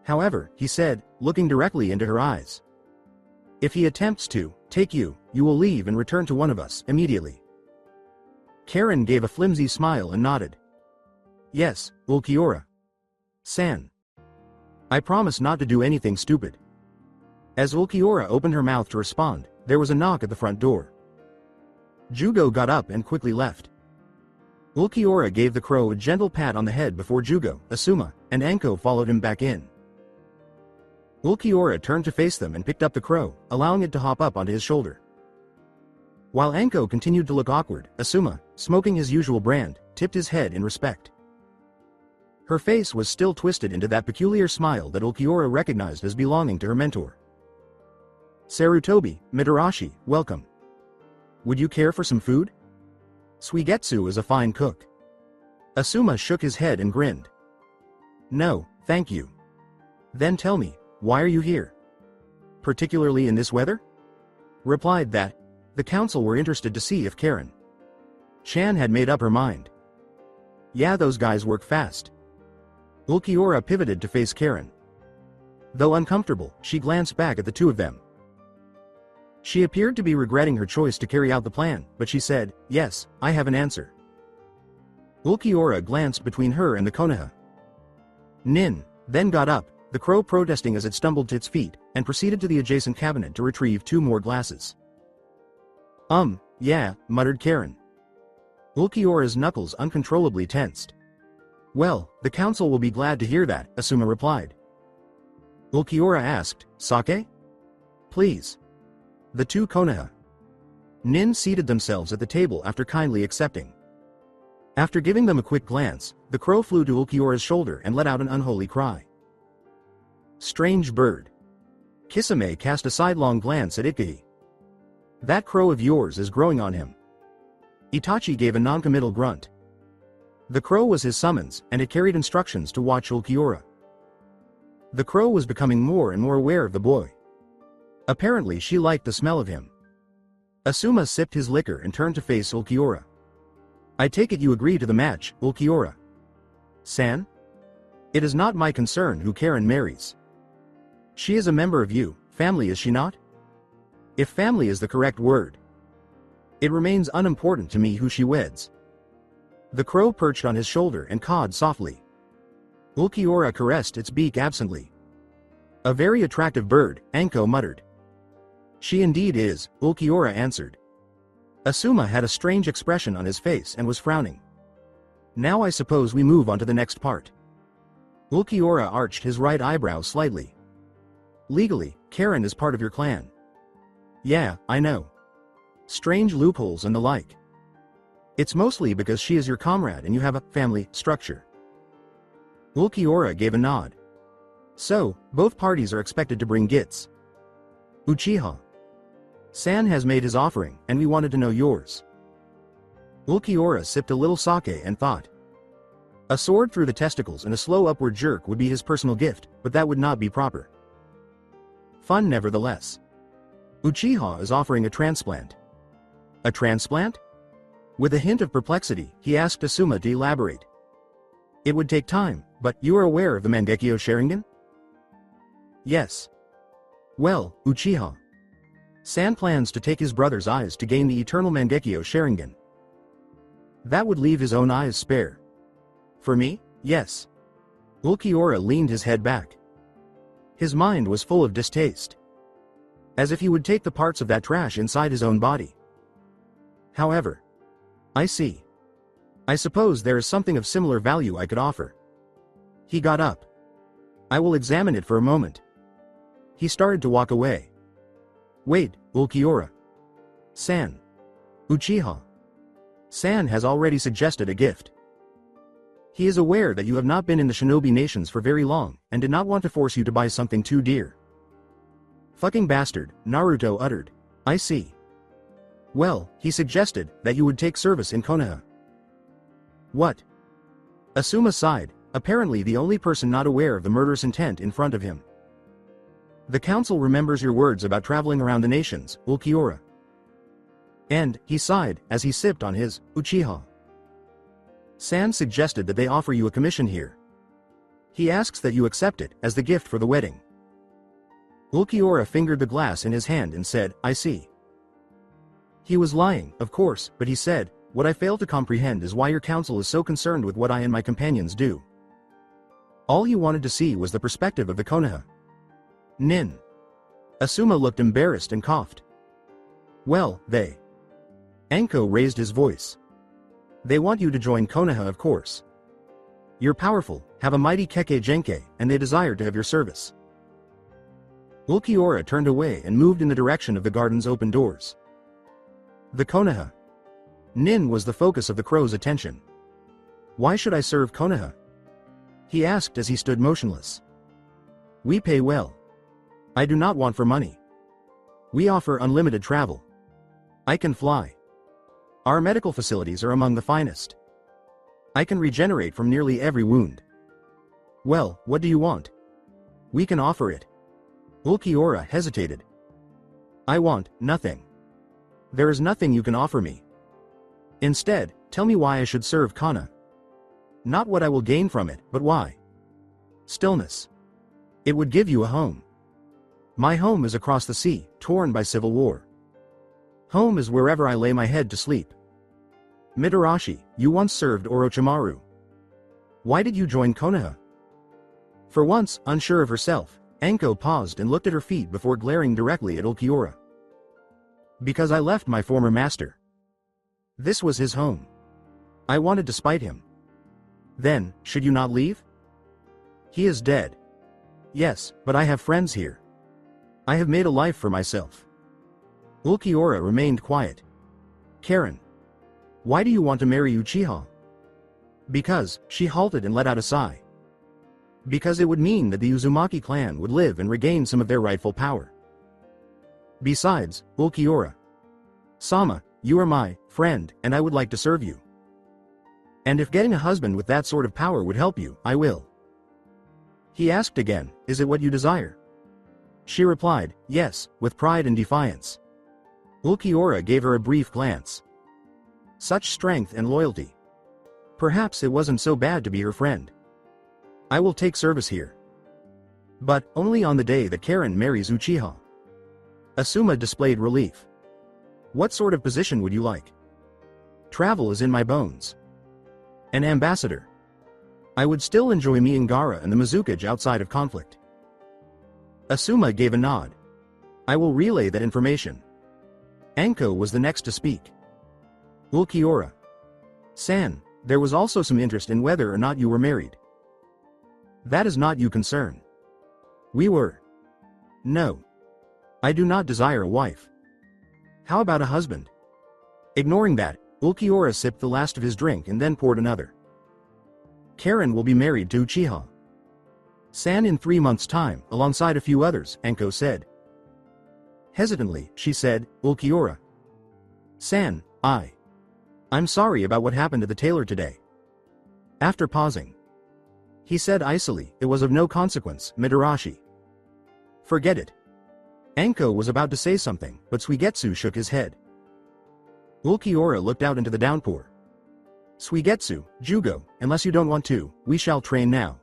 However, he said, looking directly into her eyes. If he attempts to take you, you will leave and return to one of us immediately. Karen gave a flimsy smile and nodded. Yes, Ulquiorra-san. I promise not to do anything stupid. As Ulquiorra opened her mouth to respond, there was a knock at the front door. Jugo got up and quickly left. Ulquiorra gave the crow a gentle pat on the head before Jugo, Asuma, and Anko followed him back in. Ulquiorra turned to face them and picked up the crow, allowing it to hop up onto his shoulder. While Anko continued to look awkward, Asuma, smoking his usual brand, tipped his head in respect. Her face was still twisted into that peculiar smile that Ulquiorra recognized as belonging to her mentor. Sarutobi, Mitarashi, welcome. Would you care for some food? Suigetsu is a fine cook. Asuma shook his head and grinned. No, thank you. Then tell me, why are you here? Particularly in this weather? Replied that. The council were interested to see if Karen Chan had made up her mind. Yeah, those guys work fast. Ulquiorra pivoted to face Karen. Though uncomfortable, she glanced back at the two of them. She appeared to be regretting her choice to carry out the plan, but she said, yes, I have an answer. Ulquiorra glanced between her and the Konoha. Nin then got up, the crow protesting as it stumbled to its feet, and proceeded to the adjacent cabinet to retrieve 2 more glasses. Yeah, muttered Karen. Ulquiorra's knuckles uncontrollably tensed. Well, the council will be glad to hear that, Asuma replied. Ulquiorra asked, sake? Please. The 2 Konoha Nin seated themselves at the table after kindly accepting. After giving them a quick glance, the crow flew to Ulquiorra's shoulder and let out an unholy cry. Strange bird. Kisame cast a sidelong glance at Ikahi. That crow of yours is growing on him. Itachi gave a non-committal grunt. The crow was his summons, and it carried instructions to watch Ulquiorra. The crow was becoming more and more aware of the boy. Apparently she liked the smell of him. Asuma sipped his liquor and turned to face Ulquiorra. I take it you agree to the match, Ulquiorra-san? It is not my concern who Karen marries. She is a member of you, family is she not? If family is the correct word. It remains unimportant to me who she weds. The crow perched on his shoulder and cawed softly. Ulquiorra caressed its beak absently. A very attractive bird, Anko muttered. She indeed is, Ulquiorra answered. Asuma had a strange expression on his face and was frowning. Now I suppose we move on to the next part. Ulquiorra arched his right eyebrow slightly. Legally, Karen is part of your clan. Yeah, I know. Strange loopholes and the like. It's mostly because she is your comrade and you have a family structure. Ulquiorra gave a nod. So, both parties are expected to bring gifts. Uchiha. San has made his offering, and we wanted to know yours. Ulquiorra sipped a little sake and thought. A sword through the testicles and a slow upward jerk would be his personal gift, but that would not be proper. Fun nevertheless. Uchiha is offering a transplant. A transplant? With a hint of perplexity, he asked Asuma to elaborate. It would take time, but you are aware of the Mangekyo Sharingan? Yes. Well, Uchiha. San plans to take his brother's eyes to gain the eternal Mangekyo Sharingan. That would leave his own eyes spare. For me, yes. Ulquiorra leaned his head back. His mind was full of distaste. As if he would take the parts of that trash inside his own body. However. I see. I suppose there is something of similar value I could offer. He got up. I will examine it for a moment. He started to walk away. Wait, Ulquiorra. San. Uchiha. San has already suggested a gift. He is aware that you have not been in the shinobi nations for very long, and did not want to force you to buy something too dear. Fucking bastard, Naruto uttered. I see. Well, he suggested that you would take service in Konoha. What? Asuma sighed, apparently the only person not aware of the murderous intent in front of him. The council remembers your words about traveling around the nations, Ulquiorra. And, he sighed, as he sipped on his, Uchiha. San suggested that they offer you a commission here. He asks that you accept it, as the gift for the wedding. Ulquiorra fingered the glass in his hand and said, I see. He was lying, of course, but he said, what I fail to comprehend is why your council is so concerned with what I and my companions do. All he wanted to see was the perspective of the Konoha. Nin. Asuma looked embarrassed and coughed. Well, they. Anko raised his voice. They want you to join Konoha, of course. You're powerful, have a mighty Kekkei Genkai, and they desire to have your service. Ulquiorra turned away and moved in the direction of the garden's open doors. The Konoha. Nin was the focus of the crow's attention. Why should I serve Konoha? He asked as he stood motionless. We pay well. I do not want for money. We offer unlimited travel. I can fly. Our medical facilities are among the finest. I can regenerate from nearly every wound. Well, what do you want? We can offer it. Ulquiorra hesitated. I want nothing. There is nothing you can offer me. Instead, tell me why I should serve Kana. Not what I will gain from it, but why. Stillness. It would give you a home. My home is across the sea, torn by civil war. Home is wherever I lay my head to sleep. Mitarashi, you once served Orochimaru. Why did you join Konoha? For once, unsure of herself, Anko paused and looked at her feet before glaring directly at Ulquiorra. Because I left my former master. This was his home. I wanted to spite him. Then, should you not leave? He is dead. Yes, but I have friends here. I have made a life for myself. Ulquiorra remained quiet. Karen. Why do you want to marry Uchiha? Because, she halted and let out a sigh. Because it would mean that the Uzumaki clan would live and regain some of their rightful power. Besides, Ulquiorra. Sama, you are my friend, and I would like to serve you. And if getting a husband with that sort of power would help you, I will. He asked again, is it what you desire? She replied, yes, with pride and defiance. Ulquiorra gave her a brief glance. Such strength and loyalty. Perhaps it wasn't so bad to be her friend. I will take service here. But, only on the day that Karen marries Uchiha. Asuma displayed relief. What sort of position would you like? Travel is in my bones. An ambassador. I would still enjoy meeting Gaara and the Mizukage outside of conflict. Asuma gave a nod. I will relay that information. Anko was the next to speak. Ulquiorra. San, there was also some interest in whether or not you were married. That is not you concern. We were. No. I do not desire a wife. How about a husband? Ignoring that, Ulquiorra sipped the last of his drink and then poured another. Karen will be married to Uchiha. San in 3 months' time, alongside a few others, Anko said. Hesitantly, she said, Ulquiorra. San, I'm sorry about what happened to the tailor today. After pausing, he said icily, it was of no consequence, Midarashi. Forget it. Anko was about to say something, but Suigetsu shook his head. Ulquiorra looked out into the downpour. Suigetsu, Jugo, unless you don't want to, we shall train now.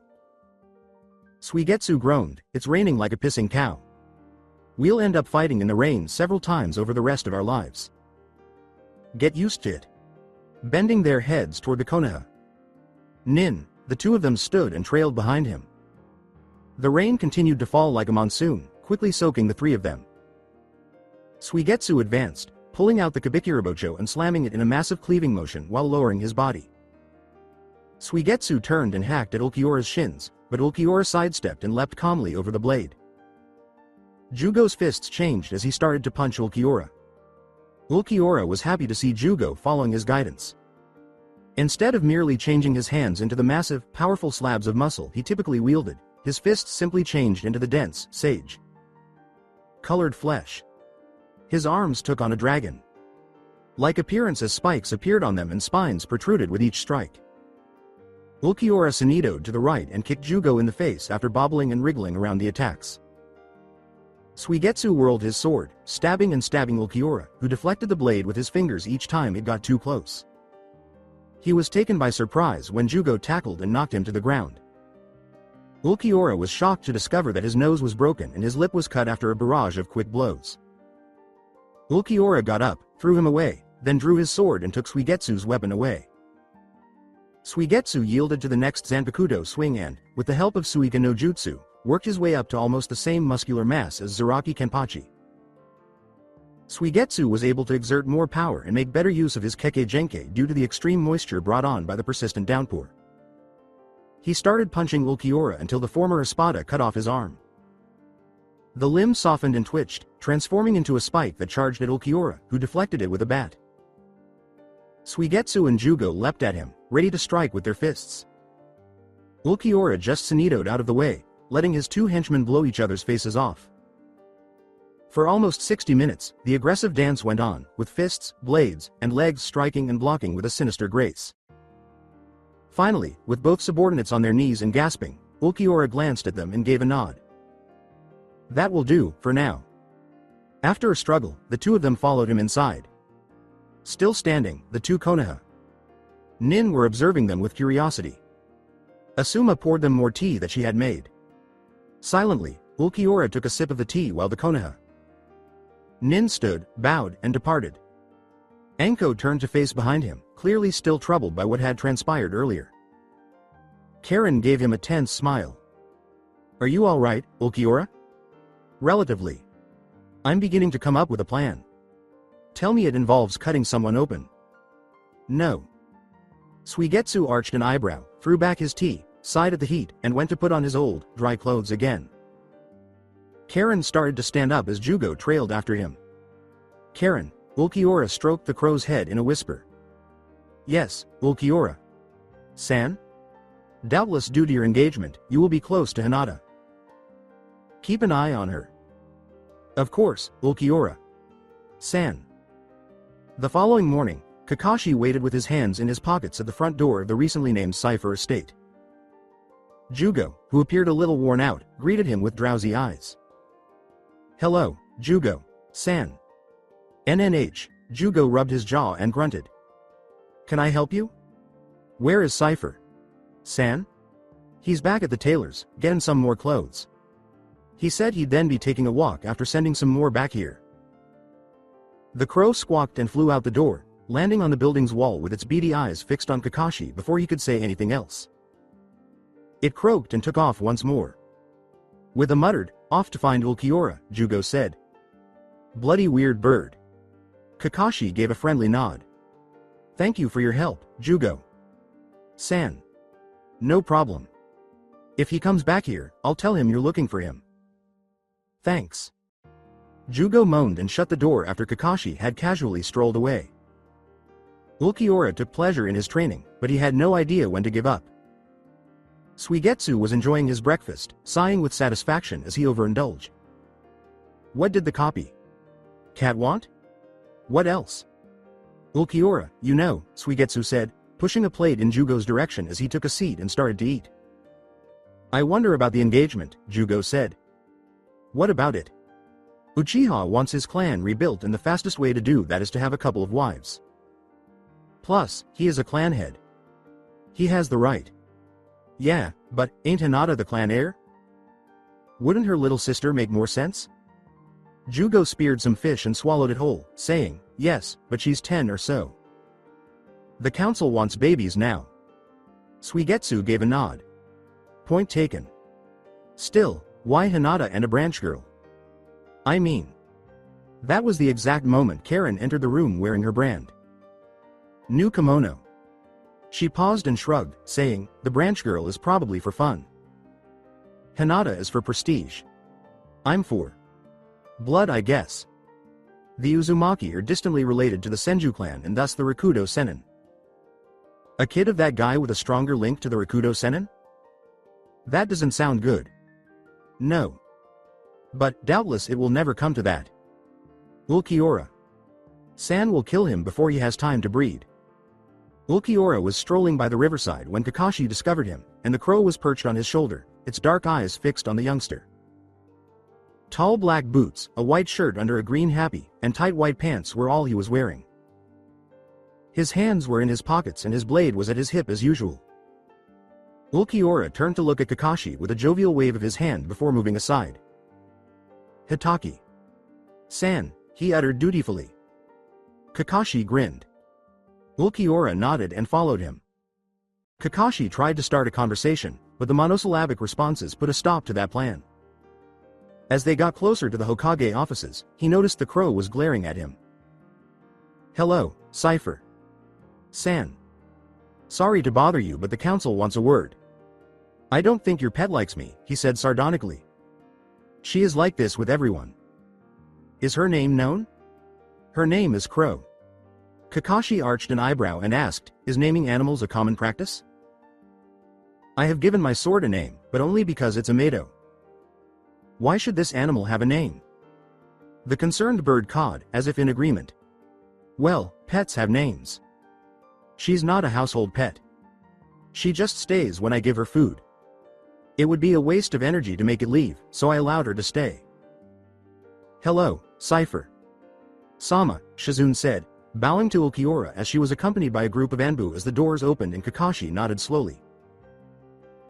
Suigetsu groaned, it's raining like a pissing cow. We'll end up fighting in the rain several times over the rest of our lives. Get used to it. Bending their heads toward the Konoha. Nin, the two of them stood and trailed behind him. The rain continued to fall like a monsoon, quickly soaking the three of them. Suigetsu advanced, pulling out the Kabikirabocho and slamming it in a massive cleaving motion while lowering his body. Suigetsu turned and hacked at Ulquiorra's shins, but Ulquiorra sidestepped and leapt calmly over the blade. Jugo's fists changed as he started to punch Ulquiorra. Ulquiorra was happy to see Jugo following his guidance. Instead of merely changing his hands into the massive, powerful slabs of muscle he typically wielded, his fists simply changed into the dense, sage-colored flesh. His arms took on a dragon-like appearance as spikes appeared on them and spines protruded with each strike. Ulquiorra sonidoed to the right and kicked Jugo in the face after bobbling and wriggling around the attacks. Suigetsu whirled his sword, stabbing and stabbing Ulquiorra, who deflected the blade with his fingers each time it got too close. He was taken by surprise when Jugo tackled and knocked him to the ground. Ulquiorra was shocked to discover that his nose was broken and his lip was cut after a barrage of quick blows. Ulquiorra got up, threw him away, then drew his sword and took Suigetsu's weapon away. Suigetsu yielded to the next Zanpakuto swing and, with the help of Suika no Jutsu, worked his way up to almost the same muscular mass as Zaraki Kenpachi. Suigetsu was able to exert more power and make better use of his Kekkei Genkai due to the extreme moisture brought on by the persistent downpour. He started punching Ulquiorra until the former espada cut off his arm. The limb softened and twitched, transforming into a spike that charged at Ulquiorra, who deflected it with a bat. Suigetsu and Jugo leapt at him, ready to strike with their fists. Ulquiorra just sonidoed out of the way, letting his two henchmen blow each other's faces off. For almost 60 minutes, the aggressive dance went on, with fists, blades, and legs striking and blocking with a sinister grace. Finally, with both subordinates on their knees and gasping, Ulquiorra glanced at them and gave a nod. That will do, for now. After a struggle, the two of them followed him inside. Still standing, the two Konoha Nin were observing them with curiosity. Asuma poured them more tea that she had made. Silently, Ulquiorra took a sip of the tea while the Konoha Nin stood, bowed, and departed. Anko turned to face behind him, clearly still troubled by what had transpired earlier. Karen gave him a tense smile. Are you all right, Ulquiorra? Relatively. I'm beginning to come up with a plan. Tell me it involves cutting someone open. No. Suigetsu arched an eyebrow, threw back his tea, sighed at the heat, and went to put on his old, dry clothes again. Karen started to stand up as Jugo trailed after him. Karen, Ulquiorra stroked the crow's head in a whisper. Yes, Ulquiorra. San? Doubtless due to your engagement, you will be close to Hinata. Keep an eye on her. Of course, Ulquiorra. San. The following morning, Kakashi waited with his hands in his pockets at the front door of the recently named Cifer estate. Jugo, who appeared a little worn out, greeted him with drowsy eyes. Hello, Jugo, San. NNH, Jugo rubbed his jaw and grunted. Can I help you? Where is Cifer? San? He's back at the tailor's, getting some more clothes. He said he'd then be taking a walk after sending some more back here. The crow squawked and flew out the door, landing on the building's wall with its beady eyes fixed on Kakashi before he could say anything else. It croaked and took off once more. With a muttered, off to find Ulquiorra, Jugo said. Bloody weird bird. Kakashi gave a friendly nod. Thank you for your help, Jugo. San. No problem. If he comes back here, I'll tell him you're looking for him. Thanks. Jugo moaned and shut the door after Kakashi had casually strolled away. Ulquiorra took pleasure in his training, but he had no idea when to give up. Suigetsu was enjoying his breakfast, sighing with satisfaction as he overindulged. What did the copy Cat want? What else? Ulquiorra, you know, Suigetsu said, pushing a plate in Jugo's direction as he took a seat and started to eat. I wonder about the engagement, Jugo said. What about it? Uchiha wants his clan rebuilt, and the fastest way to do that is to have a couple of wives. Plus, he is a clan head. He has the right. Yeah, but ain't Hinata the clan heir? Wouldn't her little sister make more sense? Jugo speared some fish and swallowed it whole, saying, yes, but she's 10 or so. The council wants babies now. Suigetsu gave a nod. Point taken. Still, why Hinata and a branch girl? I mean. That was the exact moment Karen entered the room wearing her brand new kimono. She paused and shrugged, saying, the branch girl is probably for fun. Hinata is for prestige. I'm for blood, I guess. The Uzumaki are distantly related to the Senju clan and thus the Rakudo Senin. A kid of that guy with a stronger link to the Rakudo Senin? That doesn't sound good. No. But, doubtless it will never come to that. Ulquiorra San will kill him before he has time to breed. Ulquiorra was strolling by the riverside when Kakashi discovered him, and the crow was perched on his shoulder, its dark eyes fixed on the youngster. Tall black boots, a white shirt under a green happy, and tight white pants were all he was wearing. His hands were in his pockets and his blade was at his hip as usual. Ulquiorra turned to look at Kakashi with a jovial wave of his hand before moving aside. Hitaki. San, he uttered dutifully. Kakashi grinned. Ulquiorra nodded and followed him. Kakashi tried to start a conversation, but the monosyllabic responses put a stop to that plan. As they got closer to the Hokage offices, he noticed the crow was glaring at him. Hello, Cifer. San. Sorry to bother you, but the council wants a word. I don't think your pet likes me, he said sardonically. She is like this with everyone. Is her name known? Her name is Crow. Kakashi arched an eyebrow and asked, is naming animals a common practice? I have given my sword a name, but only because it's a Mado. Why should this animal have a name? The concerned bird cawed, as if in agreement. Well, pets have names. She's not a household pet. She just stays when I give her food. It would be a waste of energy to make it leave, so I allowed her to stay. Hello, Cifer. Sama, Shizune said, bowing to Ulquiorra as she was accompanied by a group of Anbu as the doors opened and Kakashi nodded slowly.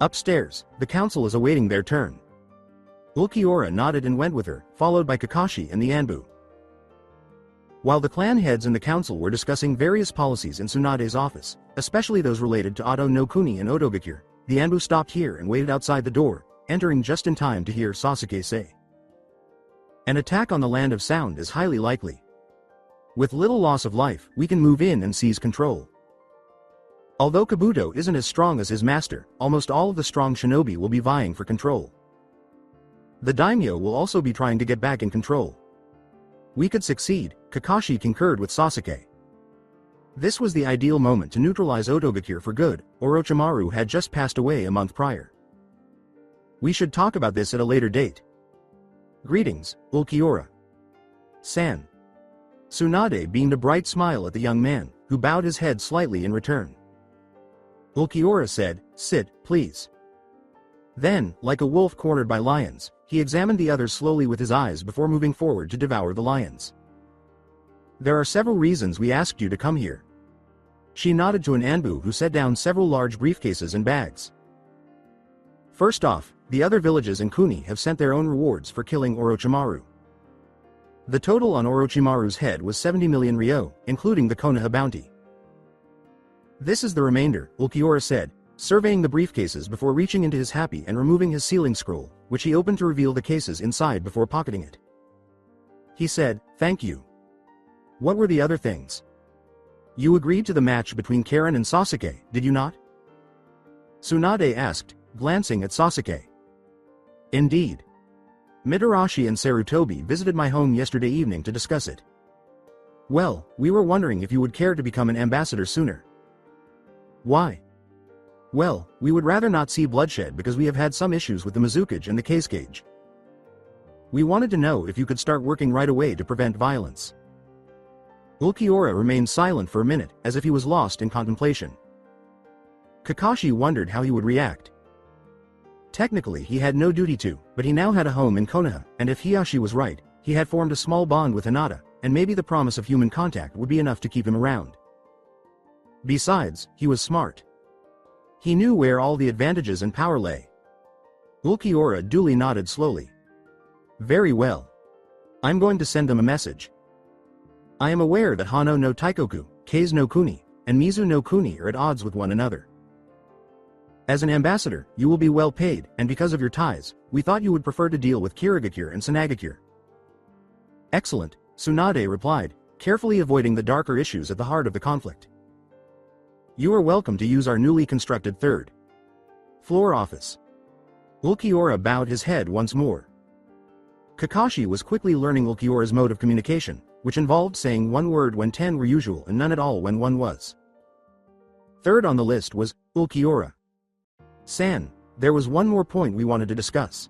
Upstairs, the council is awaiting their turn. Ulquiorra nodded and went with her, followed by Kakashi and the Anbu. While the clan heads and the council were discussing various policies in Tsunade's office, especially those related to Oto no Kuni and Otogakure, the Anbu stopped here and waited outside the door, entering just in time to hear Sasuke say, an attack on the land of sound is highly likely. With little loss of life, we can move in and seize control. Although Kabuto isn't as strong as his master, almost all of the strong shinobi will be vying for control. The daimyo will also be trying to get back in control. We could succeed, Kakashi concurred with Sasuke. This was the ideal moment to neutralize Otogakure for good. Orochimaru had just passed away a month prior. We should talk about this at a later date. Greetings, Ulquiorra. San. Tsunade beamed a bright smile at the young man, who bowed his head slightly in return. Ulquiorra said, sit, please. Then, like a wolf cornered by lions, he examined the others slowly with his eyes before moving forward to devour the lions. There are several reasons we asked you to come here. She nodded to an Anbu who set down several large briefcases and bags. First off, the other villages in Kuni have sent their own rewards for killing Orochimaru. The total on Orochimaru's head was 70 million ryo, including the Konoha bounty. This is the remainder, Ulquiorra said, surveying the briefcases before reaching into his happy and removing his sealing scroll, which he opened to reveal the cases inside before pocketing it. He said, thank you. What were the other things? You agreed to the match between Karen and Sasuke, did you not? Tsunade asked, glancing at Sasuke. Indeed. Mitarashi and Sarutobi visited my home yesterday evening to discuss it. Well, we were wondering if you would care to become an ambassador sooner. Why? Well, we would rather not see bloodshed because we have had some issues with the Mizukage and the Case Cage. We wanted to know if you could start working right away to prevent violence. Ulquiorra remained silent for a minute, as if he was lost in contemplation. Kakashi wondered how he would react. Technically he had no duty to, but he now had a home in Konoha, and if Hiyashi was right, he had formed a small bond with Hinata, and maybe the promise of human contact would be enough to keep him around. Besides, he was smart. He knew where all the advantages and power lay. Ulquiorra duly nodded slowly. Very well. I'm going to send them a message. I am aware that Hano no Taikoku, Kei's no Kuni, and Mizu no Kuni are at odds with one another. As an ambassador, you will be well paid, and because of your ties, we thought you would prefer to deal with Kirigakure and Sanagakure. Excellent, Tsunade replied, carefully avoiding the darker issues at the heart of the conflict. You are welcome to use our newly constructed third floor office. Ulquiorra bowed his head once more. Kakashi was quickly learning Ulquiorra's mode of communication, which involved saying one word when 10 were usual and none at all when one was. Third on the list was Ulquiorra. San, there was one more point we wanted to discuss.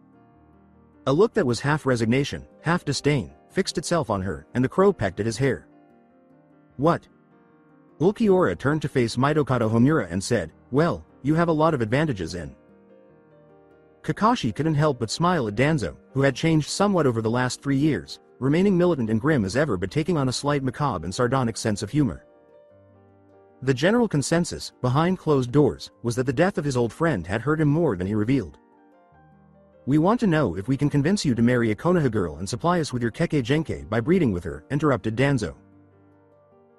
A look that was half resignation, half disdain, fixed itself on her, and the crow pecked at his hair. What? Ulquiorra turned to face Mitokado Homura and said, well, you have a lot of advantages in. Kakashi couldn't help but smile at Danzo, who had changed somewhat over the last 3 years, remaining militant and grim as ever but taking on a slight macabre and sardonic sense of humor. The general consensus, behind closed doors, was that the death of his old friend had hurt him more than he revealed. We want to know if we can convince you to marry a Konoha girl and supply us with your Kekkei Genkei by breeding with her, interrupted Danzo.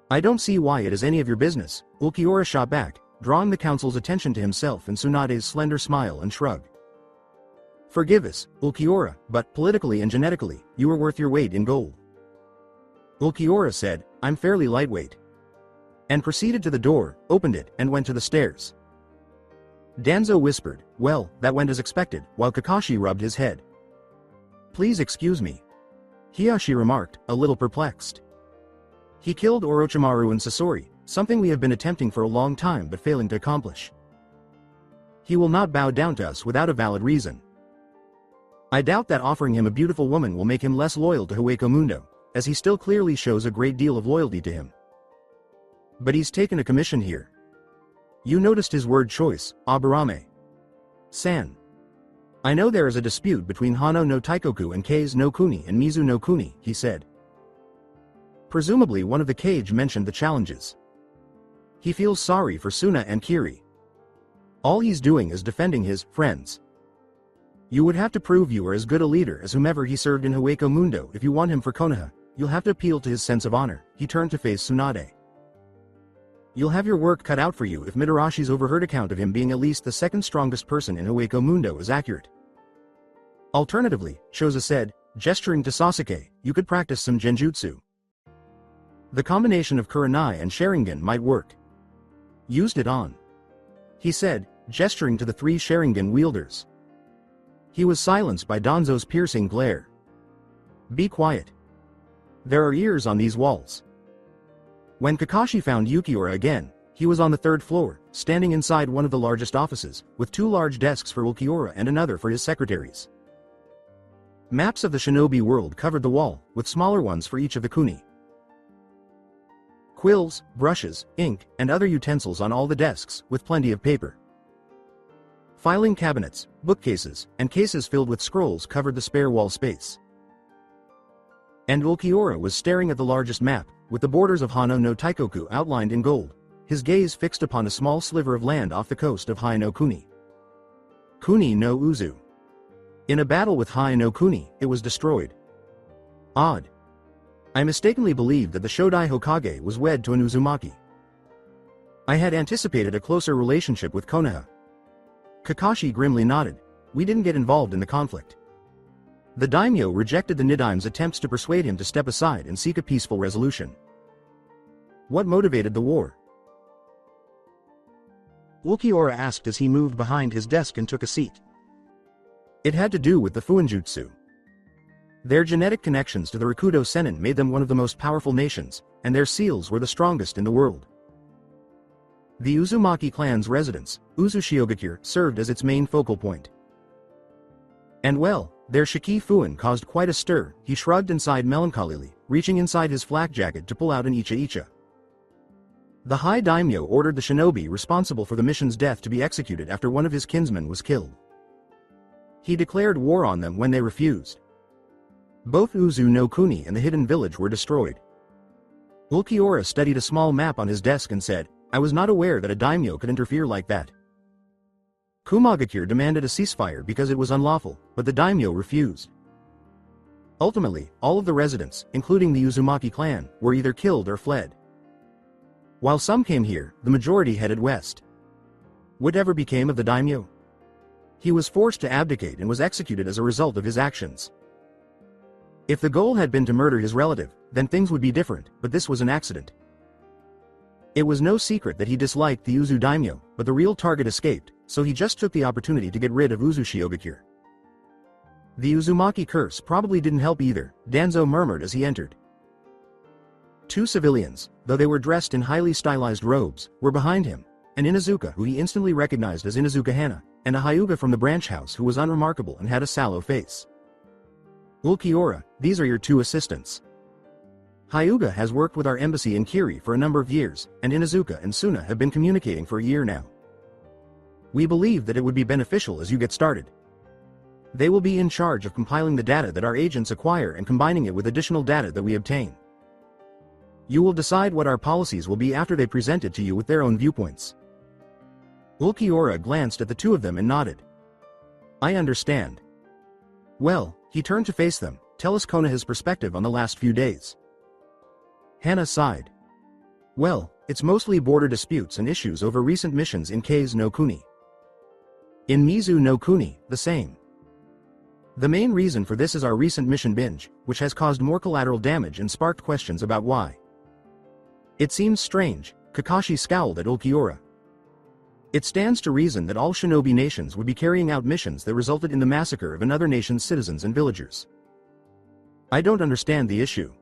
I don't see why it is any of your business, Ulquiorra shot back, drawing the council's attention to himself and Tsunade's slender smile and shrug. Forgive us, Ulquiorra, but politically and genetically, you are worth your weight in gold. Ulquiorra said, I'm fairly lightweight. And proceeded to the door, opened it, and went to the stairs. Danzo whispered, well, that went as expected, while Kakashi rubbed his head. Please excuse me. Hiyashi remarked, a little perplexed. He killed Orochimaru and Sasori, something we have been attempting for a long time but failing to accomplish. He will not bow down to us without a valid reason. I doubt that offering him a beautiful woman will make him less loyal to Hueco Mundo, as he still clearly shows a great deal of loyalty to him. But he's taken a commission here. You noticed his word choice, Aburame. San. I know there is a dispute between Hano no Taikoku and Kei's no Kuni and Mizu no Kuni, he said. Presumably one of the Kage mentioned the challenges. He feels sorry for Suna and Kiri. All he's doing is defending his friends. You would have to prove you are as good a leader as whomever he served in Hueco Mundo if you want him for Konoha. You'll have to appeal to his sense of honor. He turned to face Tsunade. You'll have your work cut out for you if Mitorashi's overheard account of him being at least the second strongest person in Hueco Mundo is accurate. Alternatively, Shoza said, gesturing to Sasuke, you could practice some genjutsu. The combination of Kurenai and Sharingan might work. Used it on. He said, gesturing to the 3 Sharingan wielders. He was silenced by Danzo's piercing glare. Be quiet. There are ears on these walls. When Kakashi found Ulquiorra again, he was on the 3rd floor, standing inside one of the largest offices, with 2 large desks for Ulquiorra and another for his secretaries. Maps of the shinobi world covered the wall, with smaller ones for each of the kuni. Quills, brushes, ink, and other utensils on all the desks, with plenty of paper. Filing cabinets, bookcases, and cases filled with scrolls covered the spare wall space. And Ulquiorra was staring at the largest map, with the borders of Hano no Taikoku outlined in gold, his gaze fixed upon a small sliver of land off the coast of Hai no Kuni. Kuni no Uzu. In a battle with Hai no Kuni, it was destroyed. Odd. I mistakenly believed that the Shodai Hokage was wed to an Uzumaki. I had anticipated a closer relationship with Konoha. Kakashi grimly nodded. We didn't get involved in the conflict. The daimyo rejected the Nidaime's attempts to persuade him to step aside and seek a peaceful resolution. What motivated the war? Ulquiorra asked as he moved behind his desk and took a seat. It had to do with the Fuinjutsu. Their genetic connections to the Rakudo Sennin made them one of the most powerful nations, and their seals were the strongest in the world. The Uzumaki clan's residence, Uzushiogakure, served as its main focal point. And well, Their Shiki Fuin caused quite a stir. He shrugged and sighed melancholily, reaching inside his flak jacket to pull out an icha-icha. The High Daimyo ordered the shinobi responsible for the mission's death to be executed after one of his kinsmen was killed. He declared war on them when they refused. Both Uzu no Kuni and the hidden village were destroyed. Ulquiorra studied a small map on his desk and said, "I was not aware that a daimyo could interfere like that." Kumagakure demanded a ceasefire because it was unlawful, but the daimyo refused. Ultimately, all of the residents, including the Uzumaki clan, were either killed or fled. While some came here, the majority headed west. Whatever became of the daimyo? He was forced to abdicate and was executed as a result of his actions. If the goal had been to murder his relative, then things would be different, but this was an accident. It was no secret that he disliked the Uzu daimyo, but the real target escaped, so he just took the opportunity to get rid of Uzu Shiogakure. The Uzumaki curse probably didn't help either, Danzo murmured as he entered. Two civilians, though they were dressed in highly stylized robes, were behind him, an Inuzuka who he instantly recognized as Inuzuka Hana, and a Hyuga from the branch house who was unremarkable and had a sallow face. Ulquiorra, these are your two assistants. Hyuga has worked with our embassy in Kiri for a number of years, and Inuzuka and Suna have been communicating for a year now. We believe that it would be beneficial as you get started. They will be in charge of compiling the data that our agents acquire and combining it with additional data that we obtain. You will decide what our policies will be after they present it to you with their own viewpoints. Ulquiorra glanced at the two of them and nodded. I understand. Well, he turned to face them. Tell us Konoha's perspective on the last few days. Hana sighed. Well, it's mostly border disputes and issues over recent missions in Kei's no Kuni. In Mizu no Kuni, the same. The main reason for this is our recent mission binge, which has caused more collateral damage and sparked questions about why. It seems strange, Kakashi scowled at Ulquiorra. It stands to reason that all shinobi nations would be carrying out missions that resulted in the massacre of another nation's citizens and villagers. I don't understand the issue.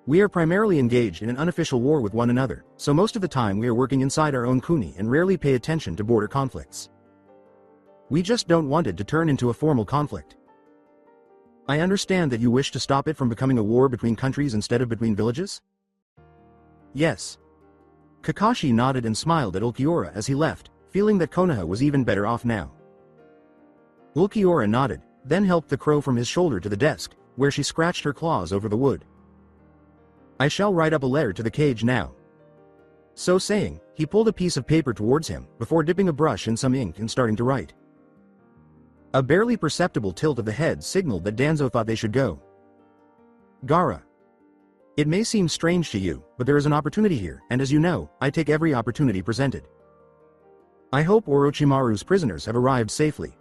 We are primarily engaged in an unofficial war with one another, so most of the time we are working inside our own kuni and rarely pay attention to border conflicts. We just don't want it to turn into a formal conflict. I understand that you wish to stop it from becoming a war between countries instead of between villages? Yes. Kakashi nodded and smiled at Ulquiorra as he left, feeling that Konoha was even better off now. Ulquiorra nodded, then helped the crow from his shoulder to the desk, where she scratched her claws over the wood. I shall write up a letter to the cage now. So saying, he pulled a piece of paper towards him, before dipping a brush in some ink and starting to write. A barely perceptible tilt of the head signaled that Danzo thought they should go. Gaara. It may seem strange to you, but there is an opportunity here, and as you know, I take every opportunity presented. I hope Orochimaru's prisoners have arrived safely.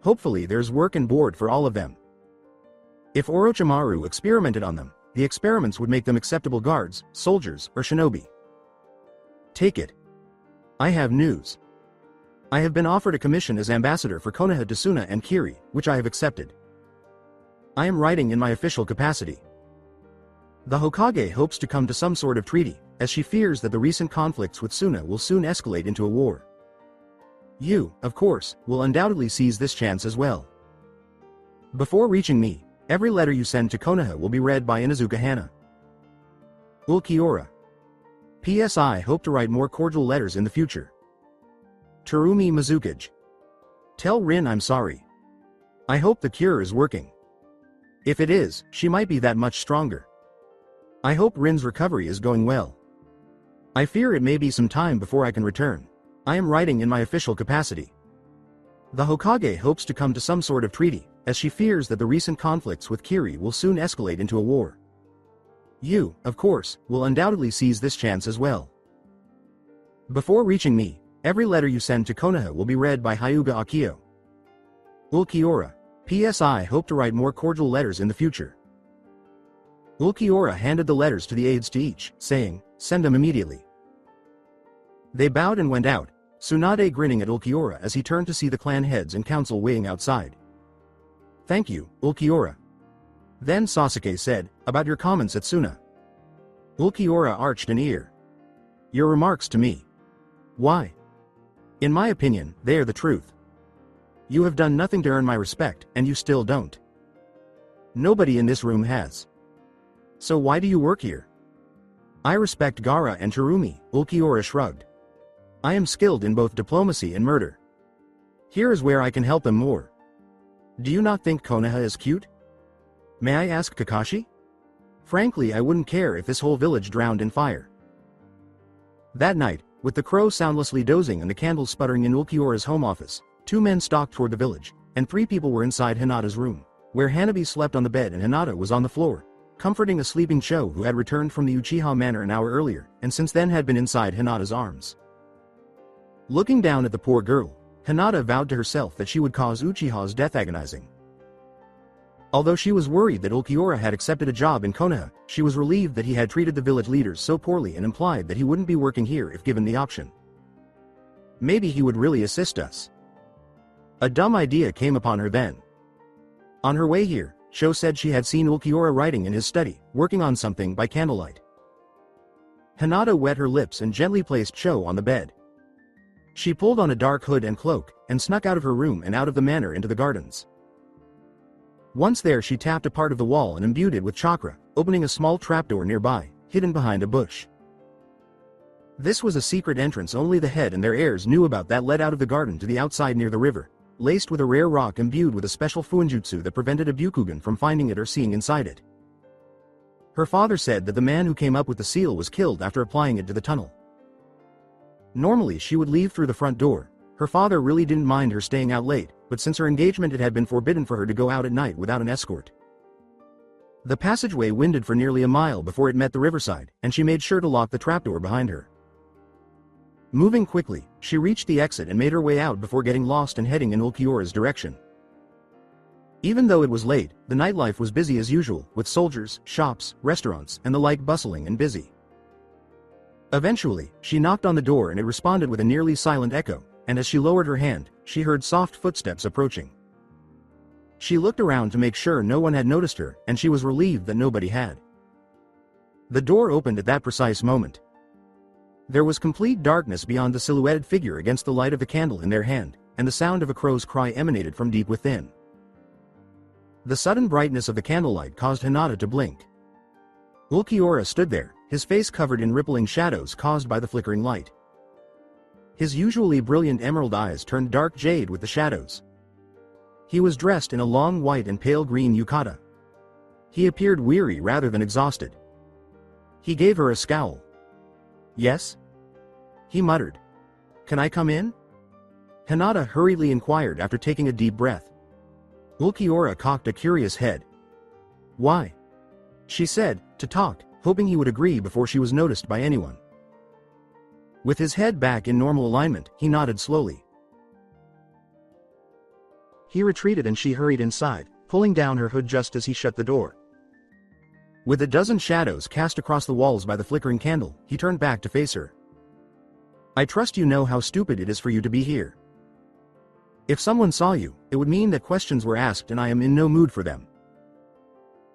Hopefully there's work and board for all of them. If Orochimaru experimented on them, the experiments would make them acceptable guards, soldiers, or shinobi. Take it. I have news. I have been offered a commission as ambassador for Konoha to Suna and Kiri, which I have accepted. I am writing in my official capacity. The Hokage hopes to come to some sort of treaty, as she fears that the recent conflicts with Suna will soon escalate into a war. You, of course, will undoubtedly seize this chance as well. Before reaching me, every letter you send to Konoha will be read by Inuzuka Hana. Ulquiorra. P.S. I hope to write more cordial letters in the future. Terumi Mizukage. Tell Rin I'm sorry. I hope the cure is working. If it is, she might be that much stronger. I hope Rin's recovery is going well. I fear it may be some time before I can return. I am writing in my official capacity. The Hokage hopes to come to some sort of treaty, as she fears that the recent conflicts with Kiri will soon escalate into a war. You, of course, will undoubtedly seize this chance as well. Before reaching me, every letter you send to Konoha will be read by Hyuga Akio. Ulquiorra. P.S. I hope to write more cordial letters in the future. Ulquiorra handed the letters to the aides to each, saying, send them immediately. They bowed and went out, Tsunade grinning at Ulquiorra as he turned to see the clan heads and council waiting outside. Thank you, Ulquiorra. Then Sasuke said, about your comments at Suna. Ulquiorra arched an ear. Your remarks to me. Why? In my opinion, they are the truth. You have done nothing to earn my respect, and you still don't. Nobody in this room has. So why do you work here? I respect Gaara and Terumi, Ulquiorra shrugged. I am skilled in both diplomacy and murder. Here is where I can help them more. Do you not think Konoha is cute? May I ask Kakashi? Frankly, I wouldn't care if this whole village drowned in fire. That night, with the crow soundlessly dozing and the candles sputtering in Ulquiorra's home office, 2 men stalked toward the village, and 3 people were inside Hinata's room, where Hanabi slept on the bed and Hinata was on the floor, comforting a sleeping Cho who had returned from the Uchiha Manor an hour earlier, and since then had been inside Hinata's arms. Looking down at the poor girl, Hinata vowed to herself that she would cause Uchiha's death agonizing. Although she was worried that Ulquiorra had accepted a job in Konoha, she was relieved that he had treated the village leaders so poorly and implied that he wouldn't be working here if given the option. Maybe he would really assist us. A dumb idea came upon her then. On her way here, Cho said she had seen Ulquiorra writing in his study, working on something by candlelight. Hinata wet her lips and gently placed Cho on the bed. She pulled on a dark hood and cloak, and snuck out of her room and out of the manor into the gardens. Once there she tapped a part of the wall and imbued it with chakra, opening a small trapdoor nearby, hidden behind a bush. This was a secret entrance only the head and their heirs knew about that led out of the garden to the outside near the river, laced with a rare rock imbued with a special fuinjutsu that prevented a Byukugan from finding it or seeing inside it. Her father said that the man who came up with the seal was killed after applying it to the tunnel. Normally she would leave through the front door. Her father really didn't mind her staying out late, but since her engagement it had been forbidden for her to go out at night without an escort. The passageway winded for nearly a mile before it met the riverside, and she made sure to lock the trapdoor behind her. Moving quickly, she reached the exit and made her way out before getting lost and heading in Ulquiorra's direction. Even though it was late, the nightlife was busy as usual, with soldiers, shops, restaurants, and the like bustling and busy. Eventually, she knocked on the door and it responded with a nearly silent echo, and as she lowered her hand, she heard soft footsteps approaching. She looked around to make sure no one had noticed her, and she was relieved that nobody had. The door opened at that precise moment. There was complete darkness beyond the silhouetted figure against the light of the candle in their hand, and the sound of a crow's cry emanated from deep within. The sudden brightness of the candlelight caused Hinata to blink. Ulquiorra stood there, his face covered in rippling shadows caused by the flickering light. His usually brilliant emerald eyes turned dark jade with the shadows. He was dressed in a long white and pale green yukata. He appeared weary rather than exhausted. He gave her a scowl. "Yes?" he muttered. "Can I come in?" Hinata hurriedly inquired after taking a deep breath. Ulquiorra cocked a curious head. "Why?" she said, to talk, hoping he would agree before she was noticed by anyone. With his head back in normal alignment, he nodded slowly. He retreated and she hurried inside, pulling down her hood just as he shut the door. With a dozen shadows cast across the walls by the flickering candle, he turned back to face her. "I trust you know how stupid it is for you to be here. If someone saw you, it would mean that questions were asked and I am in no mood for them."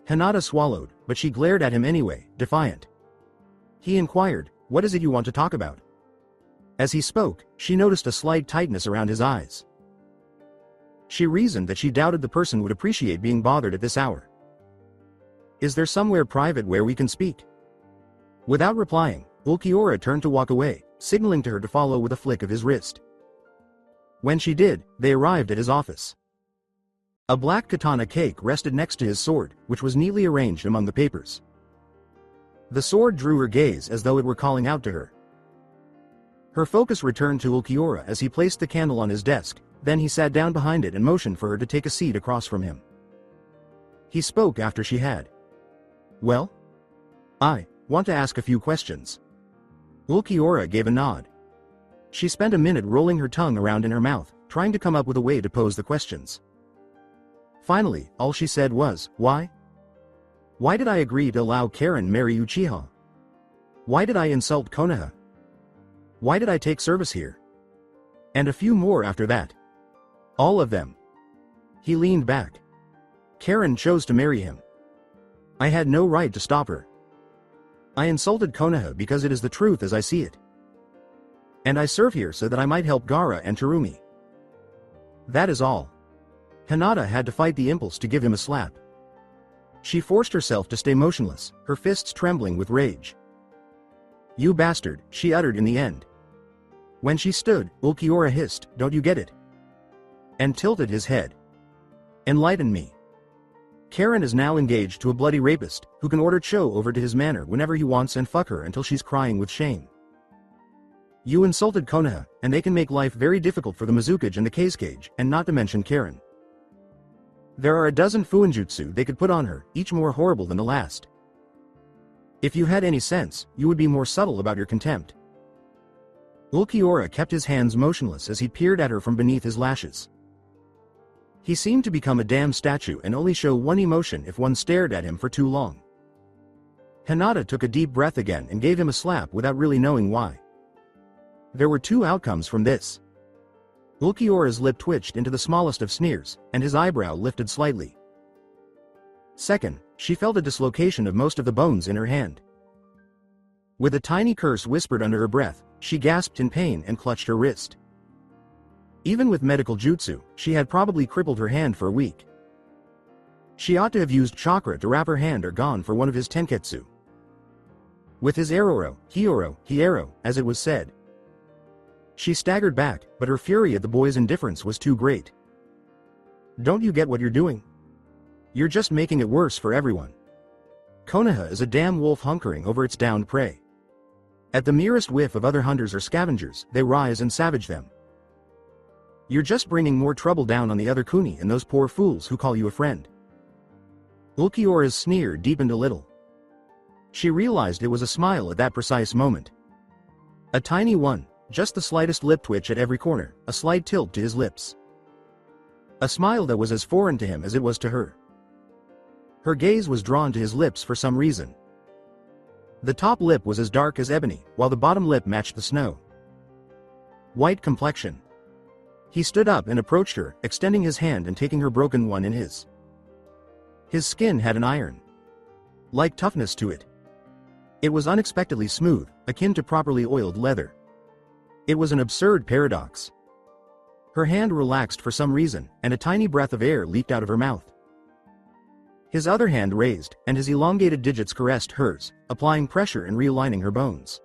Hinata swallowed, but she glared at him anyway, defiant. He inquired, "What is it you want to talk about?" As he spoke, she noticed a slight tightness around his eyes. She reasoned that she doubted the person would appreciate being bothered at this hour. "Is there somewhere private where we can speak?" Without replying, Ulquiorra turned to walk away, signaling to her to follow with a flick of his wrist. When she did, they arrived at his office. A black katana cake rested next to his sword, which was neatly arranged among the papers. The sword drew her gaze as though it were calling out to her. Her focus returned to Ulquiorra as he placed the candle on his desk, then he sat down behind it and motioned for her to take a seat across from him. He spoke after she had. "Well? I want to ask a few questions." Ulquiorra gave a nod. She spent a minute rolling her tongue around in her mouth, trying to come up with a way to pose the questions. Finally, all she said was, "Why? Why did I agree to allow Karen marry Uchiha? Why did I insult Konoha? Why did I take service here?" And a few more after that. All of them. He leaned back. Karen chose to marry him. I had no right to stop her. I insulted Konoha because it is the truth as I see it. And I serve here so that I might help Gaara and Terumi. That is all. Hinata had to fight the impulse to give him a slap. She forced herself to stay motionless, her fists trembling with rage. "You bastard," she uttered in the end. When she stood, Ulquiorra hissed, "Don't you get it?" and tilted his head. "Enlighten me." Karen is now engaged to a bloody rapist, who can order Cho over to his manor whenever he wants and fuck her until she's crying with shame. You insulted Konoha, and they can make life very difficult for the Mizukage and the Kazekage, and not to mention Karen. There are a dozen fuinjutsu they could put on her, each more horrible than the last. If you had any sense, you would be more subtle about your contempt. Ulquiorra kept his hands motionless as he peered at her from beneath his lashes. He seemed to become a damn statue and only show one emotion if one stared at him for too long. Hinata took a deep breath again and gave him a slap without really knowing why. There were two outcomes from this. Ulquiorra's lip twitched into the smallest of sneers, and his eyebrow lifted slightly. Second, she felt a dislocation of most of the bones in her hand. With a tiny curse whispered under her breath, she gasped in pain and clutched her wrist. Even with medical jutsu, she had probably crippled her hand for a week. She ought to have used chakra to wrap her hand or gone for one of his tenketsu. With his eroro, hiero, as it was said. She staggered back, but her fury at the boy's indifference was too great. Don't you get what you're doing? You're just making it worse for everyone. Konoha is a damn wolf hunkering over its downed prey. At the merest whiff of other hunters or scavengers, they rise and savage them. You're just bringing more trouble down on the other kuni and those poor fools who call you a friend. Ulquiorra's sneer deepened a little. She realized it was a smile at that precise moment. A tiny one. Just the slightest lip twitch at every corner, a slight tilt to his lips. A smile that was as foreign to him as it was to her. Her gaze was drawn to his lips for some reason. The top lip was as dark as ebony, while the bottom lip matched the snow. White complexion. He stood up and approached her, extending his hand and taking her broken one in his. His skin had an iron-like toughness to it. It was unexpectedly smooth, akin to properly oiled leather. It was an absurd paradox. Her hand relaxed for some reason, and a tiny breath of air leaked out of her mouth. His other hand raised, and his elongated digits caressed hers, applying pressure and realigning her bones.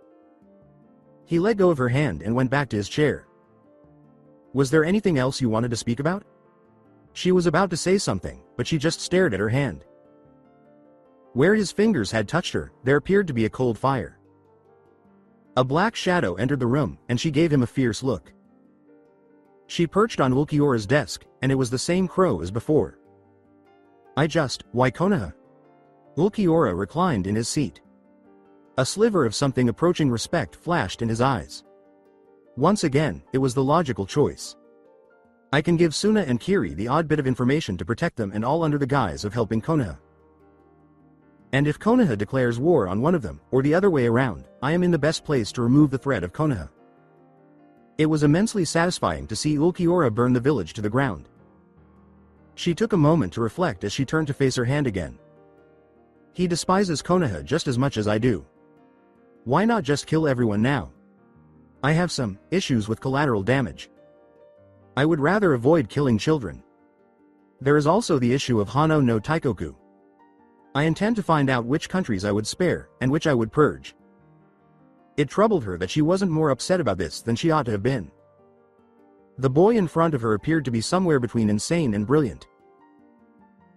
He let go of her hand and went back to his chair. Was there anything else you wanted to speak about? She was about to say something, but she just stared at her hand. Where his fingers had touched her, there appeared to be a cold fire. A black shadow entered the room, and she gave him a fierce look. She perched on Ulquiorra's desk, and it was the same crow as before. Why Konoha? Ulquiorra reclined in his seat. A sliver of something approaching respect flashed in his eyes. Once again, it was the logical choice. I can give Suna and Kiri the odd bit of information to protect them, and all under the guise of helping Konoha. And if Konoha declares war on one of them, or the other way around, I am in the best place to remove the threat of Konoha. It was immensely satisfying to see Ulquiorra burn the village to the ground. She took a moment to reflect as she turned to face her hand again. He despises Konoha just as much as I do. Why not just kill everyone now? I have some issues with collateral damage. I would rather avoid killing children. There is also the issue of Hano no Taikoku. I intend to find out which countries I would spare, and which I would purge. It troubled her that she wasn't more upset about this than she ought to have been. The boy in front of her appeared to be somewhere between insane and brilliant.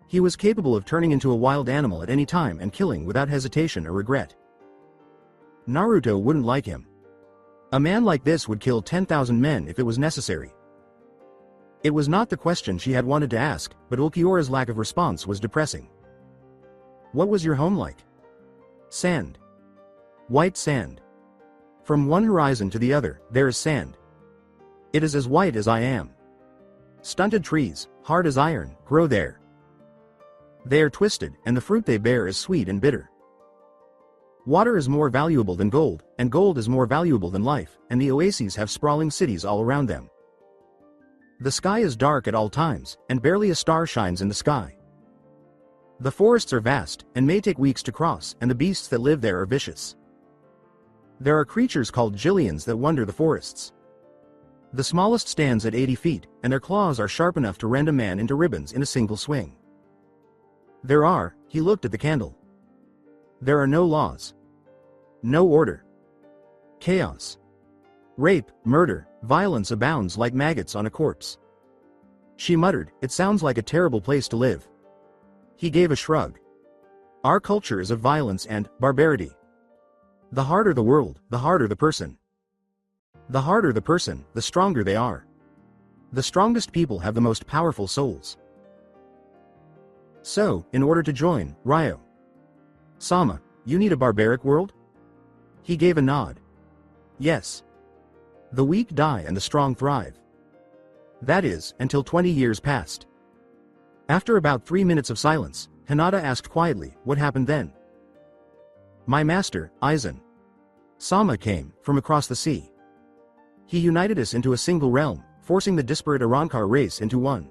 He was capable of turning into a wild animal at any time and killing without hesitation or regret. Naruto wouldn't like him. A man like this would kill 10,000 men if it was necessary. It was not the question she had wanted to ask, but Ulquiorra's lack of response was depressing. What was your home like? Sand. White sand. From one horizon to the other, there is sand. It is as white as I am. Stunted trees, hard as iron, grow there. They are twisted, and the fruit they bear is sweet and bitter. Water is more valuable than gold, and gold is more valuable than life, and the oases have sprawling cities all around them. The sky is dark at all times, and barely a star shines in the sky. The forests are vast, and may take weeks to cross, and the beasts that live there are vicious. There are creatures called Jillians that wander the forests. The smallest stands at 80 feet, and their claws are sharp enough to rend a man into ribbons in a single swing. He looked at the candle. There are no laws. No order. Chaos. Rape, murder, violence abounds like maggots on a corpse. She muttered, "It sounds like a terrible place to live." He gave a shrug. Our culture is of violence and barbarity. The harder the world, the harder the person. The harder the person, the stronger they are. The strongest people have the most powerful souls. So, in order to join, Ryo Sama, you need a barbaric world? He gave a nod. Yes. The weak die and the strong thrive. That is, until 20 years passed. After about 3 minutes of silence, Hinata asked quietly, what happened then? My master, Aizen Sama came, from across the sea. He united us into a single realm, forcing the disparate Arankar race into one.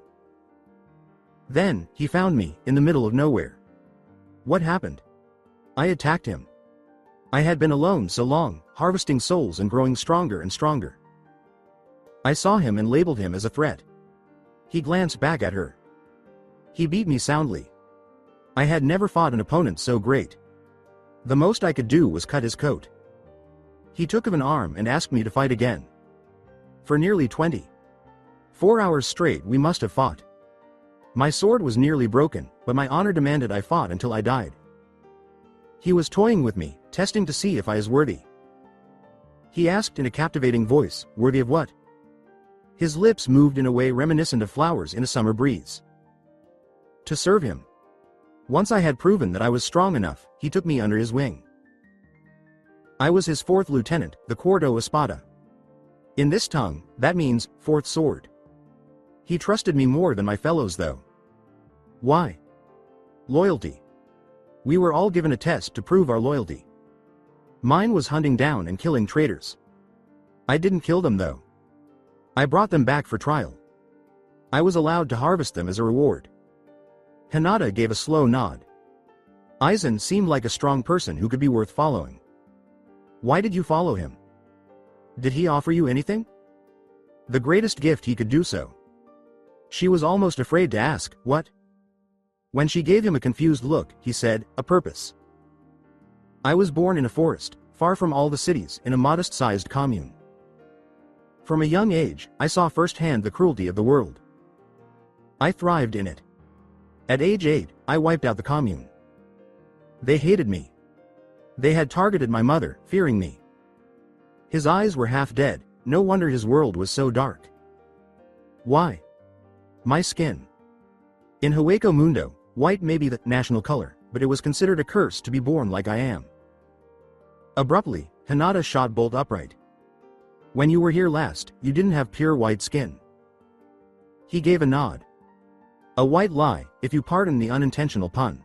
Then, he found me, in the middle of nowhere. What happened? I attacked him. I had been alone so long, harvesting souls and growing stronger and stronger. I saw him and labeled him as a threat. He glanced back at her. He beat me soundly. I had never fought an opponent so great. The most I could do was cut his coat. He took of an arm and asked me to fight again. For nearly 24 hours straight we must have fought. My sword was nearly broken, but my honor demanded I fought until I died. He was toying with me, testing to see if I was worthy. He asked in a captivating voice, worthy of what? His lips moved in a way reminiscent of flowers in a summer breeze. To serve him. Once I had proven that I was strong enough, he took me under his wing. I was his 4th lieutenant, the Quarto Espada. In this tongue, that means, 4th sword. He trusted me more than my fellows though. Why? Loyalty. We were all given a test to prove our loyalty. Mine was hunting down and killing traitors. I didn't kill them though. I brought them back for trial. I was allowed to harvest them as a reward. Hinata gave a slow nod. Aizen seemed like a strong person who could be worth following. Why did you follow him? Did he offer you anything? The greatest gift he could do so. She was almost afraid to ask, what? When she gave him a confused look, he said, a purpose. I was born in a forest, far from all the cities, in a modest-sized commune. From a young age, I saw firsthand the cruelty of the world. I thrived in it. At age 8, I wiped out the commune. They hated me. They had targeted my mother, fearing me. His eyes were half dead, no wonder his world was so dark. Why? My skin. In Hueco Mundo, white may be the national color, but it was considered a curse to be born like I am. Abruptly, Hinata shot bolt upright. When you were here last, you didn't have pure white skin. He gave a nod. A white lie, if you pardon the unintentional pun.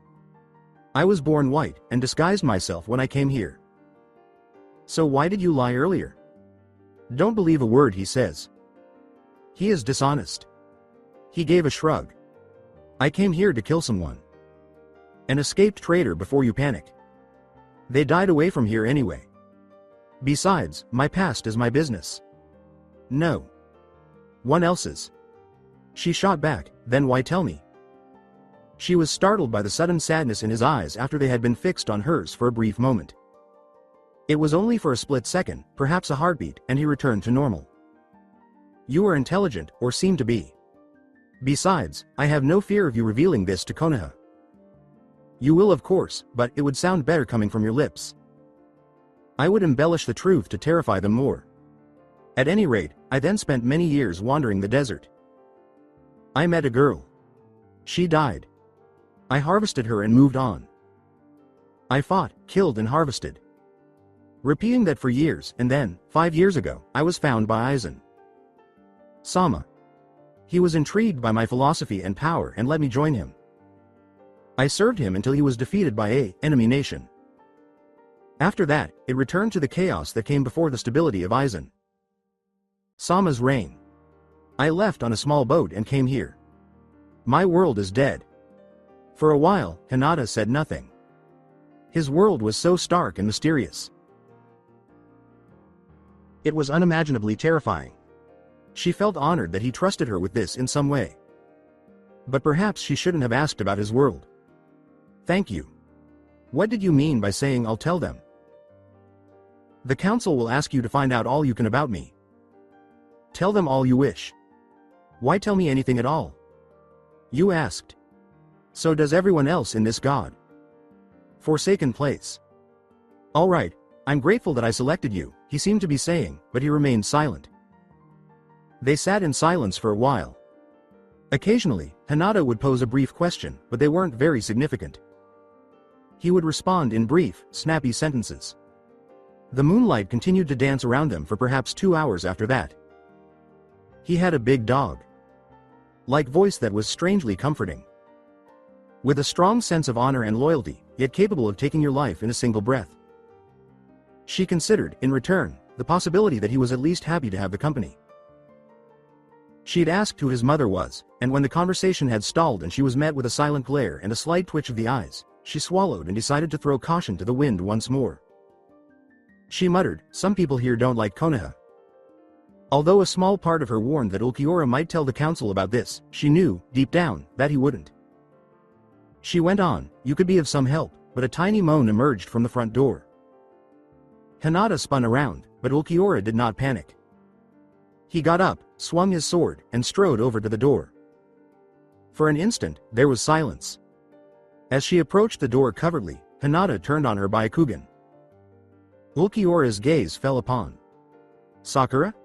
I was born white, and disguised myself when I came here. So why did you lie earlier? Don't believe a word he says. He is dishonest. He gave a shrug. I came here to kill someone. An escaped traitor before you panic. They died away from here anyway. Besides, my past is my business. No. One else's. She shot back, then why tell me? She was startled by the sudden sadness in his eyes after they had been fixed on hers for a brief moment. It was only for a split second, perhaps a heartbeat, and he returned to normal. You are intelligent, or seem to be. Besides, I have no fear of you revealing this to Konoha. You will of course, but it would sound better coming from your lips. I would embellish the truth to terrify them more. At any rate, I then spent many years wandering the desert. I met a girl. She died. I harvested her and moved on. I fought, killed and harvested. Repeating that for years, and then, 5 years ago, I was found by Aizen Sama. He was intrigued by my philosophy and power and let me join him. I served him until he was defeated by an enemy nation. After that, it returned to the chaos that came before the stability of Aizen Sama's reign. I left on a small boat and came here. My world is dead. For a while, Hinata said nothing. His world was so stark and mysterious. It was unimaginably terrifying. She felt honored that he trusted her with this in some way. But perhaps she shouldn't have asked about his world. Thank you. What did you mean by saying I'll tell them? The council will ask you to find out all you can about me. Tell them all you wish. Why tell me anything at all? You asked. So does everyone else in this God-forsaken place. All right, I'm grateful that I selected you, he seemed to be saying, but he remained silent. They sat in silence for a while. Occasionally, Hinata would pose a brief question, but they weren't very significant. He would respond in brief, snappy sentences. The moonlight continued to dance around them for perhaps 2 hours after that. He had a big dog-like voice that was strangely comforting. With a strong sense of honor and loyalty, yet capable of taking your life in a single breath. She considered, in return, the possibility that he was at least happy to have the company. She'd asked who his mother was, and when the conversation had stalled and she was met with a silent glare and a slight twitch of the eyes, she swallowed and decided to throw caution to the wind once more. She muttered, some people here don't like Konoha. Although a small part of her warned that Ulquiorra might tell the council about this, she knew, deep down, that he wouldn't. She went on, you could be of some help, but a tiny moan emerged from the front door. Hinata spun around, but Ulquiorra did not panic. He got up, swung his sword, and strode over to the door. For an instant, there was silence. As she approached the door covertly, Hinata turned on her Byakugan. Ulquiorra's gaze fell upon Sakura?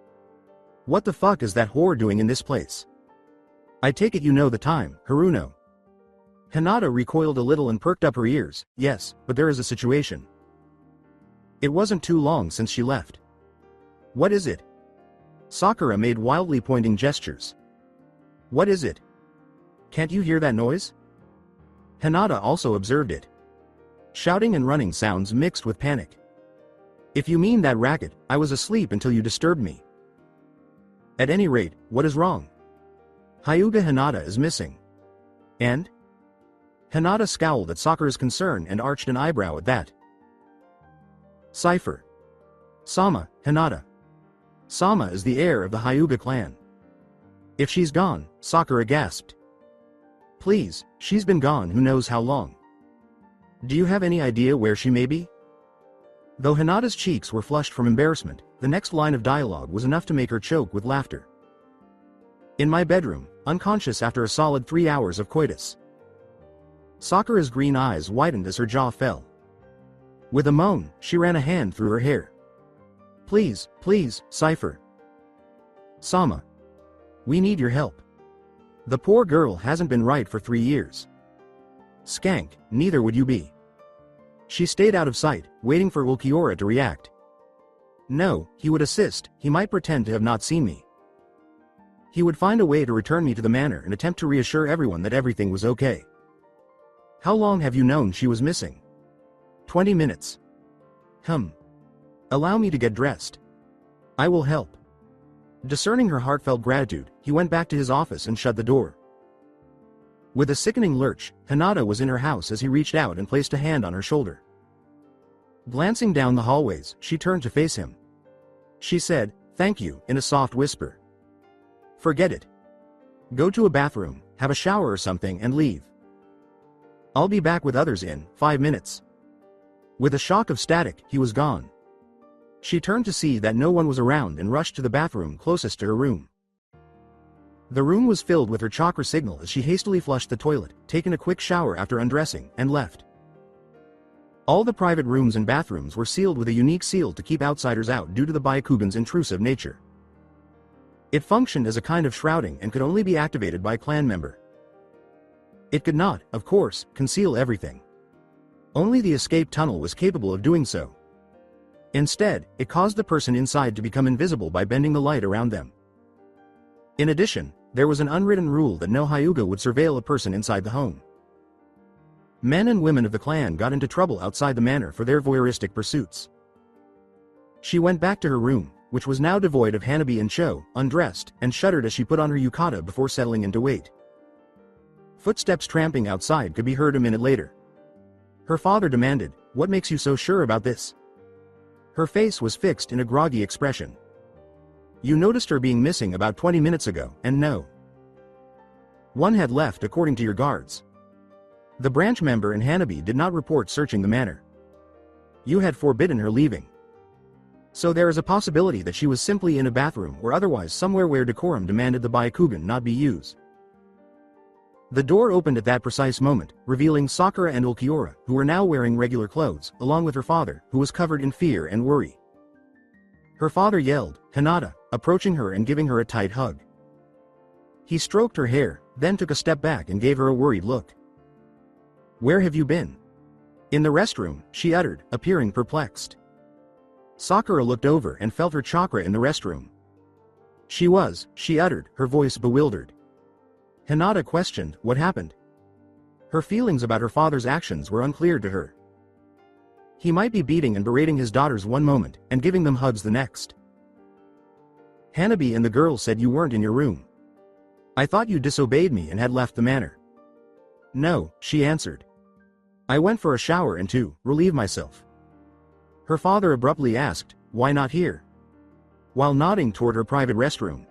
What the fuck is that whore doing in this place? I take it you know the time, Haruno. Hinata recoiled a little and perked up her ears. Yes, but there is a situation. It wasn't too long since she left. What is it? Sakura made wildly pointing gestures. What is it? Can't you hear that noise? Hinata also observed it. Shouting and running sounds mixed with panic. If you mean that racket, I was asleep until you disturbed me. At any rate, what is wrong? Hyuga Hinata is missing. And? Hinata scowled at Sakura's concern and arched an eyebrow at that. Cifer. Sama, Hinata. Sama is the heir of the Hyuga clan. If she's gone, Sakura gasped. Please, she's been gone who knows how long. Do you have any idea where she may be? Though Hinata's cheeks were flushed from embarrassment, the next line of dialogue was enough to make her choke with laughter. In my bedroom, unconscious after a solid 3 hours of coitus. Sakura's green eyes widened as her jaw fell. With a moan, she ran a hand through her hair. Please, Cifer. Sama. We need your help. The poor girl hasn't been right for 3 years. Skank, neither would you be. She stayed out of sight, waiting for Ulquiorra to react. No, he would assist, he might pretend to have not seen me. He would find a way to return me to the manor and attempt to reassure everyone that everything was okay. How long have you known she was missing? 20 minutes. Allow me to get dressed. I will help. Discerning her heartfelt gratitude, he went back to his office and shut the door. With a sickening lurch, Hinata was in her house as he reached out and placed a hand on her shoulder. Glancing down the hallways, she turned to face him. She said, thank you, in a soft whisper. Forget it. Go to a bathroom, have a shower or something and leave. I'll be back with others in 5 minutes. With a shock of static, he was gone. She turned to see that no one was around and rushed to the bathroom closest to her room. The room was filled with her chakra signal as she hastily flushed the toilet, taken a quick shower after undressing, and left. All the private rooms and bathrooms were sealed with a unique seal to keep outsiders out due to the Byakugan's intrusive nature. It functioned as a kind of shrouding and could only be activated by a clan member. It could not, of course, conceal everything. Only the escape tunnel was capable of doing so. Instead, it caused the person inside to become invisible by bending the light around them. In addition, there was an unwritten rule that no Hyuga would surveil a person inside the home. Men and women of the clan got into trouble outside the manor for their voyeuristic pursuits. She went back to her room, which was now devoid of Hanabi and Cho, undressed, and shuddered as she put on her yukata before settling into wait. Footsteps tramping outside could be heard a minute later. Her father demanded, "What makes you so sure about this?" Her face was fixed in a groggy expression. You noticed her being missing about 20 minutes ago, and no one had left according to your guards. The branch member and Hanabi did not report searching the manor. You had forbidden her leaving. So there is a possibility that she was simply in a bathroom or otherwise somewhere where decorum demanded the Byakugan not be used. The door opened at that precise moment, revealing Sakura and Ulquiorra, who were now wearing regular clothes, along with her father, who was covered in fear and worry. Her father yelled, "Hinata," approaching her and giving her a tight hug. He stroked her hair, then took a step back and gave her a worried look. "Where have you been?" "In the restroom," she uttered, appearing perplexed. Sakura looked over and felt her chakra in the restroom. She uttered, her voice bewildered. Hinata questioned, "What happened?" Her feelings about her father's actions were unclear to her. He might be beating and berating his daughters one moment, and giving them hugs the next. "Hanabi and the girls said you weren't in your room. I thought you disobeyed me and had left the manor." "No," she answered. "I went for a shower and to relieve myself." Her father abruptly asked, "Why not here?" while nodding toward her private restroom.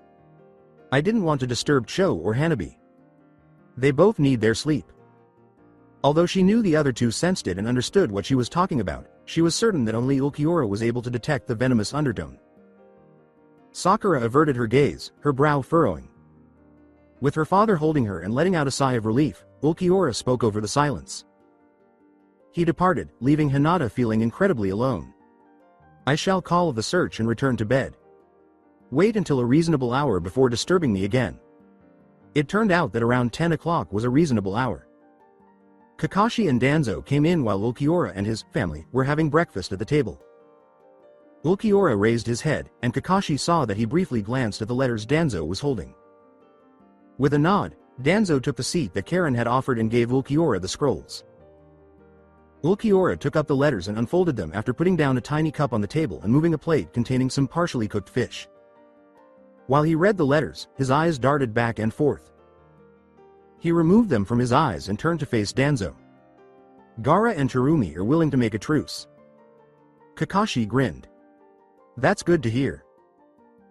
"I didn't want to disturb Cho or Hanabi. They both need their sleep." Although she knew the other two sensed it and understood what she was talking about, she was certain that only Ulquiorra was able to detect the venomous undertone. Sakura averted her gaze, her brow furrowing. With her father holding her and letting out a sigh of relief, Ulquiorra spoke over the silence. He departed, leaving Hinata feeling incredibly alone. "I shall call the search and return to bed. Wait until a reasonable hour before disturbing me again." It turned out that around 10 o'clock was a reasonable hour. Kakashi and Danzo came in while Ulquiorra and his family were having breakfast at the table. Ulquiorra raised his head, and Kakashi saw that he briefly glanced at the letters Danzo was holding. With a nod, Danzo took the seat that Karen had offered and gave Ulquiorra the scrolls. Ulquiorra took up the letters and unfolded them after putting down a tiny cup on the table and moving a plate containing some partially cooked fish. While he read the letters, his eyes darted back and forth. He removed them from his eyes and turned to face Danzo. "Gaara and Terumi are willing to make a truce." Kakashi grinned. "That's good to hear."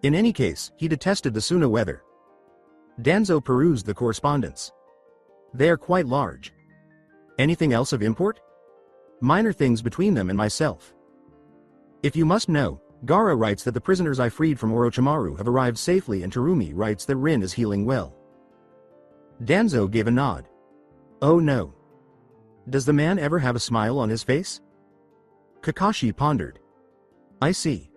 In any case, he detested the Suna weather. Danzo perused the correspondence. "They are quite large. Anything else of import?" "Minor things between them and myself. If you must know, Gaara writes that the prisoners I freed from Orochimaru have arrived safely and Terumi writes that Rin is healing well." Danzo gave a nod. "Oh no. Does the man ever have a smile on his face?" Kakashi pondered. "I see.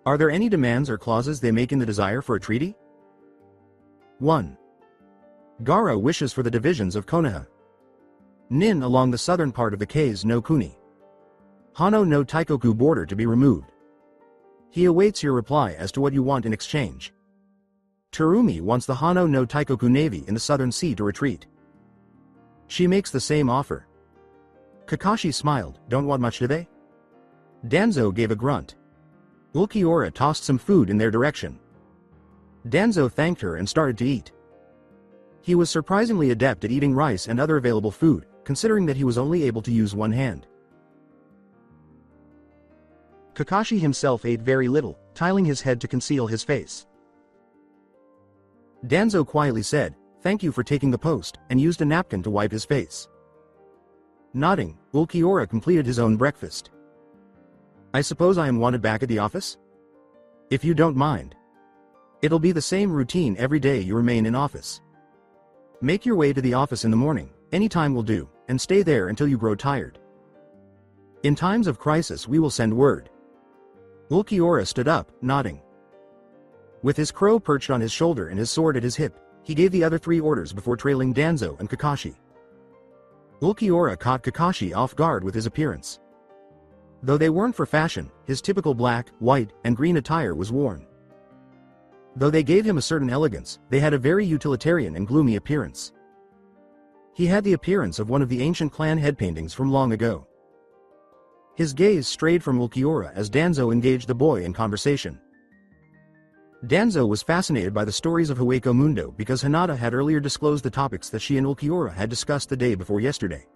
Are there any demands or clauses they make in the desire for a treaty?" 1. Gaara wishes for the divisions of Konoha Nin along the southern part of the K's no Kuni Hano no Taikoku border to be removed. He awaits your reply as to what you want in exchange. Terumi wants the Hano no Taikoku Navy in the southern sea to retreat. She makes the same offer. Kakashi smiled. "Don't want much, do they?" Danzo gave a grunt. Ulquiorra tossed some food in their direction. Danzo thanked her and started to eat. He was surprisingly adept at eating rice and other available food, considering that he was only able to use one hand. Kakashi himself ate very little, tiling his head to conceal his face. Danzo quietly said, "Thank you for taking the post," and used a napkin to wipe his face. Nodding, Ulquiorra completed his own breakfast. "I suppose I am wanted back at the office?" "If you don't mind. It'll be the same routine every day you remain in office. Make your way to the office in the morning, any time will do, and stay there until you grow tired. In times of crisis we will send word." Ulquiorra stood up, nodding. With his crow perched on his shoulder and his sword at his hip, he gave the other 3 orders before trailing Danzo and Kakashi. Ulquiorra caught Kakashi off guard with his appearance. Though they weren't for fashion, his typical black, white, and green attire was worn. Though they gave him a certain elegance, they had a very utilitarian and gloomy appearance. He had the appearance of one of the ancient clan head paintings from long ago. His gaze strayed from Ulquiorra as Danzo engaged the boy in conversation. Danzo was fascinated by the stories of Hueco Mundo because Hinata had earlier disclosed the topics that she and Ulquiorra had discussed the day before yesterday.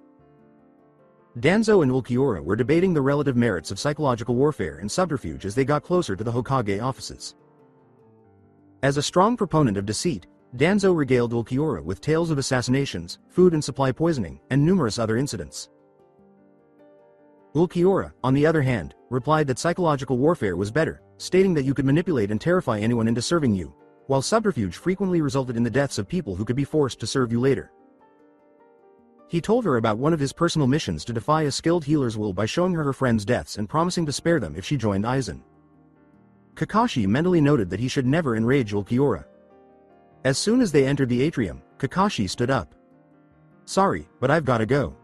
Danzo and Ulquiorra were debating the relative merits of psychological warfare and subterfuge as they got closer to the Hokage offices. As a strong proponent of deceit, Danzo regaled Ulquiorra with tales of assassinations, food and supply poisoning, and numerous other incidents. Ulquiorra, on the other hand, replied that psychological warfare was better, stating that you could manipulate and terrify anyone into serving you, while subterfuge frequently resulted in the deaths of people who could be forced to serve you later. He told her about one of his personal missions to defy a skilled healer's will by showing her her friends' deaths and promising to spare them if she joined Aizen. Kakashi mentally noted that he should never enrage Ulquiorra. As soon as they entered the atrium, Kakashi stood up. "Sorry, but I've gotta go."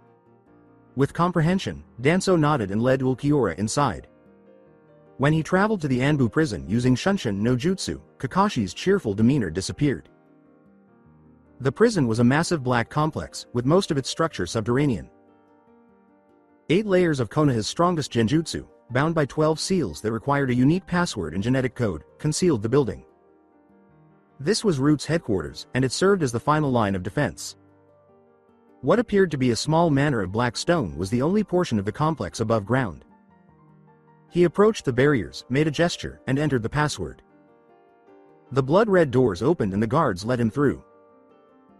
With comprehension, Danzo nodded and led Ulquiorra inside. When he traveled to the Anbu prison using Shunshin no Jutsu, Kakashi's cheerful demeanor disappeared. The prison was a massive black complex, with most of its structure subterranean. 8 layers of Konoha's strongest genjutsu, bound by 12 seals that required a unique password and genetic code, concealed the building. This was Root's headquarters, and it served as the final line of defense. What appeared to be a small manor of black stone was the only portion of the complex above ground. He approached the barriers, made a gesture, and entered the password. The blood-red doors opened and the guards let him through.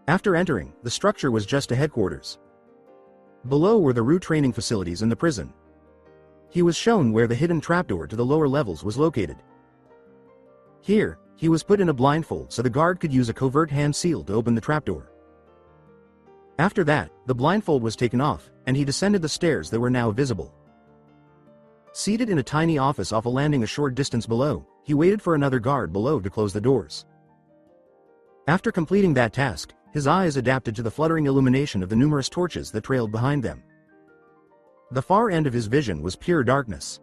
After entering, the structure was just a headquarters. Below were the Root training facilities and the prison. He was shown where the hidden trapdoor to the lower levels was located. Here, he was put in a blindfold so the guard could use a covert hand seal to open the trapdoor. After that, the blindfold was taken off, and he descended the stairs that were now visible. Seated in a tiny office off a landing a short distance below, he waited for another guard below to close the doors. After completing that task, his eyes adapted to the fluttering illumination of the numerous torches that trailed behind them. The far end of his vision was pure darkness.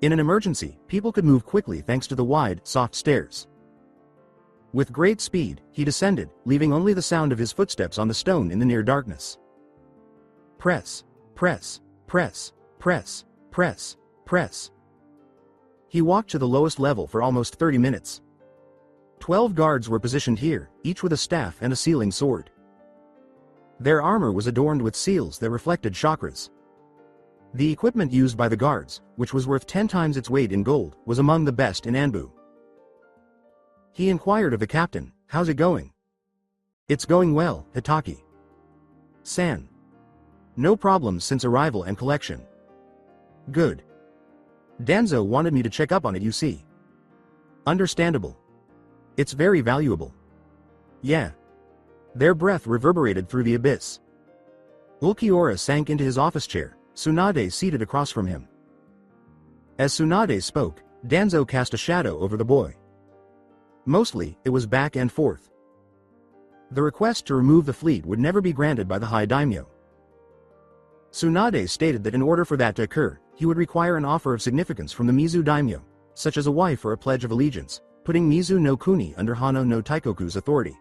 In an emergency, people could move quickly thanks to the wide, soft stairs. With great speed, he descended, leaving only the sound of his footsteps on the stone in the near darkness. Press, press, press, press, press, press. He walked to the lowest level for almost 30 minutes. 12 guards were positioned here, each with a staff and a sealing sword. Their armor was adorned with seals that reflected chakras. The equipment used by the guards, which was worth 10 times its weight in gold, was among the best in Anbu. He inquired of the captain, "How's it going?" "It's going well, Hitaki-san. No problems since arrival and collection." "Good. Danzo wanted me to check up on it, you see." "Understandable. It's very valuable." "Yeah." Their breath reverberated through the abyss. Ulquiorra sank into his office chair, Tsunade seated across from him. As Tsunade spoke, Danzo cast a shadow over the boy. Mostly, it was back and forth. The request to remove the fleet would never be granted by the High Daimyo. Tsunade stated that in order for that to occur, he would require an offer of significance from the Mizu Daimyo, such as a wife or a pledge of allegiance, putting Mizu no Kuni under Hano no Taikoku's authority.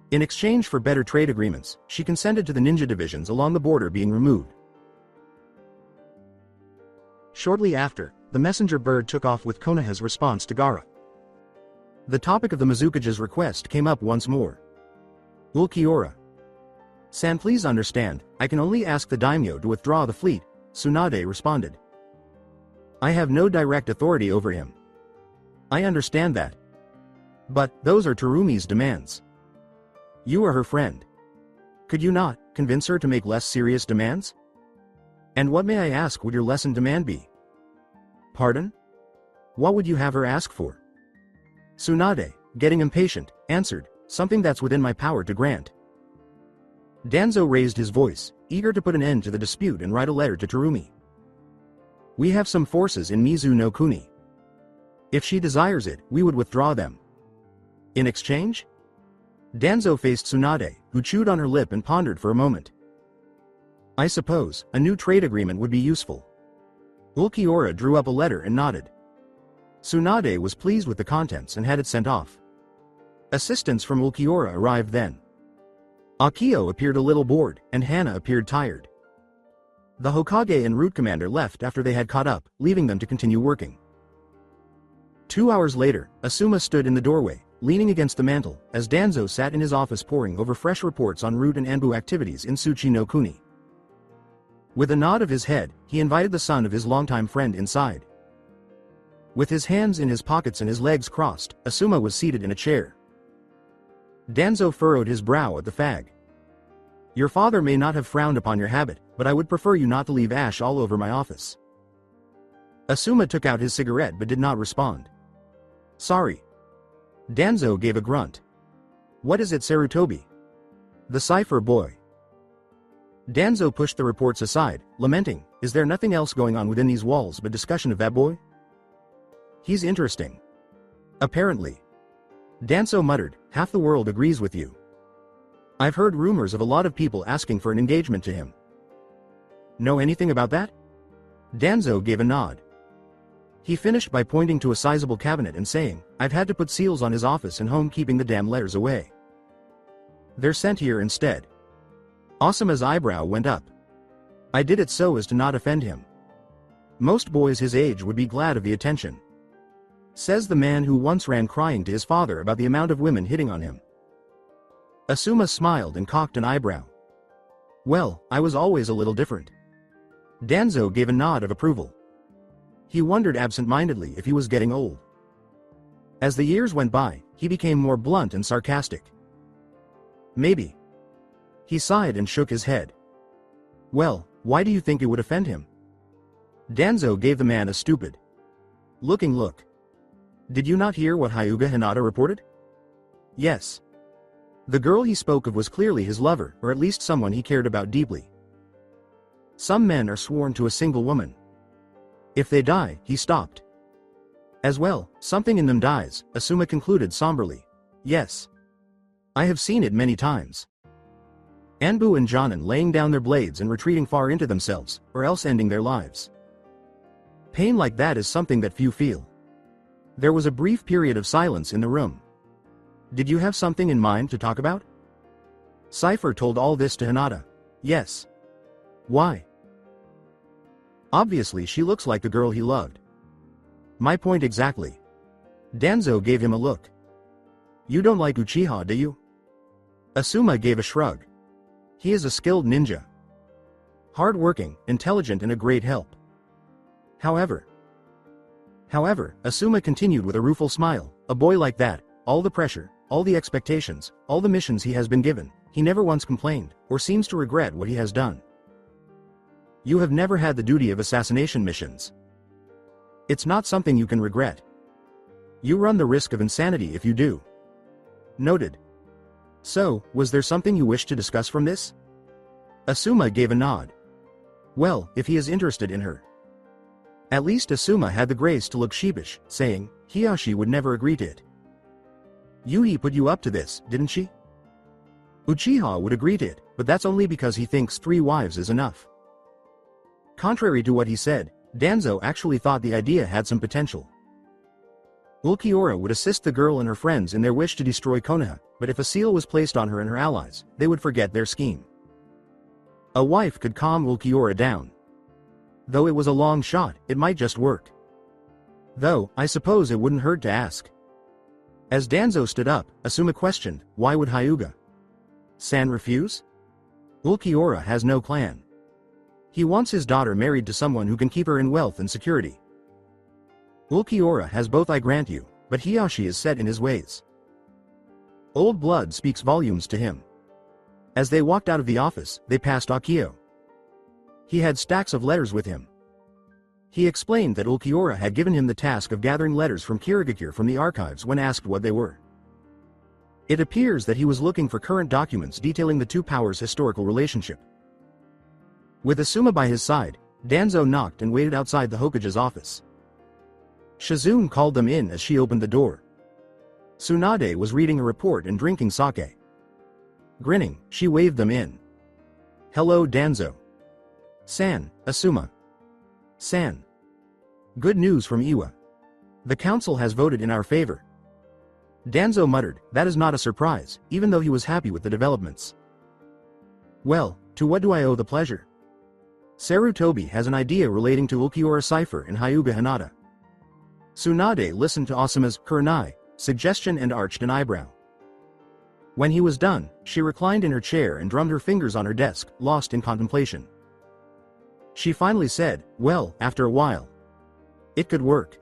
In exchange for better trade agreements, she consented to the ninja divisions along the border being removed. Shortly after, the messenger bird took off with Konoha's response to Gaara. The topic of the Mizukage's request came up once more. "Ulquiorra-san, please understand, I can only ask the daimyo to withdraw the fleet," Tsunade responded. "I have no direct authority over him." "I understand that. But, those are Terumi's demands. You are her friend. Could you not convince her to make less serious demands?" "And what, may I ask, would your lesson demand be?" "Pardon? What would you have her ask for?" Tsunade, getting impatient, answered, "Something that's within my power to grant." Danzo raised his voice, eager to put an end to the dispute and write a letter to Terumi. "We have some forces in Mizu no Kuni. If she desires it, we would withdraw them. In exchange?" Danzo faced Tsunade, who chewed on her lip and pondered for a moment. "I suppose, a new trade agreement would be useful." Ulquiorra drew up a letter and nodded. Tsunade was pleased with the contents and had it sent off. Assistance from Ulquiorra arrived then. Akio appeared a little bored, and Hana appeared tired. The Hokage and Root Commander left after they had caught up, leaving them to continue working. 2 hours later, Asuma stood in the doorway, leaning against the mantel, as Danzo sat in his office poring over fresh reports on Root and Anbu activities in Tsuchi no Kuni. With a nod of his head, he invited the son of his longtime friend inside. With his hands in his pockets and his legs crossed, Asuma was seated in a chair. Danzo furrowed his brow at the fag. Your father may not have frowned upon your habit, but I would prefer you not to leave ash all over my office. Asuma took out his cigarette but did not respond. Sorry. Danzo gave a grunt. What is it, Sarutobi? The Cifer boy. Danzo pushed the reports aside, lamenting, is there nothing else going on within these walls but discussion of that boy? He's interesting. Apparently. Danzo muttered, half the world agrees with you. I've heard rumors of a lot of people asking for an engagement to him. Know anything about that? Danzo gave a nod. He finished by pointing to a sizable cabinet and saying, I've had to put seals on his office and home keeping the damn letters away. They're sent here instead. Asuma's eyebrow went up. I did it so as to not offend him. Most boys his age would be glad of the attention. Says the man who once ran crying to his father about the amount of women hitting on him. Asuma smiled and cocked an eyebrow. Well, I was always a little different. Danzo gave a nod of approval. He wondered absent-mindedly if he was getting old. As the years went by, he became more blunt and sarcastic. Maybe. He sighed and shook his head. Well, why do you think it would offend him? Danzo gave the man a stupid looking look. Did you not hear what Hyuga Hinata reported? Yes. The girl he spoke of was clearly his lover, or at least someone he cared about deeply. Some men are sworn to a single woman. If they die, he stopped. As well, something in them dies, Asuma concluded somberly. Yes. I have seen it many times. Anbu and Jonin laying down their blades and retreating far into themselves, or else ending their lives. Pain like that is something that few feel. There was a brief period of silence in the room. Did you have something in mind to talk about? Cifer told all this to Hinata. Yes. Why? Obviously she looks like the girl he loved. My point exactly. Danzo gave him a look. You don't like Uchiha, do you? Asuma gave a shrug. He is a skilled ninja. Hard-working, intelligent and a great help. However, Asuma continued with a rueful smile, a boy like that, all the pressure, all the expectations, all the missions he has been given, he never once complained, or seems to regret what he has done. You have never had the duty of assassination missions. It's not something you can regret. You run the risk of insanity if you do. Noted. So, was there something you wish to discuss from this? Asuma gave a nod. Well, if he is interested in her. At least Asuma had the grace to look sheepish, saying, Hiyashi would never agree to it. Yui put you up to this, didn't she? Uchiha would agree to it, but that's only because he thinks 3 wives is enough. Contrary to what he said, Danzo actually thought the idea had some potential. Ulquiorra would assist the girl and her friends in their wish to destroy Konoha, but if a seal was placed on her and her allies, they would forget their scheme. A wife could calm Ulquiorra down. Though it was a long shot, it might just work. Though, I suppose it wouldn't hurt to ask. As Danzo stood up, Asuma questioned, why would Hyuga-san refuse? Ulquiorra has no clan. He wants his daughter married to someone who can keep her in wealth and security. Ulquiorra has both, I grant you, but Hiyashi is set in his ways. Old blood speaks volumes to him. As they walked out of the office, they passed Akio. He had stacks of letters with him. He explained that Ulquiorra had given him the task of gathering letters from Kirigakure from the archives when asked what they were. It appears that he was looking for current documents detailing the two powers' historical relationship. With Asuma by his side, Danzo knocked and waited outside the Hokage's office. Shizune called them in as she opened the door. Tsunade was reading a report and drinking sake. Grinning, she waved them in. Hello, Danzo. San, Asuma. San. Good news from Iwa. The council has voted in our favor. Danzo muttered, that is not a surprise, even though he was happy with the developments. Well, to what do I owe the pleasure? Sarutobi has an idea relating to Ulquiorra Cifer and Hyuga Hinata. Tsunade listened to Asuma's kurenai suggestion and arched an eyebrow. When he was done, she reclined in her chair and drummed her fingers on her desk, lost in contemplation. She finally said, well, after a while. It could work.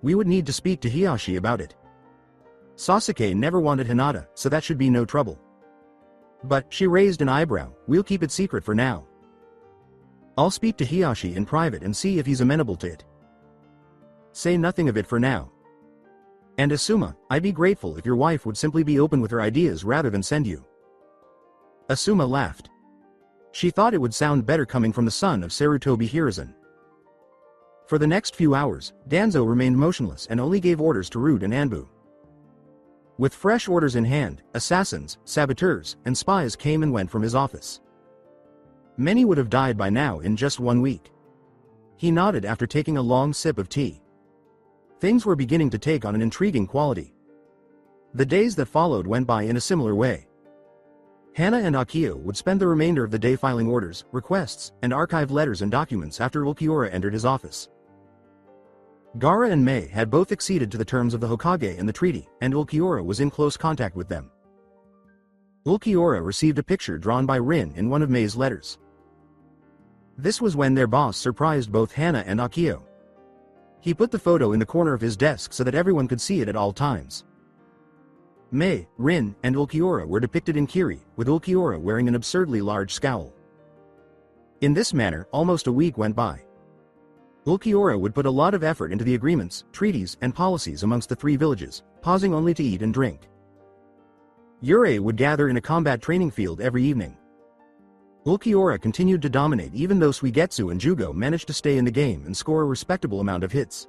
We would need to speak to Hiyashi about it. Sasuke never wanted Hinata, so that should be no trouble. But, she raised an eyebrow, we'll keep it secret for now. I'll speak to Hiyashi in private and see if he's amenable to it. Say nothing of it for now. And Asuma, I'd be grateful if your wife would simply be open with her ideas rather than send you. Asuma laughed. She thought it would sound better coming from the son of Sarutobi Hiruzen. For the next few hours, Danzo remained motionless and only gave orders to Rude and Anbu. With fresh orders in hand, assassins, saboteurs, and spies came and went from his office. Many would have died by now in just 1 week. He nodded after taking a long sip of tea. Things were beginning to take on an intriguing quality. The days that followed went by in a similar way. Hana and Akio would spend the remainder of the day filing orders, requests, and archived letters and documents after Ulquiorra entered his office. Gaara and Mei had both acceded to the terms of the Hokage and the treaty, and Ulquiorra was in close contact with them. Ulquiorra received a picture drawn by Rin in one of Mei's letters. This was when their boss surprised both Hana and Akio. He put the photo in the corner of his desk so that everyone could see it at all times. Mei, Rin, and Ulquiorra were depicted in Kiri, with Ulquiorra wearing an absurdly large scowl. In this manner, almost a week went by. Ulquiorra would put a lot of effort into the agreements, treaties, and policies amongst the 3 villages, pausing only to eat and drink. Yurei would gather in a combat training field every evening. Ulquiorra continued to dominate even though Suigetsu and Jugo managed to stay in the game and score a respectable amount of hits.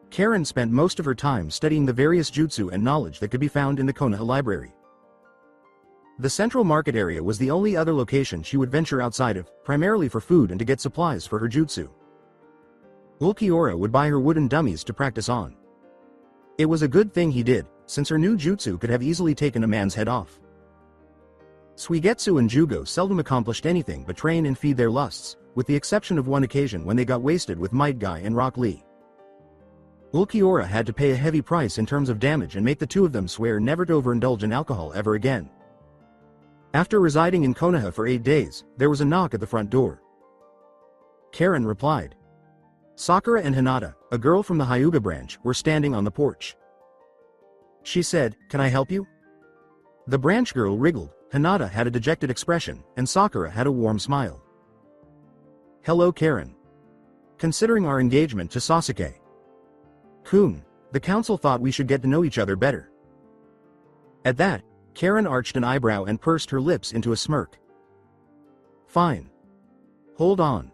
Karen spent most of her time studying the various jutsu and knowledge that could be found in the Konoha library. The central market area was the only other location she would venture outside of, primarily for food and to get supplies for her jutsu. Ulquiorra would buy her wooden dummies to practice on. It was a good thing he did, since her new jutsu could have easily taken a man's head off. Suigetsu and Jugo seldom accomplished anything but train and feed their lusts, with the exception of one occasion when they got wasted with Might Guy and Rock Lee. Ulquiorra had to pay a heavy price in terms of damage and make the two of them swear never to overindulge in alcohol ever again. After residing in Konoha for 8 days, there was a knock at the front door. Karen replied. Sakura and Hinata, a girl from the Hyuga branch, were standing on the porch. She said, "Can I help you?" The branch girl wriggled, Hinata had a dejected expression, and Sakura had a warm smile. Hello Karen. Considering our engagement to Sasuke. Kun, the council thought we should get to know each other better. At that, Karen arched an eyebrow and pursed her lips into a smirk. Fine. Hold on.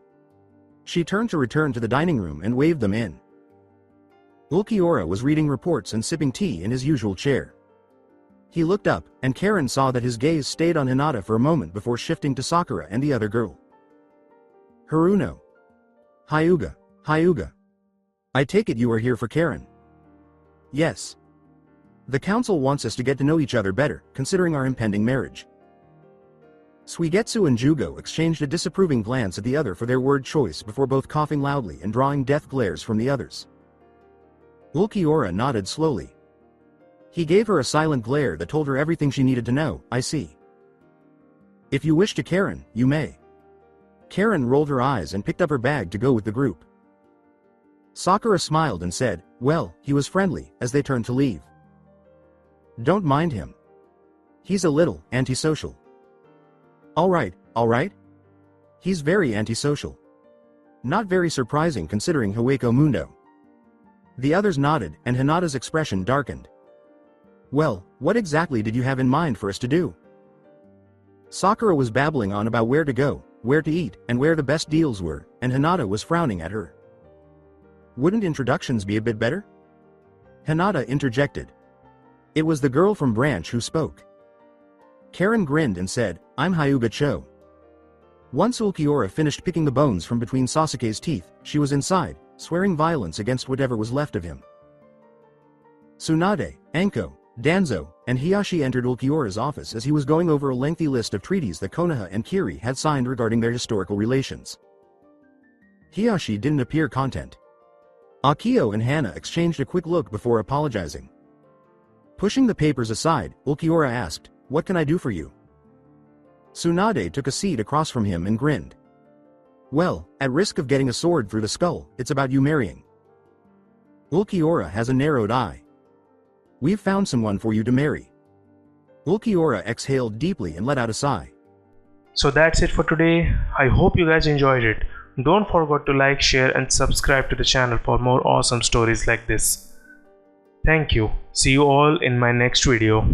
She turned to return to the dining room and waved them in. Ulquiorra was reading reports and sipping tea in his usual chair. He looked up, and Karen saw that his gaze stayed on Hinata for a moment before shifting to Sakura and the other girl. Haruno. Hyuga. I take it you are here for Karen. Yes. The council wants us to get to know each other better, considering our impending marriage. Suigetsu and Jugo exchanged a disapproving glance at the other for their word choice before both coughing loudly and drawing death glares from the others. Ulquiorra nodded slowly. He gave her a silent glare that told her everything she needed to know. I see. If you wish to Karen, you may. Karen rolled her eyes and picked up her bag to go with the group. Sakura smiled and said, well, he was friendly, as they turned to leave. Don't mind him. He's a little antisocial. All right. He's very antisocial. Not very surprising considering Hueco Mundo. The others nodded, and Hinata's expression darkened. Well, what exactly did you have in mind for us to do? Sakura was babbling on about where to go, where to eat, and where the best deals were, and Hinata was frowning at her. Wouldn't introductions be a bit better? Hinata interjected. It was the girl from Branch who spoke. Karen grinned and said, I'm Hyuga Cho. Once Ulquiorra finished picking the bones from between Sasuke's teeth, she was inside, swearing violence against whatever was left of him. Tsunade, Anko, Danzo, and Hiyashi entered Ulquiorra's office as he was going over a lengthy list of treaties that Konoha and Kiri had signed regarding their historical relations. Hiyashi didn't appear content. Akio and Hana exchanged a quick look before apologizing. Pushing the papers aside, Ulquiorra asked, what can I do for you? Tsunade took a seat across from him and grinned. Well, at risk of getting a sword through the skull, it's about you marrying. Ulquiorra has a narrowed eye. We've found someone for you to marry. Ulquiorra exhaled deeply and let out a sigh. So that's it for today. I hope you guys enjoyed it. Don't forget to like, share and subscribe to the channel for more awesome stories like this. Thank you. See you all in my next video.